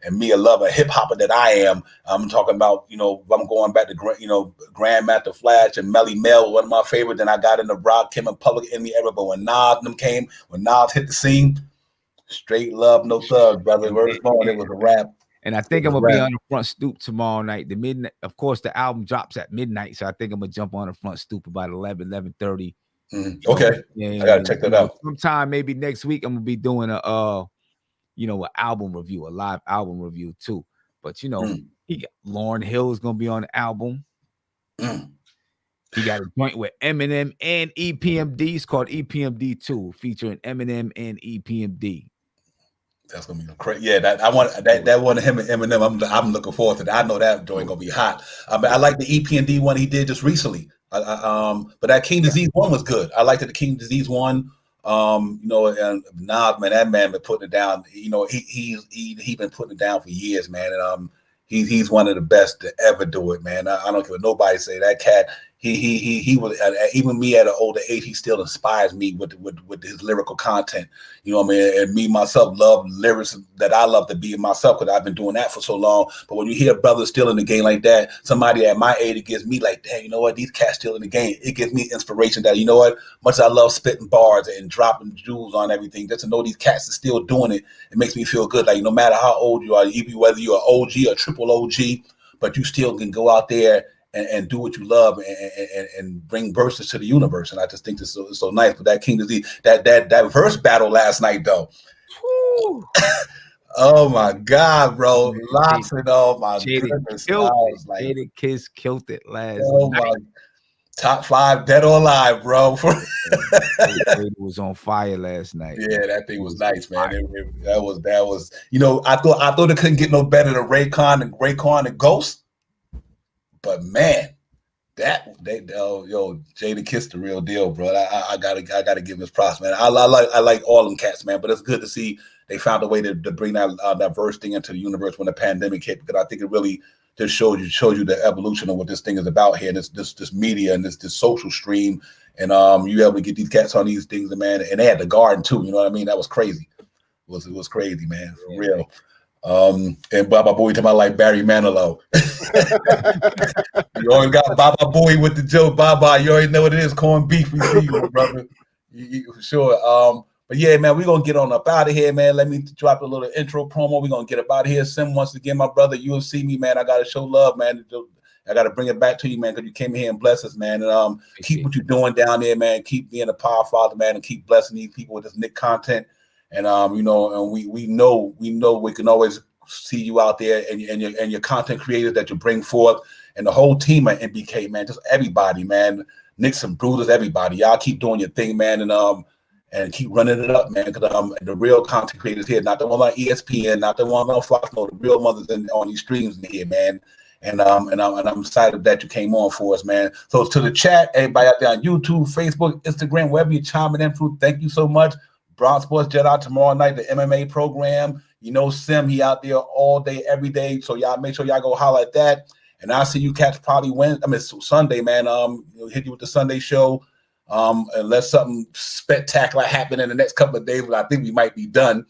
And me, a lover, hip hopper that I am. I'm talking about, I'm going back to Grandmaster Flash and Melly Mel, one of my favorites. Then I got into Rock, Kim, and Public Enemy era. But when Nas hit the scene, straight love, no thugs, brother. Where's going? It was a rap. And I think I'm gonna be on the front stoop tomorrow night. The midnight, of course, the album drops at midnight, so I think I'm gonna jump on the front stoop about 11:30. Okay, I gotta check that out. Sometime maybe next week, I'm gonna be doing an album review, a live album review too. But he got Lauryn Hill is gonna be on the album. He got a joint with Eminem and EPMD. It's called EPMD 2, featuring Eminem and EPMD. That's gonna be crazy. Yeah, that one of him and Eminem. I'm looking forward to that. I know that joint gonna be hot. I like the EPMD one he did just recently. But that King Disease one was good. I liked the King Disease one. And Nas, man, that man been putting it down. He been putting it down for years, man. And he's one of the best to ever do it, man. I don't care what nobody say. That cat, he was, even me at an older age, he still inspires me with his lyrical content. You know what I mean? And me myself love lyrics that I love to be in myself because I've been doing that for so long. But when you hear brothers still in the game like that, somebody at my age, it gives me like, damn, you know what? These cats still in the game. It gives me inspiration that, you know what? Much as I love spitting bars and dropping jewels on everything, just to know these cats are still doing it, it makes me feel good. Like no matter how old you are, even whether you're an OG or triple OG, but you still can go out there and do what you love and bring verses to the universe. And I just think this is so nice. But that King Disease, that verse battle last night though. Oh my God, bro. Locks and oh my goodness. I was like, Jada Kiss killed it last oh night. my top 5 dead or alive, bro. Jada was on fire last night. Yeah, that thing was nice, man. That was. You know, I thought it couldn't get no better than Raycon and Ghost, but man, Jada Kiss the real deal, bro. I gotta give his props, man. I like all them cats, man. But it's good to see they found a way to bring that verse thing into the universe when the pandemic hit, because I think it really just shows you the evolution of what this thing is about here, and this media and this social stream, and you able to get these cats on these things, man. And they had the garden too. You know what I mean? That was crazy. It was crazy, man, for real. And Baba Boy to my like Barry Manilow. You always got Baba Boy with the joke. Baba, you already know what it is. Corned beef, we see you, brother. For sure. But yeah, man, we're gonna get on up out of here, man. Let me drop a little intro promo. We're gonna get up out of here. Sim, once again, my brother, you'll see me, man. I gotta show love, man. I gotta bring it back to you, man, because you came here and blessed us, man. And keep what you're doing down there, man. Keep being a power father, man, and keep blessing these people with this Knicks content. And you know, and we know we can always see you out there and your content creators that you bring forth, and the whole team at NBK, man. Just everybody, man. Knicks and Bruisers, everybody. Y'all keep doing your thing, man, and keep running it up, man. Because the real content creators here, not the one on ESPN, not the one on Fox, no, the real mothers on these streams in here, man. And I'm excited that you came on for us, man. So to the chat, everybody out there on YouTube, Facebook, Instagram, wherever you're chiming in through, thank you so much. Bronx Sports Jedi tomorrow night, the MMA program. You know, Sim, he out there all day, every day. So y'all make sure y'all go holler at that. And I'll see you cats probably Sunday, man. Hit you with the Sunday show. Unless something spectacular happen in the next couple of days, but I think we might be done.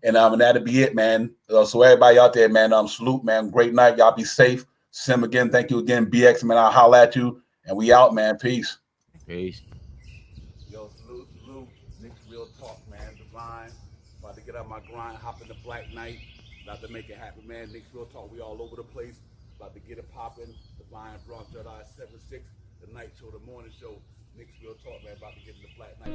And that'll be it, man. So everybody out there, man, salute, man. Great night. Y'all be safe. Sim again, thank you again. BX, man, I'll holler at you. And we out, man. Peace. Peace. Yo, salute. Knicks Real Talk, man. Divine. About to get out my grind, hop in the Black Knight. About to make it happen, man. Knicks Real Talk, we all over the place. About to get it popping. Divine, Bronx Jedi 7-6, the night show, the morning show. Knicks Real Talk, man. About to get in the Black Knight.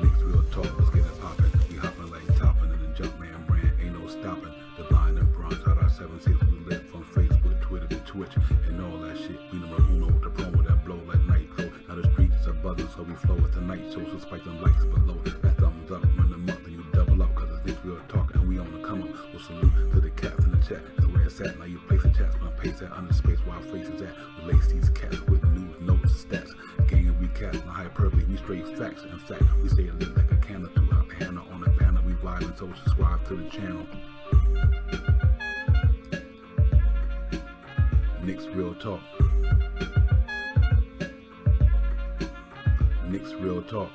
Knicks Real Talk, let's get it poppin'. We hoppin' like toppin', and the Jumpman brand ain't no stoppin'. Divine and Bronx Jedi 7-6, we live from Facebook, Twitter to Twitch, and all that shit. We number uno with the promo that blow like nitro. Now the streets are buzzing, so we flow with the night show. So spike them lights below. That thumbs up, run them up, and you double up, cause it's Knicks Real Talk, and we on the come up. We'll salute to the cats in the chat. So where it's at, now you place the chats, when I paste that under space where our faces at. We lace these cats with news, notes, stats. Game recap, no hyperbole, we straight facts. In fact, we say it lit like a candle throughout the handle on the banner. We violent, so subscribe to the channel. Knicks Real Talk. Knicks Real Talk.